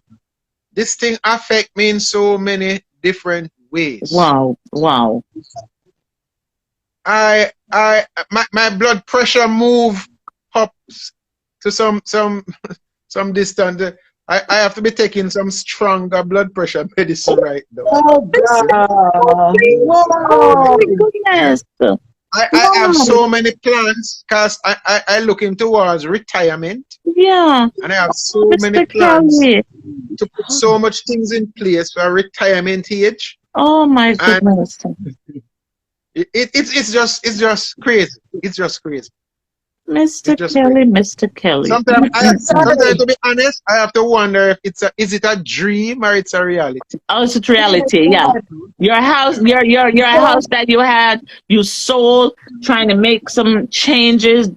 this thing affects me in so many different ways. Wow. Wow. My blood pressure move up to some distance. I have to be taking some stronger blood pressure medicine right now. Oh God! Oh my goodness! I have so many plans because I looking towards retirement. Yeah. And I have so many plans to put so much things in place for retirement age. Oh my goodness! It's just crazy. It's just crazy. Mr. Kelly, Mr. Kelly. Sometimes, to be honest, I have to wonder if is it a dream or it's a reality. Oh, it's a reality. Yeah, your house, your house that you sold, trying to make some changes,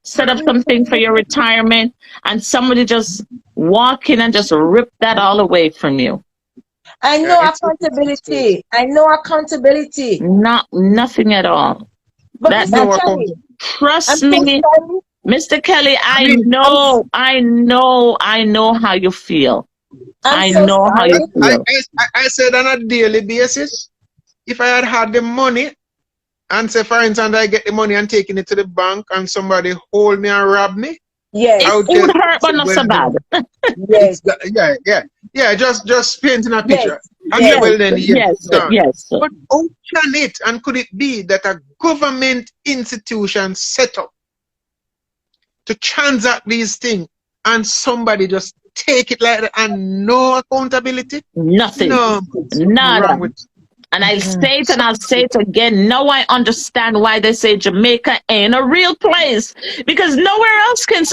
set up something for your retirement, and somebody just walk in and just rip that all away from you. I know accountability. I know accountability. Nothing at all. But trust me, Mr. Kelly, I know how you feel. I know how you feel. I said on a daily basis, if I had the money, and say, for instance, I get the money and taking it to the bank and somebody hold me and rob me, Yes. I would It would get hurt, but not well so bad. then. Yes. Yeah. Just painting a Yes. picture. I say, Yes. well then, yes, Yes, done. yes. But how can it and could it be that a government institution set up to transact these things and somebody just take it like that and no accountability? Nothing. No, something Nada. wrong with And I'll say it and I'll say something. it again. Now I understand why they say Jamaica ain't a real place. Because nowhere else can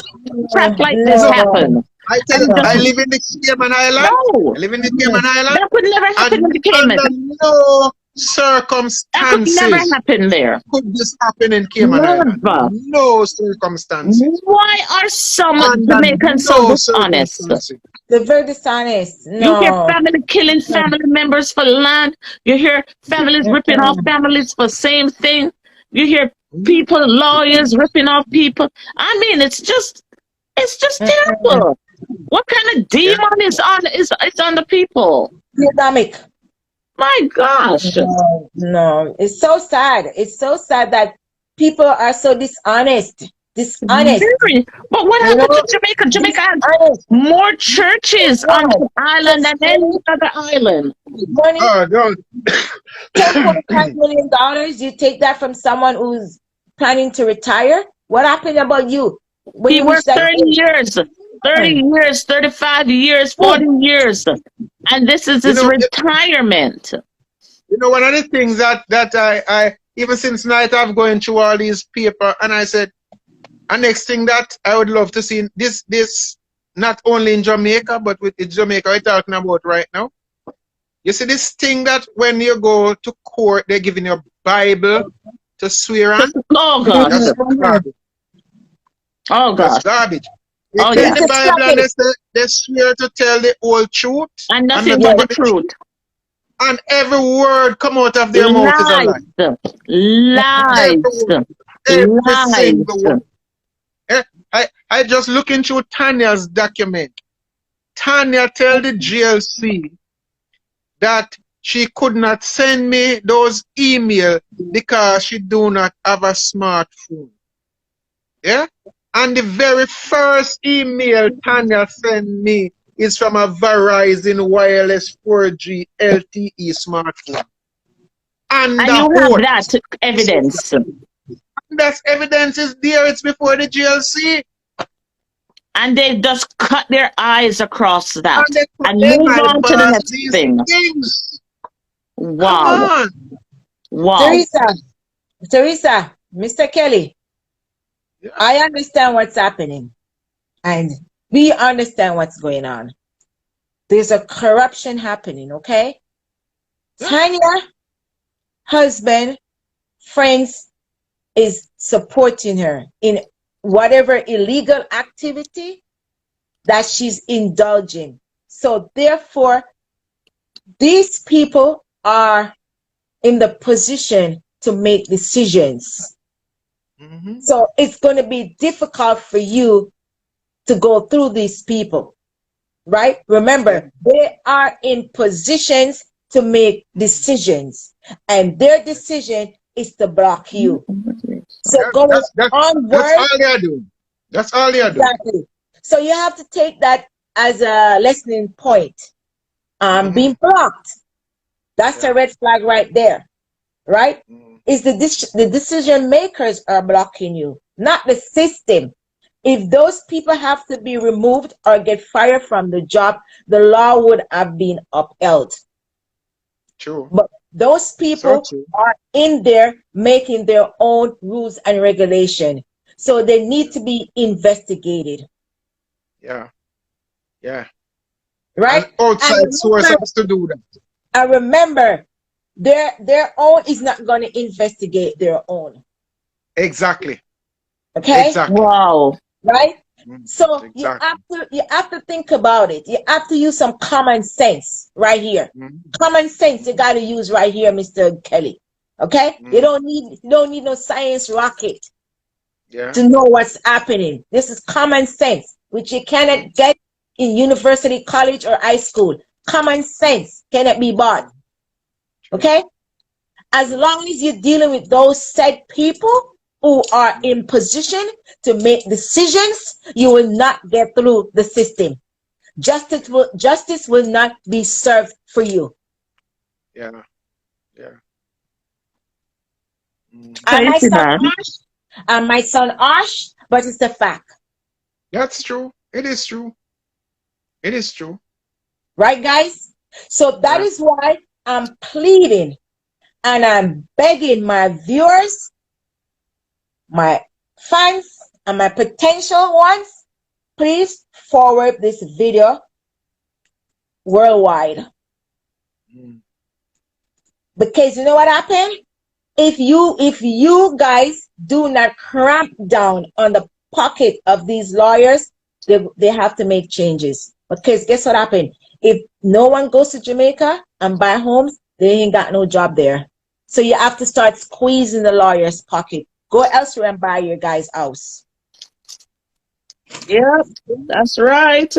crap like this No, happen. I tell you, And I live in the Cayman Island. no, I live in the Cayman Island, that could never happen in and the Cayman. under no That could never circumstances happen there. could this happen in Cayman Island. Never. No circumstances. Why are some Under Jamaicans so no dishonest? circumstances. They're very dishonest. You hear No. family killing family members for land. You hear families ripping off families for same thing. You hear people, lawyers ripping off people. I mean, it's just terrible. What kind of Yeah. demon is on the people? Dynamic. My gosh. No. It's so sad. It's so sad that people are so dishonest. Dishonest. Very. But what happened to Jamaica? Jamaica has Dishonest. more churches on the island than any other island. Money, Oh, God. $10.5 million. You take that from someone who's planning to retire. What happened about you? When He you reach worked that 30 years, 30 years, 35 years, 40 years. And this is his retirement. You know, one of the things that I even since night I've going through all these paper, and I said, and next thing that I would love to see this not only in Jamaica, but with Jamaica we're talking about right now. You see this thing that when you go to court, they're giving you a Bible to swear on. Oh, God. That's garbage. Oh, That's God. garbage. They Oh, take yeah. the Bible and they swear to tell the whole truth. And nothing but the truth. And every word come out of their mouth is a lie. Lies. Every single word. I just looking through Tanya's document. Tanya tell the GLC that she could not send me those emails because she do not have a smartphone. Yeah? And the very first email Tanya sent me is from a Verizon wireless 4G LTE smartphone. And you have that evidence. That's evidence is there. It's before the GLC. And they just cut their eyes across that and they move on to the next these thing. things. Wow. Come on. Wow. Teresa, Mr. Kelly, Yeah. I understand what's happening. And we understand what's going on. There's a corruption happening, okay? Yeah. Tanya, husband, friends is supporting her in whatever illegal activity that she's indulging. So therefore, these people are in the position to make decisions. Mm-hmm. So it's going to be difficult for you to go through these people, right? Remember, they are in positions to make decisions, and their decision is to block you. So That's all they do. That's all they do. Exactly. So you have to take that as a lesson point. Being blocked, that's a red flag right there, right? Is the decision makers are blocking you, not the system. If those people have to be removed or get fired from the job, the law would have been upheld. True. But those people are in there making their own rules and regulation. So they need to be investigated. Yeah. Yeah. Right? And outside sources to do that. And remember, their own is not going to investigate their own. Exactly. Okay? Exactly. Wow. Right? So exactly. you have to think about it. You have to use some common sense right here. Common sense you got to use right here, Mr. Kelly. Okay? You don't need no science rocket to know what's happening. This is common sense, which you cannot get in university, college, or high school. Common sense cannot be bought. Okay? As long as you're dealing with those said people who are in position to make decisions, you will not get through the system. Justice will not be served for you. Yeah. Yeah. And Crazy, man. my son Ash, but it's a fact. That's true. It is true. It is true. Right, guys? So that is why I'm pleading and I'm begging my viewers, my fans, and my potential ones, please forward this video worldwide. Because you know what happened? If you guys do not cramp down on the pocket of these lawyers, they have to make changes. Because guess what happened? If no one goes to Jamaica and buy homes, they ain't got no job there. So you have to start squeezing the lawyer's pocket. Go elsewhere and buy your guy's house. Yep, that's right.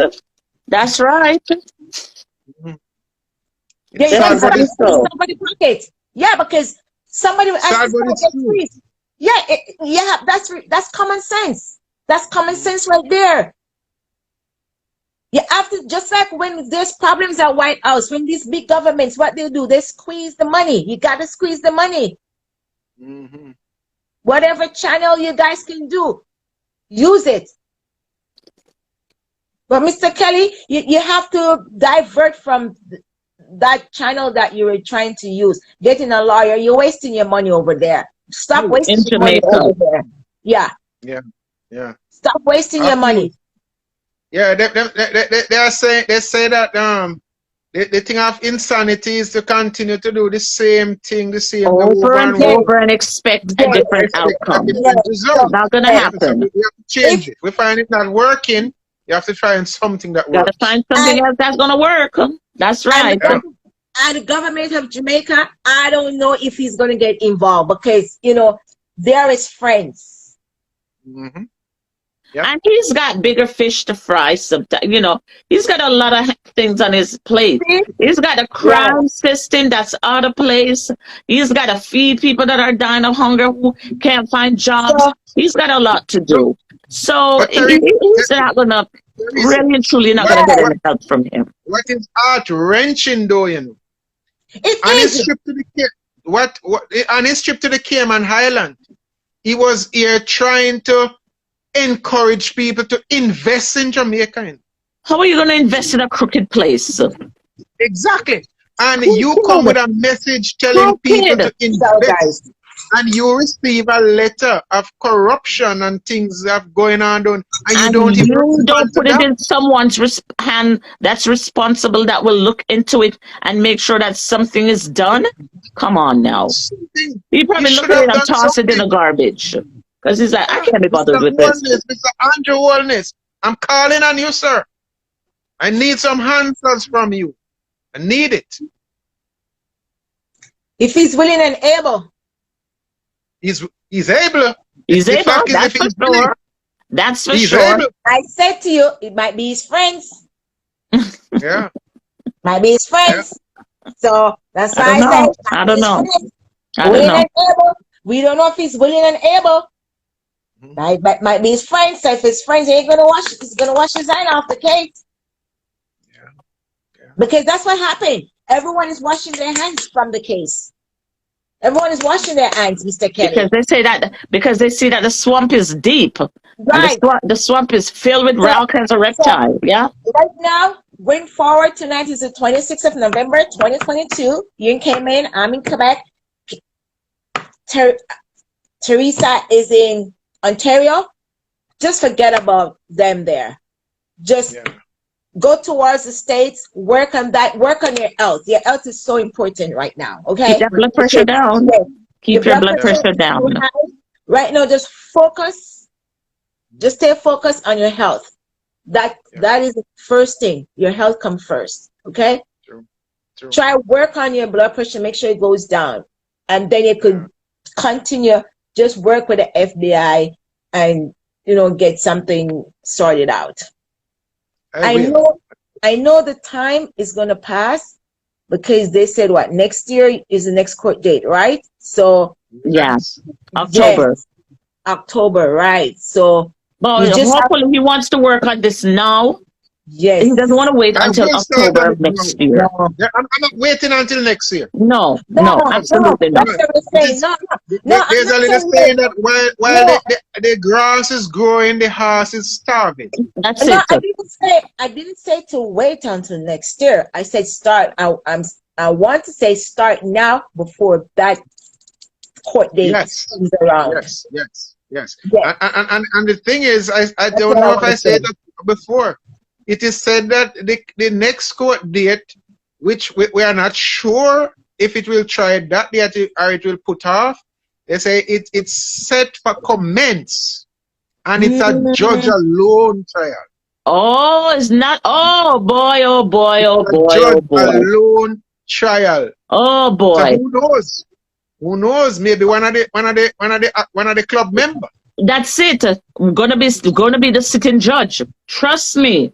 That's right. Yeah, you gotta start squeezing somebody's pocket. Yeah, because somebody will actually get squeezed. Yeah, that's common sense. That's common sense right there. You have to, just like when there's problems at White House, when these big governments, what they do, they squeeze the money. You got to squeeze the money. Whatever channel you guys can do, use it. But Mr. Kelly, you have to divert from that channel that you were trying to use. Getting a lawyer, you're wasting your money over there. Stop wasting your money over there. Yeah. Yeah. Stop wasting your money. Yeah, they say that the thing of insanity is to continue to do the same thing, the same over and over and expect a different outcome. It's not gonna happen. So we have to change it. We find it not working. You have to find something that works. Gotta find something else that's gonna work. That's right. And the government of Jamaica, I don't know if he's gonna get involved because they're his friends. Yep. And he's got bigger fish to fry sometimes. He's got a lot of things on his plate. He's got a crime system that's out of place. He's got to feed people that are dying of hunger who can't find jobs. He's got a lot to do. So he's not going to, really and truly not going to get any help from him. What is heart-wrenching though, On his trip to the Cayman Island, he was here trying to encourage people to invest in Jamaica. How are you going to invest in a crooked place? Exactly. And you come with a message telling people to invest, and you receive a letter of corruption and things that are going on, and you don't put it in someone's hand that's responsible that will look into it and make sure that something is done. Come on now. He probably look at it and toss it in the garbage. Because he's like, I can't be bothered with this. Mr. Andrew Wellness, I'm calling on you, sir. I need some answers from you. I need it. If he's willing and able. He's able. He's able, that's for sure. That's for sure. Able. I said to you, it might be his friends. Yeah. Might be his friends. Yeah. So that's why I said. I don't know. We don't know if he's willing and able. Might be his friends. So if his friends ain't gonna he's gonna wash his hand off the case. Yeah. Because that's what happened. Everyone is washing their hands from the case. Everyone is washing their hands, Mr. Kelly. Because they see that the swamp is deep. Right. The swamp is filled with all kinds of reptiles. Yeah. Right now, going forward, tonight is the 26th of November, 2022. You in Cayman, I'm in Quebec. Teresa is in Ontario. Just forget about them there. Just go towards the States, work on that, work on your health. Your health is so important right now, okay? Keep that blood pressure down. Keep your blood pressure down. Right now, just focus. Just stay focused on your health. That is the first thing. Your health comes first, okay? True. Try work on your blood pressure, make sure it goes down. And then you could continue, just work with the FBI and, get something sorted out. I know the time is going to pass because they said next year is the next court date, right? So October. October, right? So you But just have, hopefully he wants to work on this now. yes. He doesn't want to wait I'm until going to start October on of it now. next year. No, Yeah, I'm not waiting until next year. No, no, no, no. absolutely That's not. what we're saying. No, no, no. I'm There's not a little saying saying wait. that while No, the grass is growing, the horse is starving. That's no. it. I didn't say to wait until next year. I said start. I want to say start now before that court date Yes, comes around. yes. Yes, And the thing is, I that's don't what I know if want I to say. said that before. It is said that the next court date, which we are not sure if it will try that date or it will put off. They say it's set for commence, and it's a judge Mm, alone trial. Oh, it's not. Oh boy, oh boy, It's oh a boy, judge oh boy. alone trial. Oh So boy. who knows? Who knows? Maybe one of the club member. That's it. Gonna be the sitting judge. Trust me.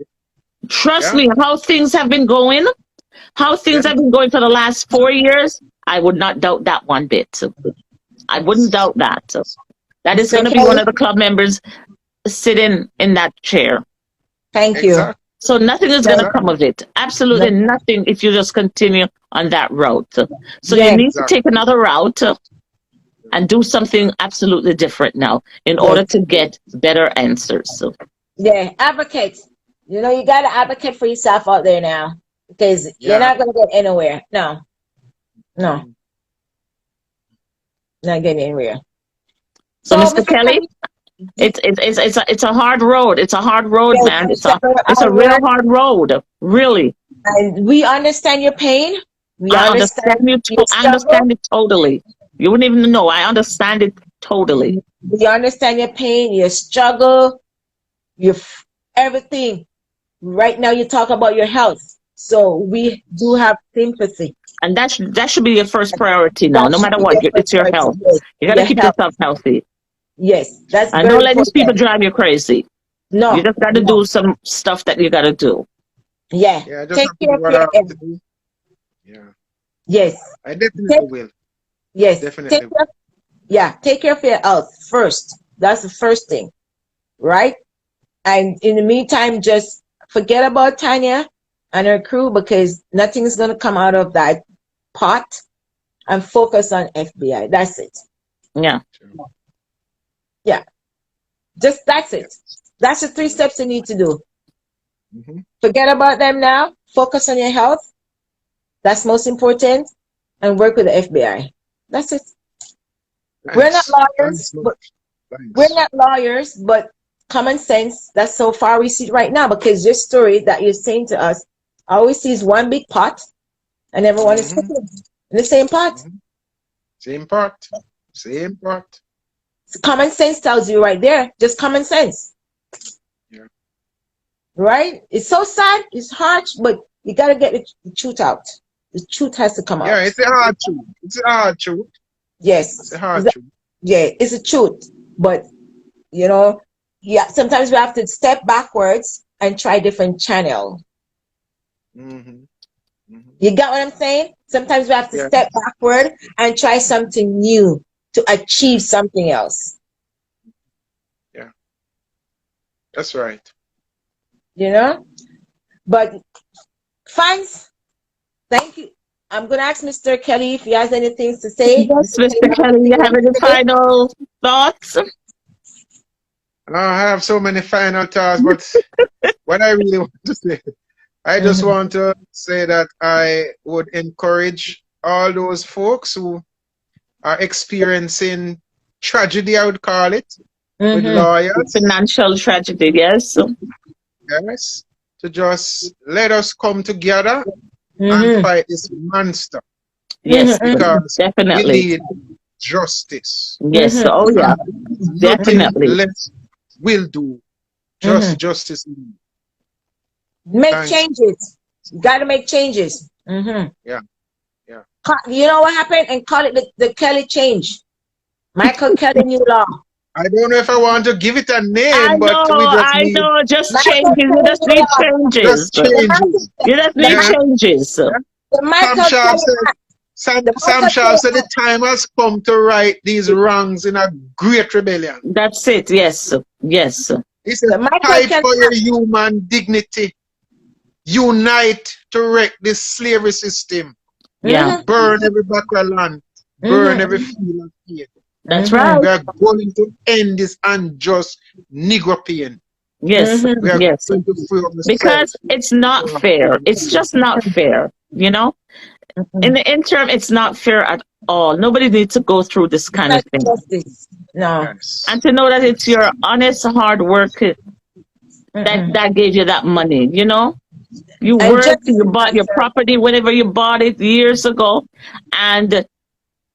Trust Yeah, me. How things have been going. How things yeah. have been going for the last 4 years. I would not doubt that one bit. I wouldn't Yes. doubt that. That is Mr. going to be one Kelly, of the club members sitting in that chair. thank you. Exactly. So nothing is going to Thank come Exactly. of it. no, Absolutely nothing if you just continue on that route. So you yes, need to Exactly. take another route and do something absolutely different now in order yes, to get better answers. So, yeah. Advocate. You know, you got to advocate for yourself out there now because you're Yeah. not going to get anywhere. No, no, Mm. not getting anywhere. so So, Mr. Mr. Kelly, Kelly, it's a hard road. It's a hard road, yes, man. it's our It's a real word, hard road. Really. and we understand your pain. We I understand understand you. your I struggle. understand it totally. You wouldn't even know. I understand it totally. We understand your pain, your struggle, your everything. Right now, you talk about your health, so we do have sympathy. And that should be your first priority now. That No should matter be what, your first it's your priority. health. Yes, You got to your keep health. yourself healthy. Yes, that's And very don't let these people important. drive you crazy. You No, just got to no, do some stuff that you got to do. yeah. Yeah, I just Take have to care do of what your I have to health. do. Yeah. Yes, I take definitely will. yes. Definitely will. Take care of your health first. That's the first thing, right? And in the meantime, just forget about Tanya and her crew because nothing's gonna come out of that pot and focus on FBI. That's it. Yeah. Yeah. Just that's Yeah. it. That's the 3 steps you need to do. Mm-hmm. Forget about them now. Focus on your health. That's most important. And work with the FBI. That's it. We're not Thanks. lawyers, Thanks, Lord. but we're Thanks. not lawyers, but common sense. That's so far we see right now because your story that you're saying to us, I always see is one big pot and everyone is Mm-hmm. cooking in the same pot. Mm-hmm. Same part. Same part. Common sense tells you right there, just common sense. Yeah. Right? It's so sad, it's harsh, but you got to get the truth out. The truth has to come Yeah, out. it's a hard truth. It's a hard truth. Yes. It's a hard truth. Yeah, it's a truth. But, you know, yeah, sometimes we have to step backwards and try different channel. Mm-hmm. Mm-hmm. You got what I'm saying? Sometimes we have to Yeah. step backward and try something new to achieve something else. Yeah. That's right. You know? But fans, thank you. I'm gonna ask Mr. Kelly if he has anything to say. Yes, Mr. Mr. Kelly, Kelly, you have any say? final thoughts? I have so many final thoughts, but what I really want to say, I just want to say that I would encourage all those folks who are experiencing tragedy, I would call it, with lawyers, Financial tragedy, yes. yes, to just let us come together and Mhm. fight this monster Yes, because we definitely. need justice. Yes, oh yeah, Nothing definitely. less will do. Just justice. Make Thanks. changes. You got to make changes. Yeah. Yeah. You know what happened? And call it the Kelly change. Michael Kelly new law. I don't know if I want to give it a I name, but we know, just need just Michael changes. You Kelly just new need law. changes. just changes. You just The, need Yeah. changes. the Tom Michael Sharp Kelly said, Act. Sam Shaw said the time has come to right these wrongs in a great rebellion. That's it. Yes. Yes. He said, fight for your human dignity. Unite to wreck this slavery system. Yeah. Burn every backward land. Burn every field of pain. That's right. We are going to end this unjust Negro pain. Yes. We are Yes. going to free ourselves. Because it's not fair. It's just not fair. You know? In the interim, it's not fair at all. Nobody needs to go through this kind of thing. Justice. No. Yes. And to know that it's your honest hard work that gave you that money, you know? You worked, you bought your property, whenever you bought it years ago, and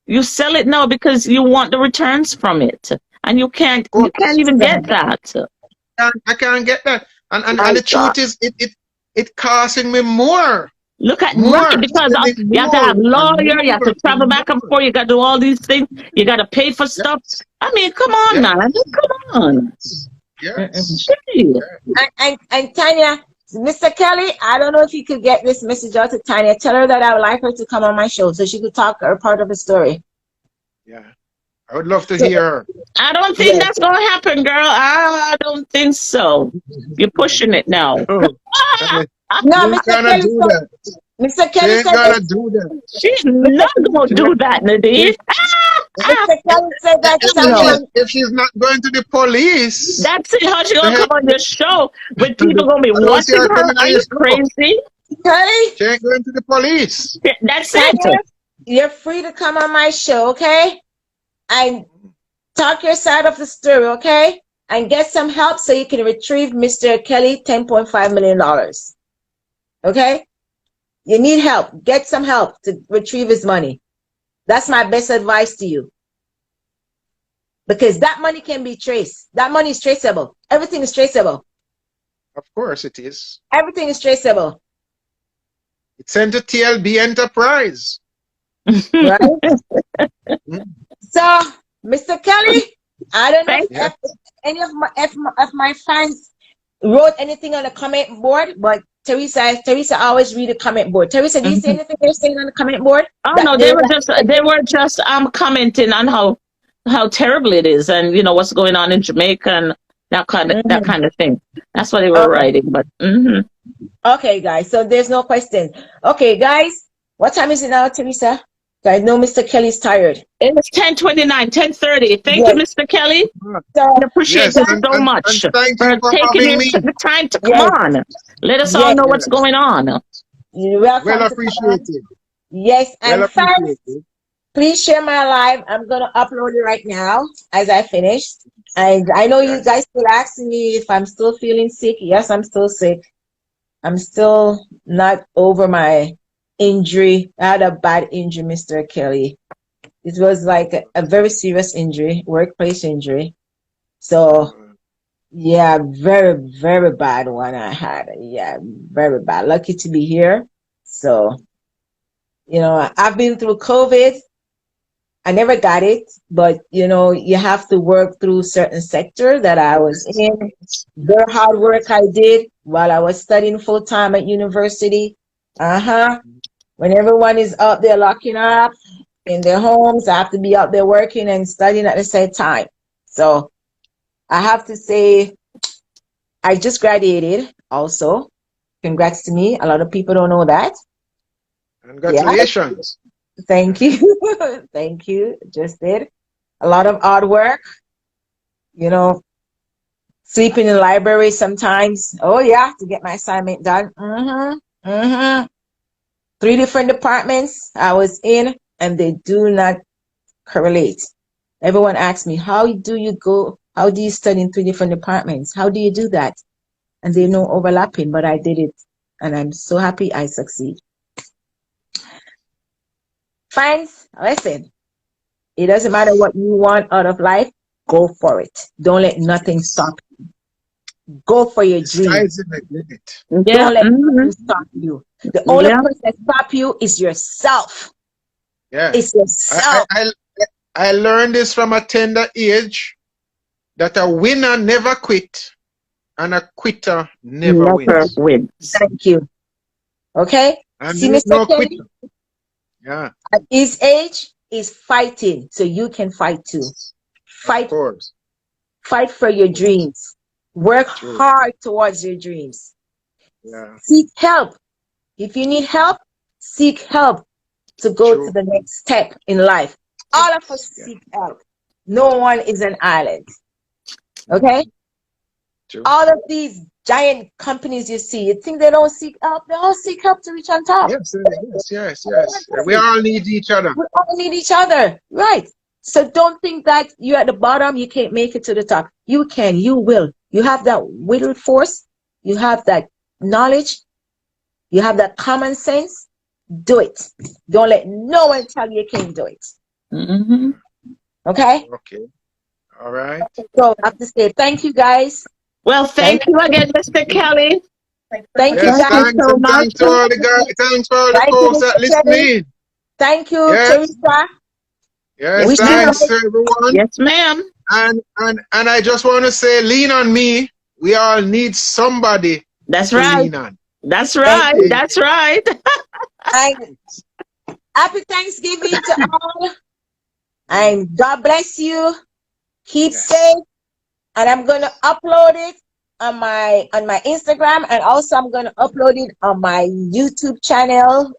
you sell it now because you want the returns from it. And you can't even get that. I can't get that. And the truth is, it costing me more. Look at more. Right, because you have to have lawyer, you have to travel back and forth, you got to do all these things, you got to pay for stuff. I mean, come on, man, come on. Yes. And Tanya, Mr. Kelly, I don't know if you could get this message out to Tanya. Tell her that I would like her to come on my show so she could talk her part of the story. Yeah, I would love to hear her. I don't think that's going to happen, girl. I don't think so. You're pushing it now. No, Mr. Kelly, Mr. Kelly said gonna do that. She's not going to do that, Nadine. Mr. Kelly said that if she's not going to the police. That's it. How she going to come on your show when people going to be watching her? Are you crazy? Kelly? She ain't going to the police. That's it. You're free to come on my show, okay? And talk your side of the story, okay? And get some help so you can retrieve Mr. Kelly $10.5 million. Okay? You need help. Get some help to retrieve his money. That's my best advice to you. Because that money can be traced. That money is traceable. Everything is traceable. Of course it is. Everything is traceable. It's sent to TLB Enterprise. Right? So, Mr. Kelly, I don't know if any of my fans wrote anything on the comment board, but Teresa always read the comment board. Teresa, do you see anything they're saying on the comment board? Oh no, they were just commenting on how terrible it is, and you know what's going on in Jamaica and that kind of thing. That's what they were writing. But okay, guys. So there's no question. Okay, guys, what time is it now, Teresa? I know Mr. Kelly's tired. It's 10:29, 10:30. Thank you, Mr. Kelly. I appreciate you so much for taking the time to come on. Let us all know what's going on. You're welcome. Well appreciated. Yes, and fans, please share my live. I'm gonna upload it right now as I finish. And I know you guys still asking me if I'm still feeling sick. Yes, I'm still sick. I'm still not over my injury. I had a bad injury, Mr. Kelly. It was like a very serious injury, workplace injury. So yeah, very, very bad one I had. Yeah, very bad. Lucky to be here. So, you know, I've been through COVID. I never got it, but you know, you have to work through certain sector that I was in. Very hard work I did while I was studying full time at university. When everyone is out there locking up in their homes, I have to be out there working and studying at the same time. So I have to say, I just graduated also. Congrats to me. A lot of people don't know that. Congratulations. Yeah. Thank you. Thank you. Just did. A lot of hard work. You know, sleeping in the library sometimes. Oh, yeah, to get my assignment done. 3 different departments I was in, and they do not correlate. Everyone asks me, how do you study in 3 different departments? How do you do that? And there's no overlapping, but I did it, and I'm so happy I succeed. Friends, listen, it doesn't matter what you want out of life, go for it. Don't let nothing stop you. Go for your dreams. Don't let nothing stop you. The only person that stop you is yourself. Yeah. It's yourself. I learned this from a tender age, that a winner never quit and a quitter never wins. Thank you. Okay? And see, Mr. Kelly? Yeah. At his age, is fighting, so you can fight too. Of course. Fight for your dreams. Work True. hard towards your dreams. Yeah. Seek help. If you need help, seek help to go to True. the next step in life. All of us Yeah. seek help. No one is an island. Okay? True. All of these giant companies you see, you think they don't seek help? They all seek help to reach on top. Yes. We all need each other. We all need each other. Right. So don't think that you're at the bottom, you can't make it to the top. You can, you will. You have that will force, you have that knowledge, you have that common sense. Do it. Don't let no one tell you you can't do it. Mm-hmm. Okay? Okay. All right. So I have to say thank you guys. Well, thank you again, Mr. Kelly. Thank you Yes, guys. Thank you thanks, so and much. thanks to all the guys. Thanks for all the Thank you, folks that Mr. Kelly. listening. Thank you, Yes. Teresa. Yes, Yes, ma'am. thanks everyone. Yes, ma'am. And I just want to say, lean on me. We all need somebody That's to right. lean on. That's right. Okay. That's right. And happy Thanksgiving to all. And God bless you. Keep Yes. safe. And I'm gonna upload it on my Instagram, and also I'm gonna upload it on my YouTube channel,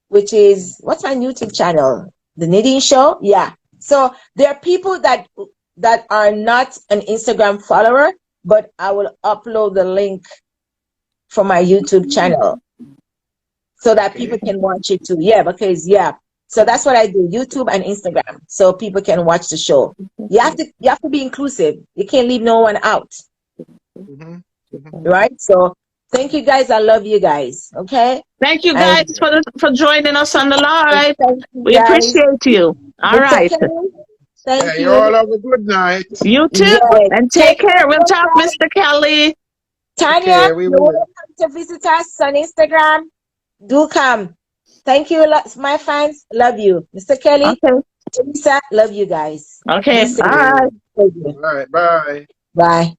which is, what's my YouTube channel? The Knitting Show. Yeah. So there are people that are not an Instagram follower, but I will upload the link for my YouTube channel so that people can watch it too. Yeah, because so that's what I do, YouTube and Instagram, so people can watch the show. You have to be inclusive. You can't leave no one out. Mhm. Right? So thank you guys. I love you guys. Okay? Thank you And guys for joining us on the live. thank you We guys. appreciate you. All Mr. right. Kelly, thank Yeah, you you. all have a good night. You too. Yes. And Take take care. care, We'll talk, guys. Mr. Kelly. Tanya, Okay, we you're will. welcome to visit us on Instagram. Do come. Thank you, my fans. Love you. Mr. Kelly, Okay. Teresa, love you guys. Okay. Be safe. Bye. Thank you. All right, bye. Bye.